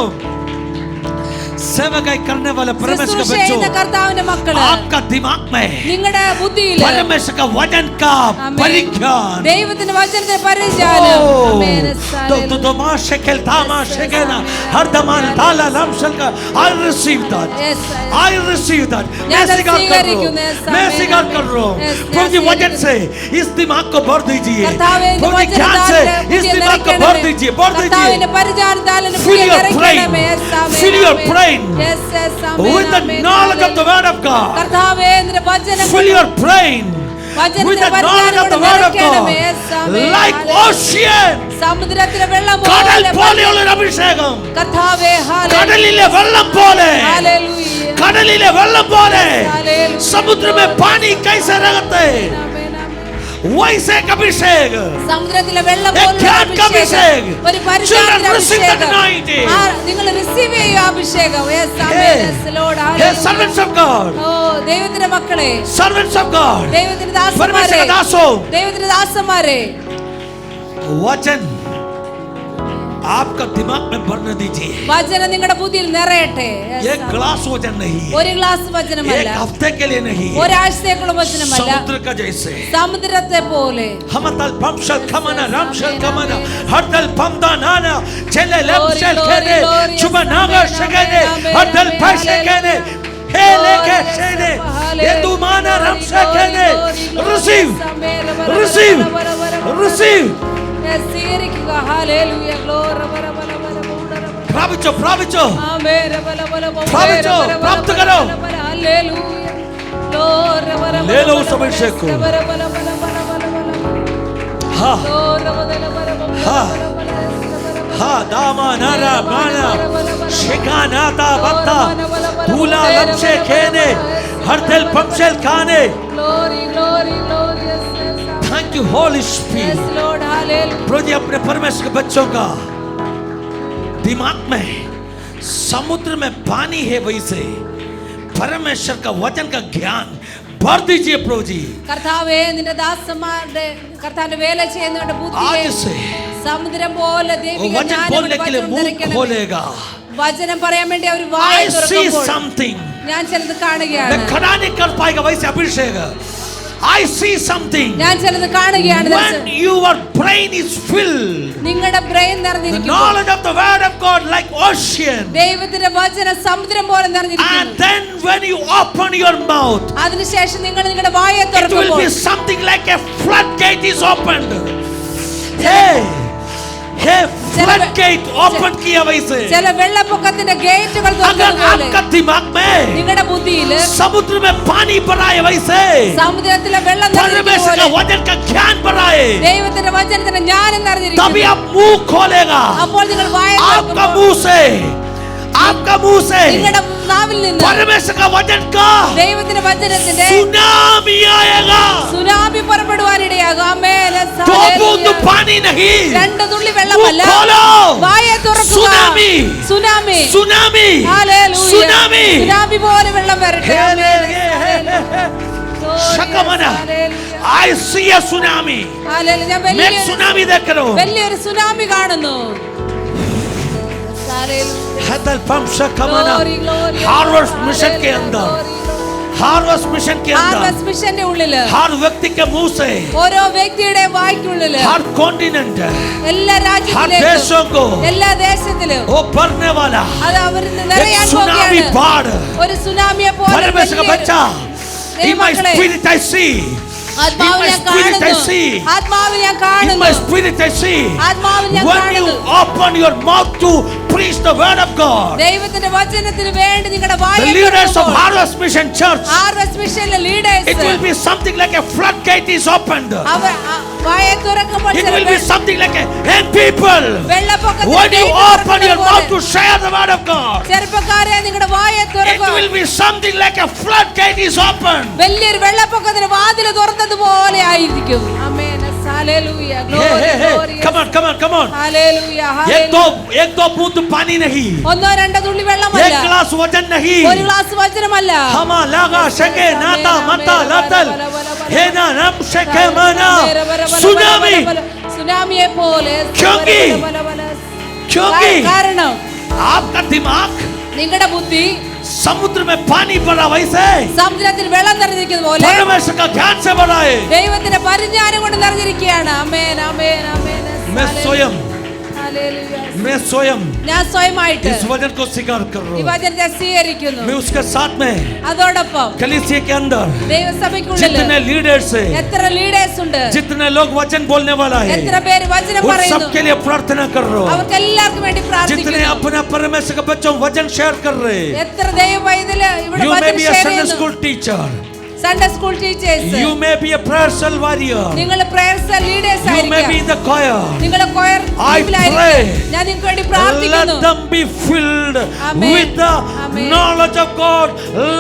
सेवकाई करने वाले परमेश्वर का ശുശ്രൂഷ ചെയ്യുന്ന बच्चों, കർത്താവിന്റെ മക്കള്, आपका दिमाग में നിങ്ങളുടെ ബുദ്ധിയിൽ परमेश्वर का वचन का ആമേൻ. परिज्ञान। ദൈവത്തിന്റെ വചനത്തിന്റെ പരിജ്ഞാനം. ആമേൻ. तो मां शेकेल दामा शेकेना हर दमान दाला लमशल का I receive that, Yes, I receive that। मैं ഞാൻ स्वीकार कर रहा സ്വീകരിക്കുന്നു. हूँ, Yes, मैं आमेन, स्वीकार आमेन। कर रहा हूँ। Yes, प्रभु जी मैं वचन से इस दिमाग को भर दीजिए, കർത്താവേ, प्रभु जी ज्ञान से इस दिमाग को भर दीजिए, भर दीजिए। കർത്താവിന്റെ പരിജ്ഞാനത്താൽ എന്നെ Fill your നിറയ്ക്കണമേ. brain. Yes, amen, Fill your amen. brain Yes, yes, amen, with the amen, knowledge of amen. the word of God. കർത്താവേ, നിന്റെ വചനം Fill your brain വചനത്തിന്റെ with the knowledge പരിജ്ഞാനം of the കൊണ്ട് word of നിറയ്ക്കണമേ. God, Yes, ആമേൻ, like hallelujah. ocean. സമുദ്രത്തിലെ വെള്ളം കടൽ പോലെ പോലെയുള്ള ഒരു അഭിഷേകം, കർത്താവേ, ഹല്ലേലൂയ. കടലിലെ വെള്ളം പോലെ, ഹല്ലേലൂയ. കടലിലെ വെള്ളം പോലെ ഹല്ലേലൂയ. समुद्र में पानी कैसे रहते ആമേൻ, ആമേൻ. वैसे एक अभिषेक। സമുദ്രത്തിലെ വെള്ളം एक പോലുള്ള ज्ञान का അഭിഷേകം, अभिषेक। ഒരു പരിജ്ഞാനത്തിന്റെ Children receive that അഭിഷേകം. anointing. നിങ്ങൾ റിസീവ് ചെയ്യുക അഭിഷേകം. Yes, amen. Hey, Yes, Lord. hey, Hallelujah. servants of God, ഓ ദൈവത്തിന്റെ മക്കളെ, servants of God, ദൈവത്തിന്റെ परमेश्वर ദാസന്മാരെ, का दासों, ദൈവത്തിന്റെ ദാസന്മാരെ, वचन आपका दिमाग में भरने दीजिए। വചനം നിങ്ങളുടെ ബുദ്ധിയിൽ നിറയട്ടെ. Yes, ये amen. ग्लास वचन नहीं है, ഒരു ഗ്ലാസ് വചനമല്ല, एक हफ्ते के लिए नहीं है, ഒരാഴ്ചത്തേക്കുള്ള വചനമല്ല, समुद्र का जैसे। സമുദ്രത്തെ പോലെ. हमतल पमशल खमना रामशल खमना हरदल पमदानाना चले लमशल Glory, कहने glory, Chuba Naga amen, शगने amen, हरदल amen, पैसे कहने hallelujah. हे लेके Glory, चले hallelujah. ये तू माना रामशल कहने Glory, glory, receive yes, amen. Bara, receive bara, bara, bara, bara. receive Yes, സ്വീകരിക്കുക. Hallelujah. Glory, bara, bara, bara, bara, bara. प्राപിച്ചോ प्राപിച്ചോ ആമേൻ. ബല, ബല, ബല, പ്രാപിച്ചോ, ബല, ബല, പ്രാപ്ത ബല, കരോ. ബല, ബല. Hallelujah. Glory, bara, ले लो bara, उस अभिषेक को। bara, bara, bara, bara, bara, bara. हाँ Glory, bara, bara, bara, हाँ bara, bara. हाँ दामा नारा माना शिकानाता बत्ता दूला लम्शे खेने हर दिल पंचल खाने। Glory, glory, glory. Yes, yes, yes. Thank you Holi Yes, spirit. Lord. Hallelujah. प्रभु जी अपने परमेश्वर के बच्चों का दिमाग में समुद्र में पानी है, वैसे परमेश्वर का वचन का ज्ञान भर दीजिए प्रभु जी। കർത്താവേ, നിന്റെ ദാസന്മാരുടെ കർത്താവിന്റെ വേല ചെയ്യുന്നവരുടെ ബുദ്ധിയെ आज से സമുദ്രം പോലെ वो ദൈവിക वचन ജ്ഞാനം बोलने के लिए വചനം मुंह നിറയ്ക്കണമേ. खोलेगा। വചനം പറയാൻ വേണ്ടി അവർ വായ I see തുറക്കുമ്പോൾ something। ഞാൻ ചിലത് കാണുകയാണ്. मैं खड़ा नहीं कर पाएगा वैसे अभिषेक। I see something। ഞാൻ ചിലത് കാണുകയാണ്. When your brain is filled, നിങ്ങളുടെ ബ്രെയിൻ the നിറഞ്ഞിരിക്കുന്നു. knowledge of the word of God like ocean, ദൈവത്തിന്റെ വചനം സമുദ്രം പോലെ and നിറഞ്ഞിരിക്കുന്നു. then when you open your mouth, അതിനുശേഷം നിങ്ങൾ നിങ്ങളുടെ വായ it will തുറക്കുമ്പോൾ be something like a floodgate is opened। Hey, hey, floodgate open किया वैसे। ചില വെള്ളപ്പൊക്കത്തിന്റെ ഗേറ്റുകൾ अगर തുറന്നതുപോലെ आपका दिमाग में നിങ്ങളുടെ ബുദ്ധിയിൽ समुद्र में पानी भरा है वैसे സമുദ്രത്തിലെ വെള്ളം परमेश्वर का നിറഞ്ഞിരിക്കുന്നു. वचन का ज्ञान भरा है, ദൈവത്തിന്റെ വചനത്തിന്റെ ജ്ഞാനം तभी നിറഞ്ഞിരിക്കുന്നു. आप मुंह खोलेगा। അപ്പോൾ നിങ്ങൾ വായ आपका തുറക്കുമ്പോൾ मुंह से, आपका मुंह से നിങ്ങളുടെ നാവിൽ നിന്ന് परमेश्वर का वचन का ദൈവത്തിന്റെ വചനത്തിന്റെ सुनामी आएगा। സുനാമി പുറപ്പെടുവാനിടയാകും. ആമേൻ. दो बूंद पानी नहीं, രണ്ട് തുള്ളി मुंह വെള്ളമല്ല, खोलो। വായ തുറക്കുക. Tsunami, tsunami, tsunami, hallelujah. Tsunami. Tsunami പോലെ വെള്ളം വരട്ടെ. शकमना, I see a tsunami। Hallelujah. ഞാൻ मैं വലിയൊരു सुनामी देख रहा हूँ। വലിയൊരു സുനാമി കാണുന്നു. हदल पंप शकमना, Glory, glory. हार्वेस्ट मिशन के अंदर, हार्वेस्ट मिशन के अंदर ഹാർവസ്റ്റ് മിഷന്റെ ഉള്ളില് हर व्यक्ति के मुंह से, ഓരോ വ്യക്തിയുടെ വായ്ക്കുള്ളില് हर कॉन्टिनेंट, എല്ലാ हर രാജ്യത്തിലും देशों को എല്ലാ ദേശത്തിലും वो भरने वाला അത് അവരിൽ एक നിറയാൻ सुनामी പോകുകയാണ്. बाढ़। ഒരു സുനാമിയെ പോലെ परमेश्वर का വലിയൊരു बच्चा, in my ദൈവമക്കളെ, spirit I see, ആത്മാവിൽ ഞാൻ in my spirit I കാണുന്നു. see, ആത്മാവിൽ ഞാൻ in കാണുന്നു. my spirit I see, ആത്മാവിൽ ഞാൻ when you കാണുന്നു. open your mouth to preach the word of God, ദൈവത്തിന്റെ വചനത്തിന് വേണ്ടി നിങ്ങളുടെ the വായ leaders of തുറക്കുമ്പോൾ Harvest Mission Church, ഹാർവസ്റ്റ് മിഷനിലെ it will leaders be something like a floodgate is opened. അവർ വായ തുറക്കുമ്പോൾ It ചില will be something like a, and people, വെള്ളപ്പൊക്കത്തിന്റെ when you gate open your തുറക്കുന്നത് mouth to പോലെ. share the word of God, ചെറുപ്പക്കാരെ നിങ്ങളുടെ വായ it തുറക്കുക. will be something like a floodgate is opened. വലിയൊരു വെള്ളപ്പൊക്കത്തിന് വാതിൽ തുറന്നതുപോലെ ആയിരിക്കും. Amen. Hallelujah. Hey, glory, hey, hey, glory. come on, come on, come on. Hallelujah. एक दो बूंद पानी नहीं, ഒന്നോ രണ്ടോ തുള്ളി एक വെള്ളമല്ല, गिलास वजन नहीं, ഒരു ഗ്ലാസ് വചനമല്ല. हमा लागा शके नाता मता लतल हे ना नम शके मना सुनामी। സുനാമിയെ പോലെ. क्योंकि കാരണം आपका दिमाग നിങ്ങളുടെ ബുദ്ധി समुद्र में पानी भरा वैसे സമുദ്രത്തിൽ വെള്ളം നിറഞ്ഞിരിക്കുന്ന പോലെ परमेश्वर का ज्ञान से भरा है। ദൈവത്തിന്റെ പരിജ്ഞാനം കൊണ്ട് നിറഞ്ഞിരിക്കുകയാണ്. ആമേൻ, ആമേൻ, ആമേൻ. मैं स्वयं, ഹല്ലേലൂയ. मैं स्वयं ഞാൻ സ്വയമായിട്ട് इस वचन को स्वीकार कर ഈ रहा हूँ। വചനത്തെ സ്വീകരിക്കുന്നു. मैं उसके साथ में അതോടൊപ്പം कलीसिया के अंदर ദൈവസഭയ്ക്കുള്ളിൽ जितने लीडर्स है, എത്ര ലീഡേഴ്സ് ഉണ്ട്, जितने लोग वचन बोलने वाला है, എത്ര പേര് വചനം उन പറയുന്നു, सब के लिए प्रार्थना कर रहा हूँ। അവർക്ക് എല്ലാവർക്കും വേണ്ടി जितने പ്രാർത്ഥിക്കുന്നു. अपने परमेश्वर के बच्चों वचन शेयर कर रहे हैं, എത്ര ദൈവവൈദ്യര് ഇവിടെ you may വചനം be a ഷെയർ Sunday ചെയ്യുന്നു. school teacher, Sunday school teachers, you may be a prayer cell warrior, നിങ്ങൾ prayers leaders you may be ആയിരിക്കാം, in the choir. നിങ്ങൾ കൊയർ I ടീമിലായിരിക്കാം. pray, ഞാൻ നിങ്ങൾക്ക് വേണ്ടി let പ്രാർത്ഥിക്കുന്നു. them be filled Amen. with the Amen. knowledge of God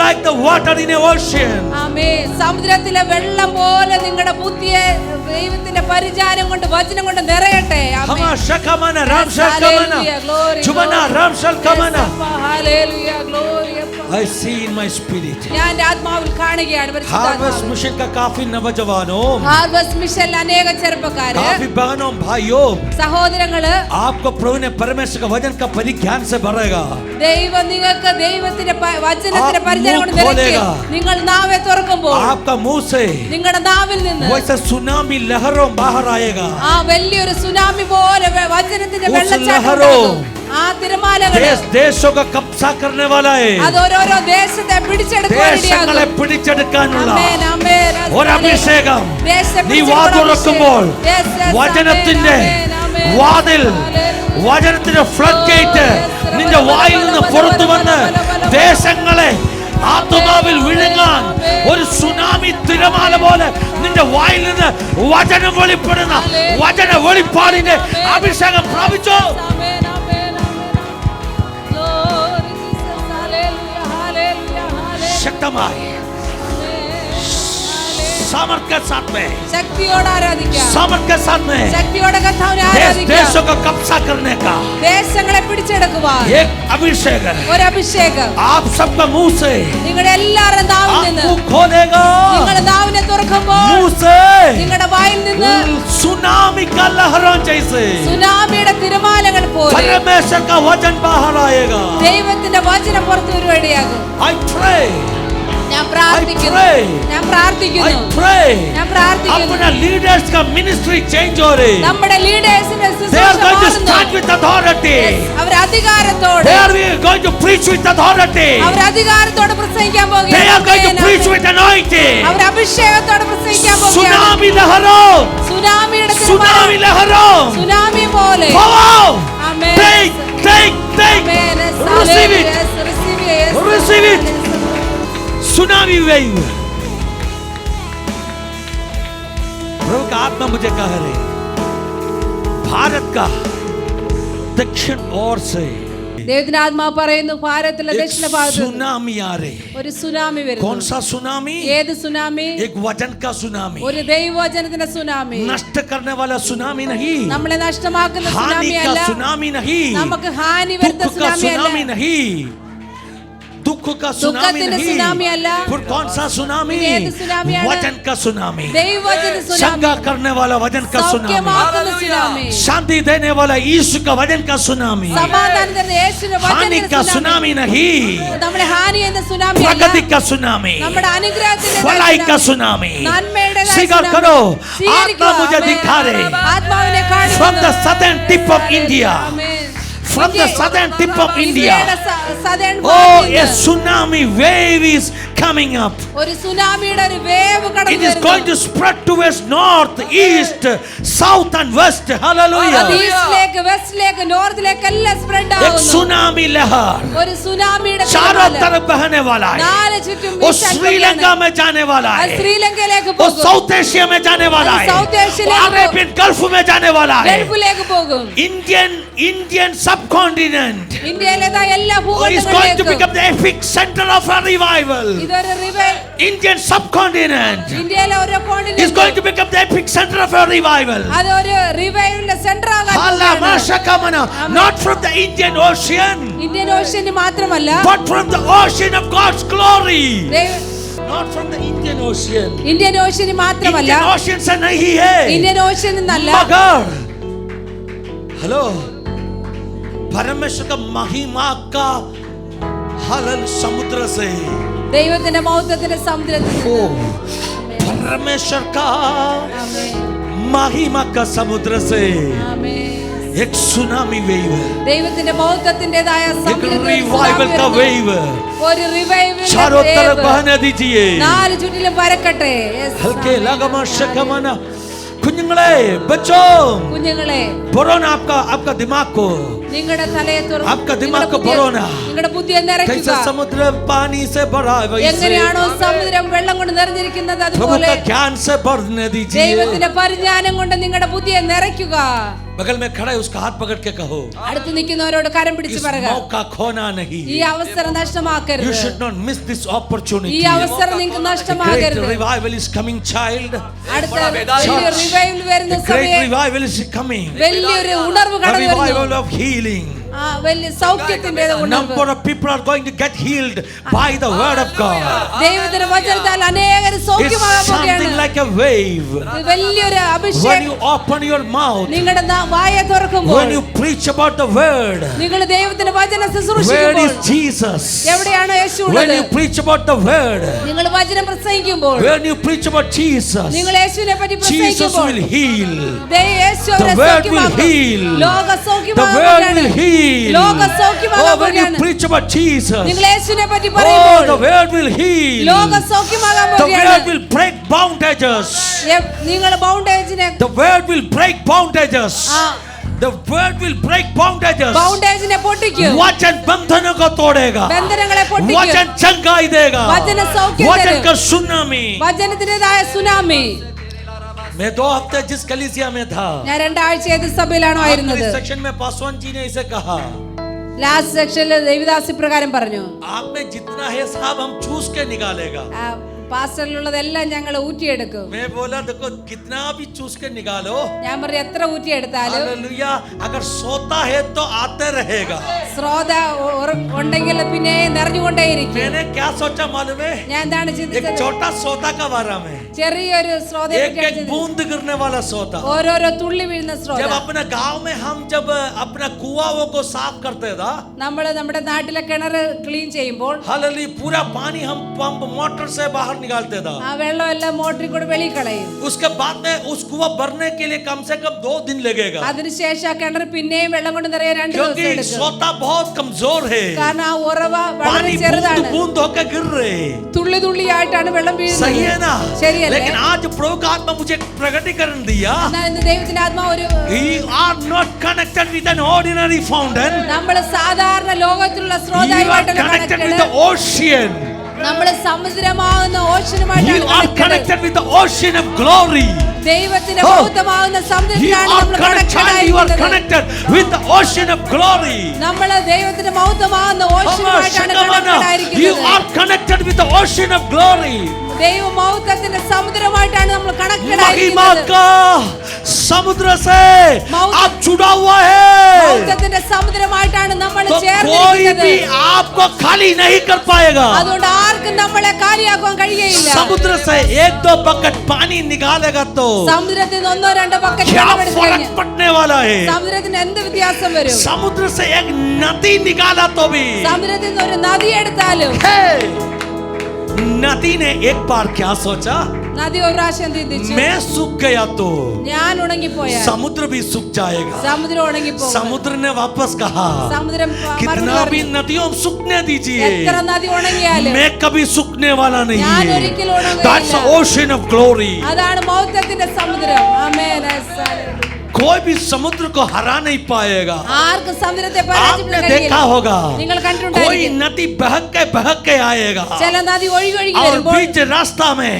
like the water in an ocean. ആമേൻ. സമുദ്രത്തിലെ വെള്ളം പോലെ നിങ്ങളുടെ ബുദ്ധിയെ ദൈവത്തിന്റെ പരിചാരം കൊണ്ട് വചനം കൊണ്ട് നിറയട്ടെ. ആമേൻ. Hama shakamana ram shakamana Hallelujah. Glory, chumana glory. ram shakamana. Yes, Appa. Hallelujah. Glory, Appa. I see in my spirit ഞാൻ എൻ്റെ ആത്മാവിൽ കാണുകയാണ്. हार्वेस्ट मिशन का काफी नौजवानों, ഹാർവസ്റ്റ് മിഷനിൽ അനേക ചെറുപ്പക്കാര്, काफी बहनों, भाइयों, സഹോദരങ്ങള്, आपको प्रभु ने परमेश्वर का वचन का परिज्ञान से भरेगा। ദൈവം നിങ്ങൾക്ക് ദൈവത്തിന്റെ വചനത്തിന്റെ आप പരിചയം കൊണ്ട് मुंह നിറയ്ക്കും. खोलेगा। നിങ്ങൾ നാവെ തുറക്കുമ്പോൾ आपका मुंह से നിങ്ങളുടെ നാവിൽ നിന്ന് वैसे सुनामी लहरों बाहर आएगा। ആ വലിയൊരു സുനാമി പോലെ വചനത്തിന്റെ उस വെള്ളച്ചാട്ടം लहरों ഉണ്ടാകും. ആ തിരമാലകൾ देशों का कब्जा करने वाला है, അത് ഓരോരോ ദേശത്തെ ദേശങ്ങളെ പിടിച്ചെടുക്കാനിടയാകും. പിടിച്ചെടുക്കാനുള്ള ആമേൻ, ആമേൻ. ഒരു അഭിഷേകം ദേശത്തെ നീ പിടിച്ചെടുക്കുന്ന വാതിൽ അഭിഷേകം. തുറക്കുമ്പോൾ Yes, yes, വചനത്തിന്റെ ആമേൻ, ആമേൻ. വാതിൽ, Hallelujah. വചനത്തിന്റെ ഫ്ലഡ് ഗേറ്റ് നിന്റെ വായിൽ നിന്ന് പുറത്തു വന്ന് ദേശങ്ങളെ ആത്മാവിൽ വിഴുങ്ങാൻ ഒരു സുനാമി തിരമാല പോലെ നിന്റെ വായിൽ നിന്ന് വചനം വെളിപ്പെടുന്ന വചന വെളിപ്പാടിന്റെ അഭിഷേകം പ്രാപിച്ചോ. ശക്തമായി सामर्थ के साथ में ശക്തിയോടെ ആരാധിക്കാം. सामर्थ के साथ में ശക്തിയോടെ കർത്താവിനെ ആരാധിക്കാം. देशों को कब्जा करने का ദേശങ്ങളെ പിടിച്ചെടുക്കുവാൻ एक अभिषेक है. ഒരു അഭിഷേകം आप सबका मुंह से നിങ്ങളുടെ എല്ലാവരുടെ നാവിൽ നിന്ന് मुंह खोलेगा. നിങ്ങളുടെ നാവിനെ തുറക്കുമ്പോൾ मुंह से നിങ്ങളുടെ വായിൽ നിന്ന് सुनामी का लहरों जैसे സുനാമിയുടെ തിരമാലകൾ പോലെ परमेश्वर का वचन बाहर आएगा. ദൈവത്തിന്റെ വചനം പുറത്തു വരുവാനിടയാകും. I pray. ഞാൻ പ്രാർത്ഥിക്കുന്നു. ഞാൻ പ്രാർത്ഥിക്കുന്നു. ഞാൻ പ്രാർത്ഥിക്കുന്നു. अपना लीडर्स का मिनिस्ट्री चेंज हो रही. നമ്മുടെ ലീഡേഴ്സിന്റെ They are going to stand with authority. അവർ അധികാരത്തോടെ They are going to preach with authority. അവർ അധികാരത്തോടെ പ്രസംഗിക്കാൻ പോകുകയാണ്. They are going to preach with anointing. അവർ അഭിഷേകത്തോടെ പ്രസംഗിക്കാൻ പോകുകയാണ്. Tsunami लहरों. സുനാമിയുടെ Tsunami लहरों. സുനാമി പോലെ. Amen. Take. Receive it. Receive it. Tsunami wave. प्रभु का आत्मा मुझे कह रहे भारत का दक्षिण ओर से ദൈവത്തിന്റെ ആത്മാവ് പറയുന്നു ഭാരതത്തിലെ ദക്ഷിണ ഭാഗത്ത് സുനാമി आ रही. ഒരു സുനാമി വരുന്നു. कौन सा सुनामी? ഏത് സുനാമി? एक वचन का सुनामी. ഒരു ദൈവവചനത്തിന്റെ സുനാമി. नष्ट करने वाला सुनामी नहीं. നമ്മളെ നഷ്ടമാക്കുന്ന हानि സുനാമി का അല്ല. सुनामी नहीं. നമുക്ക് ഹാനി വരുത്തുന്ന दुख का സുനാമി सुनामी അല്ല. नहीं. दुख का सुनामी ദുഃഖത്തിന്റെ नहीं. സുനാമി അല്ല. फिर कौन सा सुनामी? ഏത് സുനാമിയാണ്? वचन का सुनामी. ദൈവവചന സുനാമി. शंका करने वाला वचन का सुनामी. സൗഖ്യമാക്കുന്ന സുനാമി. शांति देने वाला यीशु का वचन का सुनामी. സമാധാനം തരുന്ന യേശുവിന്റെ हानि का വചനത്തിന്റെ सुनामी नहीं. നമ്മുടെ ഹാനി എന്ന സുനാമി അല്ല. प्रगति का सुनामी. നമ്മുടെ അനുഗ്രഹത്തിന്റെ भलाई का सुनामी. നന്മയുടെ स्वीकार करो. आत्मा मुझे दिखा रहे. ആത്മാവിനെ കാണിക്കുന്നു. From the southern tip of India. From the southern tip of India. Oh, a tsunami wave is coming up. ഒരു സുനാമിയുടെ ഒരു വേവ് കടന്നു It is going to spread towards north, east, south and west. Hallelujah. ഈസ്റ്റിലേക്ക് വെസ്റ്റിലേക്ക് നോർത്തിലേക്ക് എല്ലാം spread एक ആവുന്നു. Tsunami लहर ഒരു സുനാമിയുടെ चारों तरफ बहने वाला है. നാല് ചുറ്റും वो श्रीलंका में जाने वाला है. ശ്രീലങ്കയിലേക്ക് वो പോകും. साउथ एशिया में जाने वाला है. साउथ एशिया वो अरेबियन गल्फ में जाने वाला है. ഗൾഫിലേക്ക് പോകും. Indian subcontinent ഇന്ത്യയിലേതാ എല്ലാ is going to ഭൂഖണ്ഡങ്ങളിലേക്കും become the epic center of a revival. ഇതൊരു റിവൈവൽ. Indian subcontinent ഇന്ത്യയിലെ ഓരോ is കോണ്ടിനെന്റും going to become the epic center of a revival. അതൊരു റിവൈവലിന്റെ സെന്റർ ആകാൻ Allah പോകുകയാണ്. Mashakamana, not from the Indian Ocean, Indian ocean മാത്രമല്ല but from the ocean of God's glory. ദൈവ- Not from the Indian Ocean. Indian ocean മാത്രമല്ല Indian Ocean से नहीं है. Indian ocean എന്നല്ല मगर हेलो परमेश्वर का महिमा का हलन समुद्र से ദൈവത്തിന്റെ മൗത്വത്തിന്റെ സമുദ്രത്തിൽ ओ നിന്ന്. परमेश्वर का ആമേൻ. महिमा का समुद्र से ആമേൻ. एक सुनामी वेव, ദൈവത്തിന്റെ മൗത്വത്തിന്റേതായ एक സമുദ്രത്തിൽ रिवाइवल का സുനാമി वेव വരുന്നു. ഒരു റിവൈവലിന്റെ चारों तरफ വേവ് बहने दीजिए. നാല് ചുറ്റിലും പരക്കട്ടെ. Yes, हल्के ആമേൻ. लगमा शकमना कुഞ്ഞുങ്ങളെ बच्चों കുഞ്ഞുങ്ങളെ भरोना आपका दिमाग को നിങ്ങളുടെ തലയെ തുറന്ന് आपका दिमाग को भरोना നിങ്ങളുടെ ബുദ്ധിയെ നിറയ്ക്കുക. कैसे समुद्र पानी से भरा है वैसे എങ്ങനെയാണോ സമുദ്രം വെള്ളം കൊണ്ട് നിറഞ്ഞിരിക്കുന്നത് प्रभु അതുപോലെ का ज्ञान से भरने दीजिए. ദൈവത്തിന്റെ പരിജ്ഞാനം കൊണ്ട് നിങ്ങളുടെ ബുദ്ധിയെ നിറയ്ക്കുക. बगल में खड़ा है उसका हाथ पकड़ के कहो അടുത്ത് നിൽക്കുന്നവരോട് കരം പിടിച്ച് इस പറയുക, मौका खोना नहीं. ഈ അവസരം നഷ്ടമാക്കരുത്. You should not miss this opportunity. ഈ അവസരം നിങ്ങൾക്ക് A great നഷ്ടമാകരുത്. revival is coming, child. അടുത്ത വലിയ റിവൈവൽ വരുന്ന A great സമയം revival is coming. വലിയൊരു ഉണർവ് A കടന്നു revival വരുന്നു. of healing. ആ വലിയ സൗഖ്യത്തിന്റെ A ഉണർവ്. number of people are going to get healed by the word of God. ദൈവത്തിന്റെ വചനത്താൽ അനേകർ It's സൗഖ്യമാകാൻ something പോകുകയാണ്. like a wave. ഇത് വലിയൊരു When അഭിഷേകം. you open your mouth, നിങ്ങളുടെ വായ തുറക്കുമ്പോൾ when you preach about the word, നിങ്ങൾ ദൈവത്തിന്റെ വചനം where ശുശ്രൂഷിക്കുമ്പോൾ is Jesus? എവിടെയാണ് യേശു When ഉള്ളത്? you preach about the word, നിങ്ങൾ വചനം പ്രസംഗിക്കുമ്പോൾ when you preach about Jesus, നിങ്ങൾ യേശുവിനെ പറ്റി Jesus പ്രസംഗിക്കുമ്പോൾ will heal. യേശു The അവരെ word will സൗഖ്യമാക്കും. heal. ലോക The word will സൗഖ്യമാകുകയാണ്. heal. ലോക Oh, സൗഖ്യമാകാൻ when you പോകുകയാണ്. preach about Jesus, നിങ്ങൾ യേശുവിനെ പറ്റി oh, പറയുമ്പോൾ the word will heal. ലോക സൗഖ്യമാകാൻ The word പോകുകയാണ്. will break bondages. നിങ്ങൾ ബൗണ്ടേജിനെ The word will break bondages. The word will break bondages. ബൗണ്ടേജിനെ പൊട്ടിക്കും. वचन बंधनों को तोड़ेगा. ബന്ധനങ്ങളെ പൊട്ടിക്കും. वचन चंगाई देगा. വചന സൗഖ്യം वचन തരും. का सुनामी. വചനത്തിന്റേതായ സുനാമി. मैं 2 हफ्ते जिस कलीसिया में था, ഞാൻ 2 ആഴ്ച ഏത് സഭയിലാണോ ആയിരുന്നത്, सेक्शन में पासवान जी ने इसे कहा, ലാസ്റ്റ് സെക്ഷനിൽ ദേവദാസി പ്രകാരം പറഞ്ഞു, आप में जितना है सब हम चूस के निकालेगा. പാസ്റ്ററിലുള്ളതെല്ലാം ഞങ്ങൾ ഊറ്റിയെടുക്കും. मैं बोला देखो कितना भी चूस के निकालो. ഞാൻ പറഞ്ഞു എത്ര ഊറ്റിയെടുത്താലും हालेलुया, अगर सोता है तो आते रहेगा. സ്രോത ഉണ്ടെങ്കിൽ പിന്നെ നിറഞ്ഞുകൊണ്ടേയിരിക്കും. मैंने क्या सोचा मालूम है? ഞാൻ എന്താണ് एक ചിന്തിച്ചത്, छोटा सोता का बारे में, ചെറിയൊരു സ്രോതയെ एक एक बूंद गिरने वाला सोता. ഓരോരോ തുള്ളി വീഴുന്ന जब സ്രോത. अपने गांव में हम जब अपना कुआओं को साफ करते था, നമ്മൾ നമ്മുടെ നാട്ടിലെ കിണർ ക്ലീൻ ചെയ്യുമ്പോൾ हालेलुया, पूरा पानी हम पंप मोटर से बाहर निकालते था. ആ വെള്ളം എല്ലാം മോട്ടറിൽ കൂടെ വെളിയിൽ കളയും. उसके बाद में उस कुआं भरने के लिए कम से कम 2 दिन लगेगा, അതിനുശേഷം ആ കിണർ പിന്നെയും വെള്ളം കൊണ്ട് നിറയെ 2 ദിവസം क्योंकि എടുക്കും. सोता बहुत कमजोर है. കാരണം ആ ഉറവ വളരെ पानी ചെറുതാണ്. बूंद बूंद होकर गिर रहे. തുള്ളി തുള്ളിയായിട്ടാണ് വെള്ളം सही വീഴുന്നത്. है ना? ശരിയല്ലേ? लेकिन आज प्रभु का आत्मा मुझे प्रकटीकरण दिया. എന്നാൽ ഇന്ന് ദൈവത്തിന്റെ ആത്മാവ് ഒരു We are not connected with an ordinary fountain. നമ്മൾ സാധാരണ ലോകത്തിലുള്ള You are സ്രോതസ്സുമായിട്ടല്ല connected with the connected. ocean. നമ്മൾ സമുദ്രമാകുന്ന You ഓഷനുമായിട്ടാണ് are connected. connected with the ocean of glory. ദൈവത്തിന്റെ Oh. മഹത്വമാകുന്ന You സമുദ്രത്തിലാണ് are നമ്മൾ connected. You are connected. connected with the ocean of glory. നമ്മൾ ദൈവത്തിന്റെ മഹത്വമാകുന്ന Come on, ഓഷനുമായിട്ടാണ് Shakamana. You connected. are connected with the ocean of glory. ദൈവ മഹത്വത്തിന്റെ സമുദ്രമായിട്ടാണ് നമ്മൾ connected महिमा ആയിരിക്കുന്നത്. का समुद्र से मौत- आप जुड़ा हुआ है, മഹത്വത്തിന്റെ സമുദ്രമായിട്ടാണ് നമ്മൾ तो कोई ചേർന്നിരിക്കുന്നത്. भी आपको खाली नहीं कर पाएगा. അതുകൊണ്ട് ആർക്കും നമ്മളെ കാലിയാക്കാൻ കഴിയുകയില്ല. समुद्र से 1-2 बकेट पानी निकालेगा तो സമുദ്രത്തിൽ നിന്ന് 1-2 ബക്കറ്റ് क्या വെള്ളം എടുത്ത് फर्क കഴിഞ്ഞാൽ पड़ने वाला है? സമുദ്രത്തിന് എന്ത് വ്യത്യാസം വരും? समुद्र से एक नदी निकाला तो भी, സമുദ്രത്തിൽ നിന്ന് ഒരു നദി എടുത്താലും हे, नदी ने एक बार क्या सोचा, നദി ഒരു പ്രാവശ്യം ചിന്തിച്ചു, मैं सूख गया तो ഞാൻ ഉണങ്ങിപ്പോയാൽ समुद्र भी सूख जाएगा. സമുദ്രം ഉണങ്ങിപ്പോകും. समुद्र ने वापस कहा, സമുദ്രം कितना भी नदियों सूखने दीजिए, എത്ര നദി ഉണങ്ങിയാലും मैं कभी सूखने वाला नहीं ഞാൻ है. ഒരിക്കലും That's the ഉണങ്ങില്ല. ocean of glory. അതാണ് മഹത്വത്തിന്റെ സമുദ്രം. ആമേൻ. कोई भी समुद्र को हरा नहीं पाएगा. ആർക്കും സമുദ്രത്തെ आपने പരാജയപ്പെടുത്താൻ देखा കഴിയില്ല. होगा, നിങ്ങൾ कोई കണ്ടിട്ടുണ്ടായിരിക്കും. नदी बहक के आएगा ചില നദി ഒഴുകി ഒഴുകി और വരുമ്പോൾ बीच रास्ता में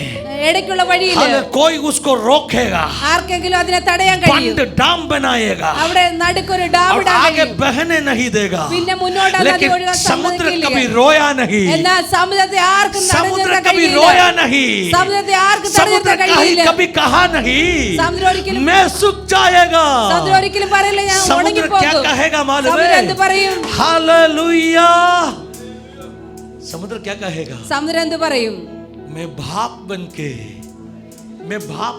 ഇടയ്ക്കുള്ള വഴിയിൽ कोई उसको रोकेगा, ആർക്കെങ്കിലും അതിനെ തടയാൻ കഴിയും. बंद डाम बनाएगा അവിടെ നടുക്കൊരു ഡാം और ഇടാൻ आगे കഴിയും. बहने नहीं देगा. പിന്നെ മുന്നോട്ട് ആ നദി लेकिन ഒഴുകാൻ समुद्र സമ്മതിക്കില്ല. कभी रोया नहीं. എന്നാൽ സമുദ്രത്തെ ആർക്കും समुद्र തടഞ്ഞിടാൻ कभी കഴിയില്ല. रोया नहीं. സമുദ്രത്തെ ആർക്കും समुद्र തടഞ്ഞിടാൻ കഴിയില്ല. कभी कहा नहीं, സമുദ്രം ഒരിക്കലും मैं सूख जाएगा. സമുദ്രം ഒരിക്കലും പറയില്ല ഞാൻ समुद्र ഉണങ്ങിപ്പോകും. क्या कहेगा मालूम സമുദ്രം है? എന്ത് പറയും? हालेलुया. समुद्र क्या कहेगा? സമുദ്രം എന്ത് പറയും? मैं भाप बन के, मैं भाप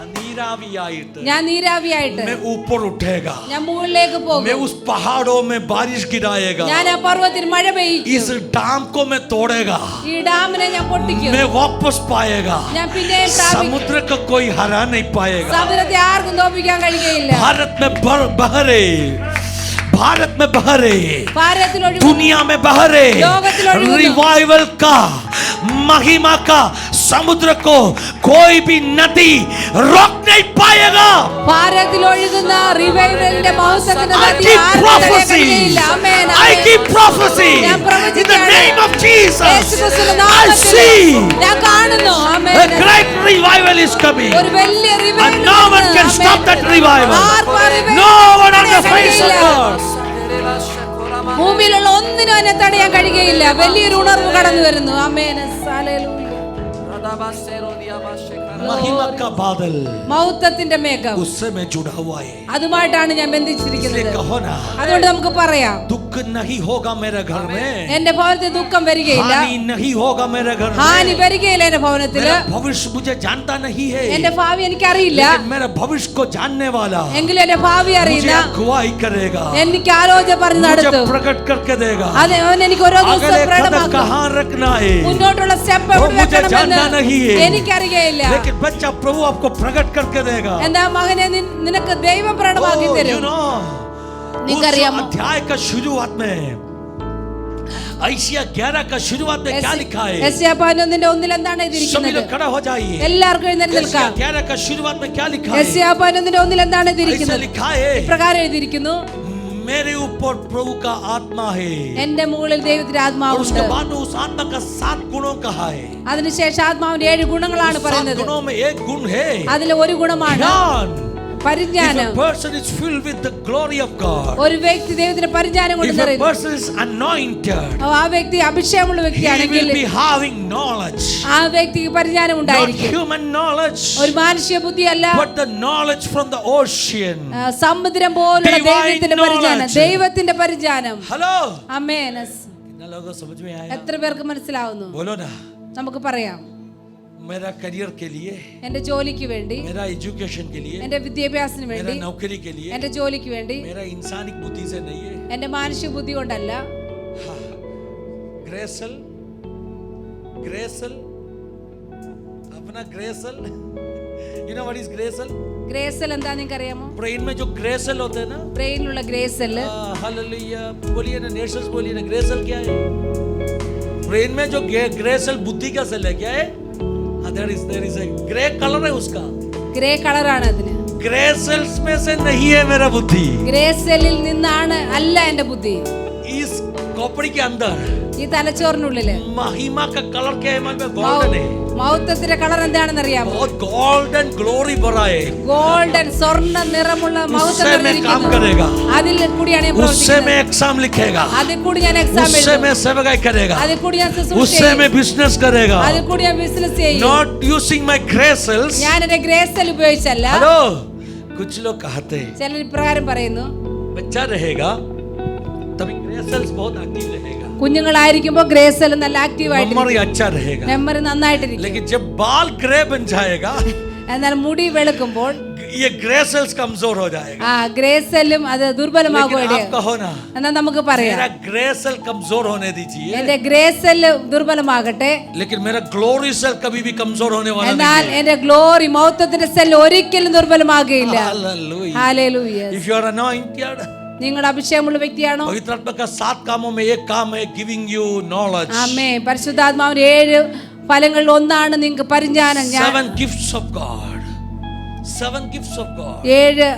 अनीरावियाയിട്ട്, ഞാൻ നീരാവിയായിട്ട് मैं ऊपर उठेगा, ഞാൻ മുകളിലേക്ക് मैं പോകും. उस पहाड़ों में बारिश गिराएगा, ഞാൻ ആ പർവ്വതത്തിൽ മഴ इस പെയ്യിക്കും. डैम को मैं तोड़ेगा, ഈ ഡാമിനെ ഞാൻ പൊട്ടിക്കും. मैं वापस पाएगा. ഞാൻ പിന്നെയും പ്രാപിക്കും. समुद्र को कोई हरा नहीं पाएगा. സമുദ്രത്തെ ആർക്കും തോൽപ്പിക്കാൻ കഴിയുകയില്ല. भारत में बहरे, भारत में बहरे, ഭാരതത്തിൽ ഒഴുകും. दुनिया में बहरे ലോകത്തിൽ ഒഴുകുന്നു. रिवाइवल का, महिमा का समुद्र को कोई भी नदी रोक नहीं पाएगा. ഭാരതത്തിൽ ഒഴുകുന്ന റിവൈവലിന്റെ മഹത്വത്തിന്റെ I നദി keep ആർക്കും തടയാൻ prophecy. കഴിയില്ല. ആമേൻ, I ആമേൻ. keep prophecy ഞാൻ in the പ്രവചിക്കുകയാണ്. name of Jesus. യേശുക്രിസ്തുവിന്റെ I നാമത്തിൽ see ഞാൻ കാണുന്നു. ആമേൻ. a great revival is coming. ഒരു വലിയ revival And no one can stop that revival. ആർക്കും ആ revival No one on the face of കഴിയില്ല. earth. ഭൂമിയിലുള്ള ഒന്നിനും എന്നെ തടയാൻ കഴിയുകയില്ല. വലിയൊരു ഉണർവ് കടന്നു വരുന്നു. ആമേൻ. ഹല്ലേലൂയ. महिमा का बादल മഹത്വത്തിന്റെ മേഘം उससे मैं जुड़ा हुआ है. അതുമായിട്ടാണ് ഞാൻ इसलिए ബന്ധിച്ചിരിക്കുന്നത്. कहो ना, അതുകൊണ്ട് നമുക്ക് പറയാം, दुख नहीं होगा मेरे घर में, എന്റെ ഭവനത്തിൽ ദുഃഖം വരികയില്ല, हानि नहीं होगा मेरे घर ഹാനി में. വരികയില്ല എന്റെ ഭവനത്തില്. मेरा भविष्य मुझे जानता नहीं है, എന്റെ ഭാവി എനിക്കറിയില്ല, लेकिन मेरे भविष्य को जानने वाला എങ്കിലും എന്റെ ഭാവി मुझे അറിയുന്ന अगुवाई करेगा, എനിക്ക് ആലോചന പറഞ്ഞ് मुझे നടത്തും. प्रकट करके देगा. അത് അവൻ എനിക്ക് ഓരോ ദിവസം अगले कदम പ്രകടമാക്കും. कहाँ रखना है, മുന്നോട്ടുള്ള സ്റ്റെപ്പ് वो എവിടെ मुझे വെക്കണമെന്ന് जानना नहीं है. എനിക്കറിയയില്ല. लेकिन बच्चा प्रभु आपको प्रकट करके देगा. എന്താ മകനെ, നിനക്ക് ദൈവം പ്രകടമാക്കി Oh, you തരും. know, उस നിനക്കറിയാമോ? अध्याय का शुरुआत में एशिया 11 का शुरुआत में क्या लिखा है? യെശയ്യാ 11:1 എന്താണ് सभी എഴുതിയിരിക്കുന്നത്? लोग खड़ा हो जाइए। എല്ലാവർക്കും എഴുന്നേറ്റ് एशिया നിൽക്കാം. 11 का शुरुआत में क्या लिखा है? യെശയ്യാ 11:1 എന്താണ് ऐसे എഴുതിയിരിക്കുന്നത്? लिखा है, ഇപ്രകാരം എഴുതിയിരിക്കുന്നു, मेरे ऊपर प्रभु का आत्मा है। എന്റെ മുകളിൽ ദൈവത്തിന്റെ और ആത്മാവുണ്ട്. उसके बाद उस आत्मा का 7 गुणों कहा है। അതിനുശേഷം ആത്മാവിന്റെ 7 ഗുണങ്ങളാണ് 7 പറയുന്നത്. गुणों में एक गुण है അതിൽ ഒരു ഗുണമാണ് ज्ञान। If പരിജ്ഞാനം. a person is filled with the glory of God, ഒരു വ്യക്തി ദൈവത്തിന്റെ പരിജ്ഞാനം കൊണ്ട് if a നിറയുന്നു, person is anointed, ആ വ്യക്തി അഭിഷേകമുള്ള he വ്യക്തിയാണെങ്കിൽ will be having knowledge, ആ വ്യക്തിക്ക് പരിജ്ഞാനം not ഉണ്ടായിരിക്കും. human knowledge, ഒരു മാനുഷിക ബുദ്ധിയല്ല, but the knowledge from the ocean. സമുദ്രം പോലുള്ള Divine ദൈവത്തിന്റെ പരിജ്ഞാനം, knowledge. ദൈവത്തിന്റെ പരിജ്ഞാനം. हेलो, ആമേൻ. कितना लोगों को समझ में आया? എത്ര പേർക്ക് മനസ്സിലാവുന്നു? बोलो ना। നമുക്ക് പറയാം, मेरा करियर के लिए, എന്റെ ജോലിക്ക് വേണ്ടി, मेरा एजुकेशन के लिए, എന്റെ വിദ്യാഭ്യാസത്തിന് मेरा വേണ്ടി, नौकरी के लिए, എന്റെ ജോലിക്ക് വേണ്ടി, मेरा इंसानिक बुद्धि से नहीं है। എന്റെ മാനുഷിക ബുദ്ധി കൊണ്ടല്ല. हाँ, ग्रेसल, ग्रेसल, अपना ग्रेसल, you know what is ग्रेसल? ഗ്രേസൽ എന്താ നിങ്ങൾക്ക് അറിയാമോ? ब्रेन में जो ग्रेसल होते हैं ना, ബ്രെയിനിലുള്ള ഗ്രേസൽ. हालेलुया, बोलिए ना, नेशंस बोलिए ना, ग्रेसल क्या है? ब्रेन में जो ग्रेसल बुद्धि का सेल है, क्या है? There is a grey colour है उसका। ഗ്രേ കളറാണ് അതിന്. ग्रे सेल्स में से नहीं है मेरा बुद्धि। ഗ്രേസലിൽ നിന്നാണ് അല്ല എന്റെ ബുദ്ധി. इस खोपड़ी के अंदर ഈ തലച്ചോറിനുള്ളില് महिमा का कलर क्या है? में गोल्डन है। മൗത്തത്തിന്റെ കളർ എന്താണെന്ന് അറിയാമോ? बहुत गोल्डन ग्लोरी भरा है। ഗോൾഡൻ സ്വർണ്ണ നിറമുള്ള മൗത്തം उससे मैं काम करेगा, അതിൽ കൂടിയാണ് ഞാൻ उससे പ്രവർത്തിക്കുന്നത്. मैं एग्जाम लिखेगा, അതിൽ കൂടി ഞാൻ എക്സാം उससे എഴുതും. मैं सेवकाई करेगा, അതിൽ കൂടി ഞാൻ ശുശ്രൂഷ उससे ചെയ്യും. मैं बिजनेस करेगा। അതിൽ കൂടി ഞാൻ ബിസിനസ് ചെയ്യും. Not using my grace cells. ഞാൻ എന്റെ ഗ്രേസൽ ഉപയോഗിച്ചല്ല. हेलो, कुछ लोग कहते हैं ചിലർ ഇപ്രകാരം പറയുന്നു, बच्चा रहेगा तभी ग्रेस सेल्स बहुत एक्टिव रहेगा, കുഞ്ഞുങ്ങളായിരിക്കുമ്പോ ഗ്രേസൽ നല്ല ആക്റ്റീവ് ആയിട്ട്, मेमोरी अच्छा रहेगा। മെമ്മറി നന്നായിട്ടിരിക്കും. लेकिन जब बाल ग्रे बन जाएगा, എന്നാൽ മുടി വെളുക്കുമ്പോൾ ये ग्रेस सेल्स कमजोर हो जाएगा। ആ ഗ്രേസലും അത് लेकिन ദുർബലമാകുകയാണ്. आप कहो ना, എന്നാൽ നമുക്ക് പറയാം, मेरा ग्रेस सेल कमजोर होने दीजिए, എന്റെ ഗ്രേസൽ ദുർബലമാകട്ടെ, लेकिन मेरा ग्लोरी सेल कभी भी कमजोर होने वाला എന്നാൽ नहीं है। എന്റെ ഗ്ലോറി മൗത്തത്തിന്റെ സെൽ ഒരിക്കലും ദുർബലമാകുകയില്ല. Hallelujah. Hallelujah. If you are anointed, നിങ്ങൾ അഭിഷേകമുള്ള വ്യക്തിയാണോ? पवित्र आत्मा का 7 कामों में एक काम है गिविंग यू नॉलेज। ആമേൻ. പരിശുദ്ധാത്മാവിന്റെ 7 ഫലങ്ങളിൽ ഒന്നാണ് നിങ്ങൾക്ക് പരിജ്ഞാനം. 7 gifts of God, 7 gifts of God, 7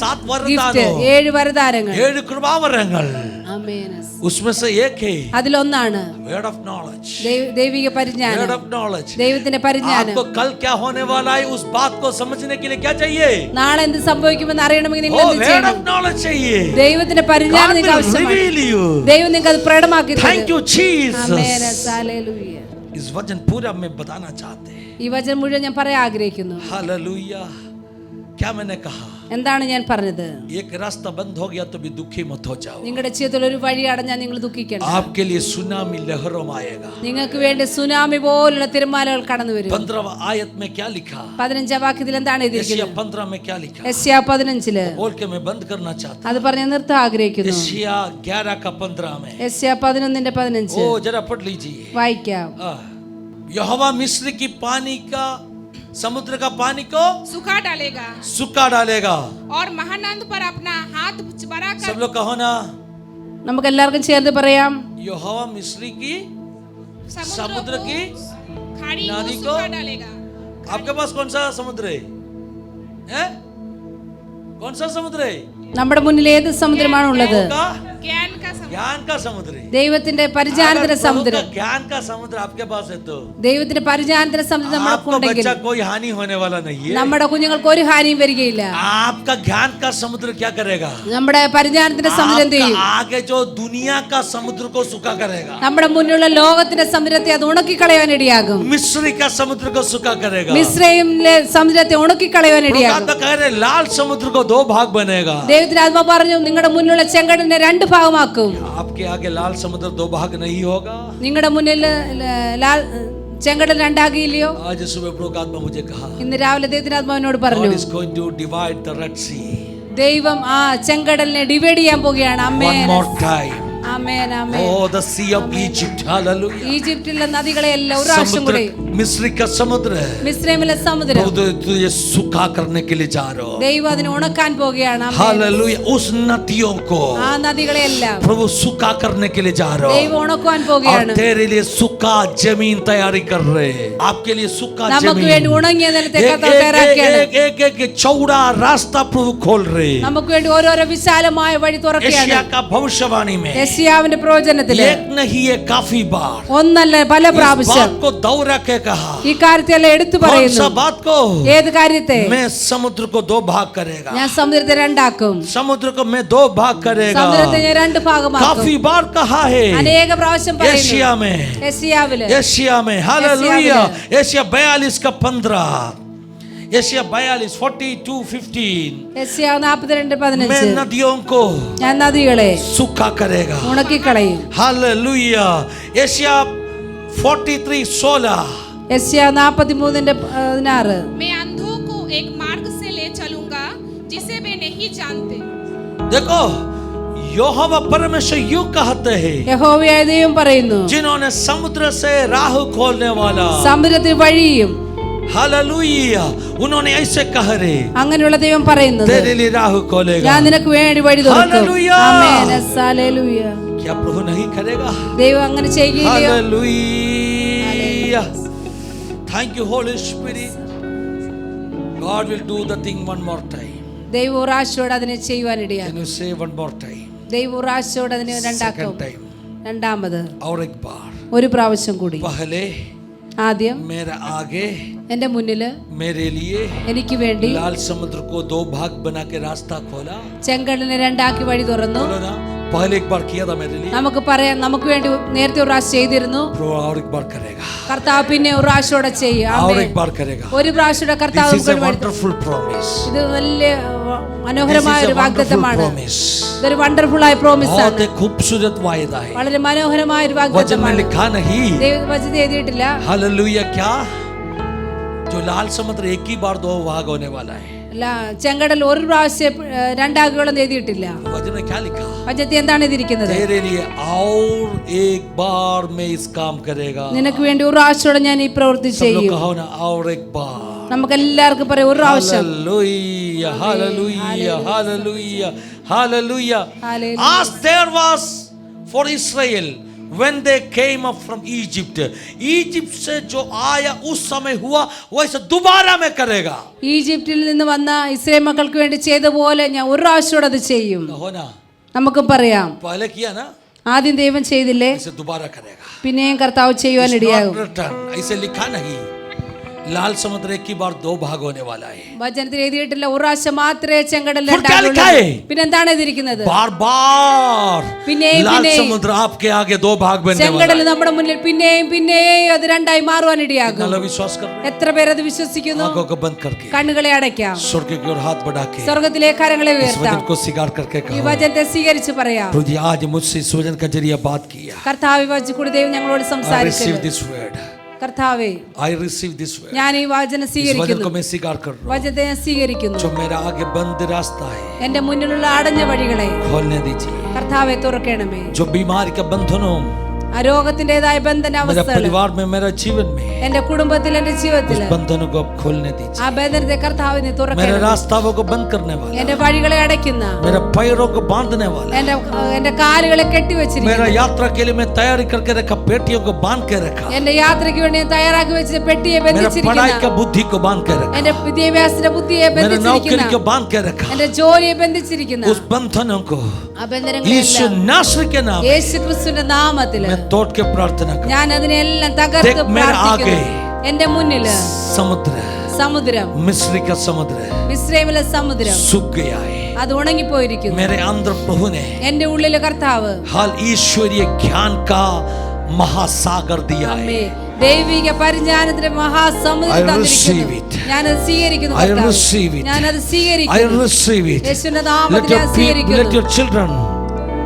7 gift, वरदानों, 7 വരദാനങ്ങൾ. 7 कृपावरങ്ങൾ, ആമേൻ. उसमें से एक है അതിലൊന്നാണ് word of knowledge। ദൈവിക പരിജ്ഞാനം, word of knowledge। ദൈവത്തിന്റെ പരിജ്ഞാനം. आपको कल क्या होने वाला है उस बात को समझने के लिए क्या चाहिए? നാളെ എന്ത് സംഭവിക്കുമെന്ന് അറിയണമെങ്കിൽ നിങ്ങൾ Oh, എന്ത് word ചെയ്യണം? of knowledge चाहिए। ദൈവത്തിന്റെ പരിജ്ഞാനം God നിങ്ങൾക്ക് will ആവശ്യമാണ്. reveal you। ദൈവം നിങ്ങൾക്ക് അത് പ്രകടമാക്കി തരും. Thank you Jesus। Amen. Hallelujah. इस वचन पूरा में बताना चाहते हैं। ഈ വചനം മുഴുവൻ ഞാൻ പറയാൻ ആഗ്രഹിക്കുന്നു. हालेलुया। क्या मैंने कहा? എന്താണ് ഞാൻ പറഞ്ഞത്? एक रास्ता बंद हो गया तो भी दुखी मत हो जाओ। നിങ്ങളുടെ ജീവിതത്തിൽ ഒരു വഴി അടഞ്ഞാൽ നിങ്ങൾ ദുഃഖിക്കേണ്ട. आपके लिए सुनामी लहरों में आएगा। നിങ്ങൾക്ക് വേണ്ടി സുനാമി പോലുള്ള തിരമാലകൾ കടന്നു വരും. 15वां आयत में क्या लिखा? 15 വാക്യത്തിൽ എന്താണ് यशायाह എഴുതിയിരിക്കുന്നത്? 15 में क्या लिखा? യെശയ്യാ 15 बोल के मैं बंद करना चाहता അത് പറഞ്ഞ് നിർത്താൻ हूं। ആഗ്രഹിക്കുന്നു. यशायाह 11 का 15 में। യെശയ്യാ 11:15 ओ जरा पढ़ लीजिए। വായിക്കാം. यहोवा मिस्र की पानी का, समुद्र का पानी को सुखा डालेगा सुखा डालेगा। और महानंद पर अपना हाथ बढ़ाकर सब लोग कहो ना, നമുക്ക് എല്ലാവർക്കും ചേർന്ന് പറയാം. यहोवा मिस्र की समुद्र की खाड़ी नदी को को- सुखा डालेगा। आपके पास कौन सा समुद्र है? हैं? कौन सा समुद्र है? നമ്മുടെ മുന്നിൽ ഏത് സമുദ്രമാണ് ഉള്ളത്? का ज्ञान का समुद्र। ज्ञान का समुद्र है। ദൈവത്തിന്റെ अगर പരിജ്ഞാനത്തിന്റെ प्रभु സമുദ്രം. का ज्ञान का समुद्र आपके पास है तो ദൈവത്തിന്റെ പരിജ്ഞാനത്തിന്റെ സമുദ്രം आपको നമ്മൾക്കുണ്ടെങ്കിൽ बच्चा कोई हानि होने वाला नहीं है। നമ്മുടെ കുഞ്ഞുങ്ങൾക്ക് ഒരു ഹാനിയും വരികയില്ല. आपका ज्ञान का समुद्र क्या करेगा? നമ്മുടെ പരിജ്ഞാനത്തിന്റെ സമുദ്രം എന്ത് ചെയ്യും? आपका आगे जो दुनिया का समुद्र को सुखा करेगा। നമ്മുടെ മുന്നിലുള്ള ലോകത്തിന്റെ സമുദ്രത്തെ അത് ഉണക്കിക്കളയാൻ ഇടയാകും. मिस्र का समुद्र को सुखा करेगा। മിസ്രൈമിലെ സമുദ്രത്തെ ഉണക്കിക്കളയാൻ ഇടയാകും. कह रहे लाल समुद्र को 2 भाग बनेगा। ദൈവത്തിന്റെ ആത്മാവ് പറഞ്ഞു, നിങ്ങളുടെ മുന്നിലുള്ള ചെങ്കടലിനെ 2 ഭാഗമാക്കും. आपके आगे लाल समुद्र 2 भाग नहीं होगा। നിങ്ങളുടെ മുന്നിൽ ചെങ്കടൽ 2 ആകില്ലയോ? आज सुबह प्रभु का आत्मा मुझे कहा, ഇന്ന് രാവിലെ ദൈവത്തിന്റെ ആത്മാവിനോട് പറഞ്ഞു, God is going to divide the Red Sea ദൈവം ആ ചെങ്കടലിനെ ഡിവൈഡ് ചെയ്യാൻ പോവുകയാണ്. one അമ്മേ. more time. Amen amen. Oh, the sea of Egypt. Hallelujah. ഈജിപ്തിലെ നദികളെ എല്ലാം ഒരു പ്രാവശ്യം കൂടി मिस्र का समुद्र മിസ്രൈമിലെ സമുദ്രം तुझे सूखा करने के लिए जा रहे हो. ദൈവം അതിനെ ഉണക്കാൻ പോവുകയാണ്. ആമേൻ. हालेलुया. उस नदियों को ആ നദികളെ എല്ലാം प्रभु सूखा करने के लिए जा रहे हो. ദൈവം ഉണക്കാൻ और പോവുകയാണ്. तेरे लिए सूखा जमीन तैयारी कर रहे हैं. आपके लिए सूखा നമുക്ക് जमीन. വേണ്ടി ഉണങ്ങിയ നിലത്തെ കർത്താവ് തയ്യാറാക്കുകയാണ്. एक चौड़ा रास्ता प्रभु खोल रहे हैं. നമുക്ക് വേണ്ടി ഓരോരോ വിശാലമായ വഴി തുറക്കുകയാണ്. यशायाह का भविष्यवाणी में യെശയ്യാവിന്റെ പ്രവചനത്തിൽ एक नहीं है काफी बार ഒന്നല്ല പല इस പ്രാവശ്യം बात को दोहरा के कहा. ഈ കാര്യത്തെല്ലാം എടുത്തു कौन പറയുന്നു. सा बात को? ഏത് കാര്യത്തെ? मैं समुद्र को दो भाग करेगा. ഞാൻ സമുദ്രത്തെ രണ്ടാക്കും. समुद्र को मैं दो भाग करेगा. സമുദ്രത്തെ ഞാൻ രണ്ട് ഭാഗമാക്കും. काफी बार कहा है അനേക പ്രാവശ്യം പറയുന്നു. यशायाह में. യെശയ്യാവില് यशायाह में. हालेलुया. यशायाह 42 का 15. यशायाह 42 42:15. യെശയ്യാവ് 42:15 मैं नदियों को ഞാൻ നദികളെ सूखा करेगा. ഉണക്കിക്കളയും. हालेलुया. यशायाह 43:16. യെശയ്യാവ് 43:16 मैं अंधों को एक मार्ग से ले चलूंगा जिसे वे नहीं जानते. देखो यहोवा परमेश्वर यूं कहते हैं യഹോവയായ ദൈവം പറയുന്നു, जिन्होंने समुद्र से राह खोलने वाला. സമുദ്രത്തിൽ വഴിയും. हालेलुया. उन्होंने ऐसे कह रहे അങ്ങനെയുള്ള ദൈവം പറയുന്നത്, तेरे लिए राह खोलेगा. ഞാൻ നിനക്ക് വേണ്ടി വഴി തുറക്കും. ഹല്ലേലൂയ. ആമേൻ. ഹല്ലേലൂയ. क्या प्रभु नहीं करेगा? ദൈവം അങ്ങനെ ചെയ്യുകയില്ലയോ? Hallelujah. Thank you Holy Spirit. God will do the thing one more time. ദൈവം ഒരാഴ്ചയോട് അതിനെ ചെയ്യുവാനിടയാണ്. Can you say one more time? ദൈവം ഒരാഴ്ചയോട് അതിനെ രണ്ടാക്കും. Second time. രണ്ടാമത് और एक बार. ഒരു പ്രാവശ്യം കൂടി. पहले ആദ്യം मेरे आगे എന്റെ മുന്നില് मेरे लिए എനിക്ക് വേണ്ടി लाल समुद्र को दो भाग बना के रास्ता खोला. ചെങ്കടലിനെ രണ്ടാക്കി വഴി തുറന്നു. बोलो ना. पहले एक बार किया था मेरे लिए. നമുക്ക് പറയാം, നമുക്ക് വേണ്ടി നേരത്തെ ഒരു പ്രാവശ്യം ചെയ്തിരുന്നു. प्रभु और एक बार करेगा. കർത്താവ് പിന്നെ ഒരു പ്രാവശ്യോടെ ചെയ്യും. और ആമേൻ. एक बार करेगा. ഒരു പ്രാവശ്യയുടെ കർത്താവ് This is a നമുക്ക് വേണ്ടി. wonderful promise. ഇത് വലിയ മനോഹരമായ This is ഒരു a wonderful വാഗ്ദത്തമാണ്. promise. ഇതൊരു വണ്ടർഫുൾ ആയ പ്രോമിസ് बहुत ആണ്. एक खूबसूरत वायदा है. വളരെ മനോഹരമായ ഒരു वचन में വാഗ്ദത്തമാണ്. लिखा नहीं. ദൈവവചനത്തിൽ എഴുതിയിട്ടില്ല. हालेलुया. क्या जो लाल समुद्र एक ही बार दो भाग होने वाला है. ചെങ്കടൽ ഒരു പ്രാവശ്യം രണ്ടാകുകളൊന്നും എഴുതിയിട്ടില്ല. वचन में क्या लिखा? വചനത്തിൽ എന്താണ് എഴുതിയിരിക്കുന്നത്? तेरे लिए और एक बार मैं इस काम करेगा. നിനക്ക് വേണ്ടി ഒരു പ്രാവശ്യം ഞാൻ ഈ പ്രവൃത്തി सब लोग ചെയ്യും. कहो ना और एक बार. നമുക്ക് എല്ലാവർക്കും പറയാം, ഒരു പ്രാവശ്യം. Hallelujah. Hallelujah. Hallelujah. Hallelujah. Hallelujah. As there was for Israel when they came up from Egypt. Egypt से जो आया उस समय हुआ वैसे दोबारा में करेगा. ഈജിപ്തിൽ നിന്ന് വന്ന ഇസ്രായേൽ മക്കൾക്ക് വേണ്ടി ചെയ്ത പോലെ ഞാൻ ഒരു പ്രാവശ്യം അത് ചെയ്യും. हो ना. നമുക്ക് പറയാം, पहले किया ना ആദ്യം ദൈവം ചെയ്തില്ലേ, ऐसे दोबारा करेगा. പിന്നെയും കർത്താവ് ചെയ്യുവാൻ It's ഇടയാകും. not return. ऐसे लिखा नहीं. लाल समुद्र एक ही बार दो भाग होने वाला है. വചനത്തിൽ എഴുതിയിട്ടില്ല ഒരു പ്രാവശ്യം മാത്രമേ ചെങ്കടൽ फिर क्या लिखा है? പിന്നെന്താണ് എഴുതിയിരിക്കുന്നത്? बार बार പിന്നെയും लाल പിന്നെയും समुद्र आपके आगे दो भाग बनने वाला ചെങ്കടൽ है. നമ്മുടെ മുന്നിൽ പിന്നെയും പിന്നെയും അത് രണ്ടായി മാറുവാൻ ഇടയാകും. कितना लोग विश्वास कर रहे हैं? എത്ര പേരത് വിശ്വസിക്കുന്നു? आंखों को बंद करके കണ്ണുകളെ അടയ്ക്കാം, स्वर्ग की ओर हाथ बढ़ा के സ്വർഗത്തിലെ കരങ്ങളെ इस ഉയർത്താം. वचन को स्वीकार करके ഈ कहो, വചനത്തെ സ്വീകരിച്ച് പറയാം, प्रभु जी आज मुझसे इस वचन का जरिए बात किया. കർത്താവ് ഈ വചനം കൂടി ദൈവം ഞങ്ങളോട് I receive സംസാരിക്കുന്നു. this word. കർത്താവേ, I receive this word. ഞാൻ ഈ വചനം इस वचन സ്വീകരിക്കുന്നു. को मैं स्वीकार कर रहा हूँ. വചനത്തെ ഞാൻ സ്വീകരിക്കുന്നു. जो मेरा आगे बंद रास्ता है എന്റെ മുന്നിലുള്ള അടഞ്ഞ വഴികളെ खोलने दीजिए. കർത്താവെ തുറക്കണമേ. जो बीमारी के बंधनों അരോഗത്തിന്റേതായ मेरे ബന്ധനാവസ്ഥകൾ परिवार में मेरे जीवन में എന്റെ കുടുംബത്തിൽ എന്റെ ജീവിതത്തിൽ उस बंधनों को अब खोलने दीजिए. ആ ബന്ധനത്തെ കർത്താവിനെ मेरे തുറക്കണം. रास्ताओं को बंद करने वाला, എന്റെ വഴികളെ അടയ്ക്കുന്ന, मेरे पैरों को बांधने वाला, എന്റെ കാലുകളെ കെട്ടിവെച്ചിരിക്കുന്നു. मेरा यात्रा के लिए मैं तैयारी करके रखा, पेटियों को बांध के रखा, എന്റെ യാത്രയ്ക്ക് വേണ്ടി ഞാൻ തയ്യാറാക്കി വെച്ച പെട്ടിയെ मेरे पढ़ाई ബന്ധിച്ചിരിക്കുന്ന, का बुद्धि को बांध के रखा, എന്റെ വിദ്യാഭ്യാസത്തിന്റെ ബുദ്ധിയെ मेरे नौकरी ബന്ധിച്ചിരിക്കുന്ന, को बांध के रखा. എന്റെ ജോലിയെ ബന്ധിച്ചിരിക്കുന്ന उस बंधनों को ആ यीशु ബന്ധനങ്ങളെല്ലാം नासरी के नाम യേശു ക്രിസ്തുവിന്റെ നാമത്തിൽ मैं तोड़ के प्रार्थना करता ഞാൻ അതിനെല്ലാം തകർത്ത് देख मेरे പ്രാർത്ഥിക്കുന്നു. आगे എന്റെ മുന്നില് समुद्र, സമുദ്രം, मिस्र का समुद्र മിസ്രൈമിലെ സമുദ്രം सूख गया है. അത് ഉണങ്ങിപ്പോയിരിക്കുന്നു. मेरे अंदर प्रभु ने എന്റെ ഉള്ളിലെ കർത്താവ് हाल ईश्वरीय ज्ञान का महासागर दिया है. അമ്മേ, ദൈവിക പരിജ്ഞാനത്തിന്റെ മഹാസമുദ്രം I receive തന്നിരിക്കുന്നു. it. ഞാനത് സ്വീകരിക്കുന്നു I കർത്താവേ. receive it. ഞാനത് I സ്വീകരിക്കുന്നു. receive it. യേശുവിന്റെ Let നാമത്തിൽ your ഞാൻ people, let സ്വീകരിക്കുന്നു. your children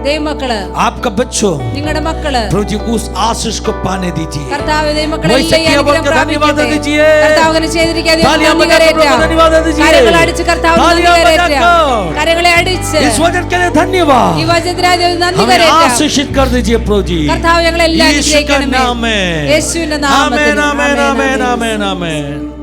ദൈവമക്കള്, आपका बच्चों നിങ്ങളുടെ മക്കള് प्रभु जी उस आशीष को पाने दीजिए। കർത്താവ് ദൈവമക്കളെ वही എല്ലാം ഈ सखिया बोल അനുഗ്രഹം के धन्यवाद പ്രാപിക്കട്ടെ. दीजिए। കർത്താവ് അങ്ങനെ ചെയ്തിരിക്കാതെ तालियां നന്ദി बजाकर കരയറ്റാം. प्रभु धन्यवाद दीजिए। കരങ്ങൾ അടിച്ച് കർത്താവ് നന്ദി तालियां കരയറ്റാം. बजाकर കരങ്ങളെ അടിച്ച് इस वचन के लिए धन्यवाद। ഈ വചനത്തിനായി ദൈവം നന്ദി हमें കരയറ്റാം. आशीषित कर दीजिए प्रभु जी, കർത്താവ് ഞങ്ങളെല്ലാം यीशु का അനുഗ്രഹിക്കണമേ. नाम है। യേശുവിന്റെ നാമത്തിൽ आमेन आमेन ആമേൻ, आमेन ആമേൻ. आमेन आमेन।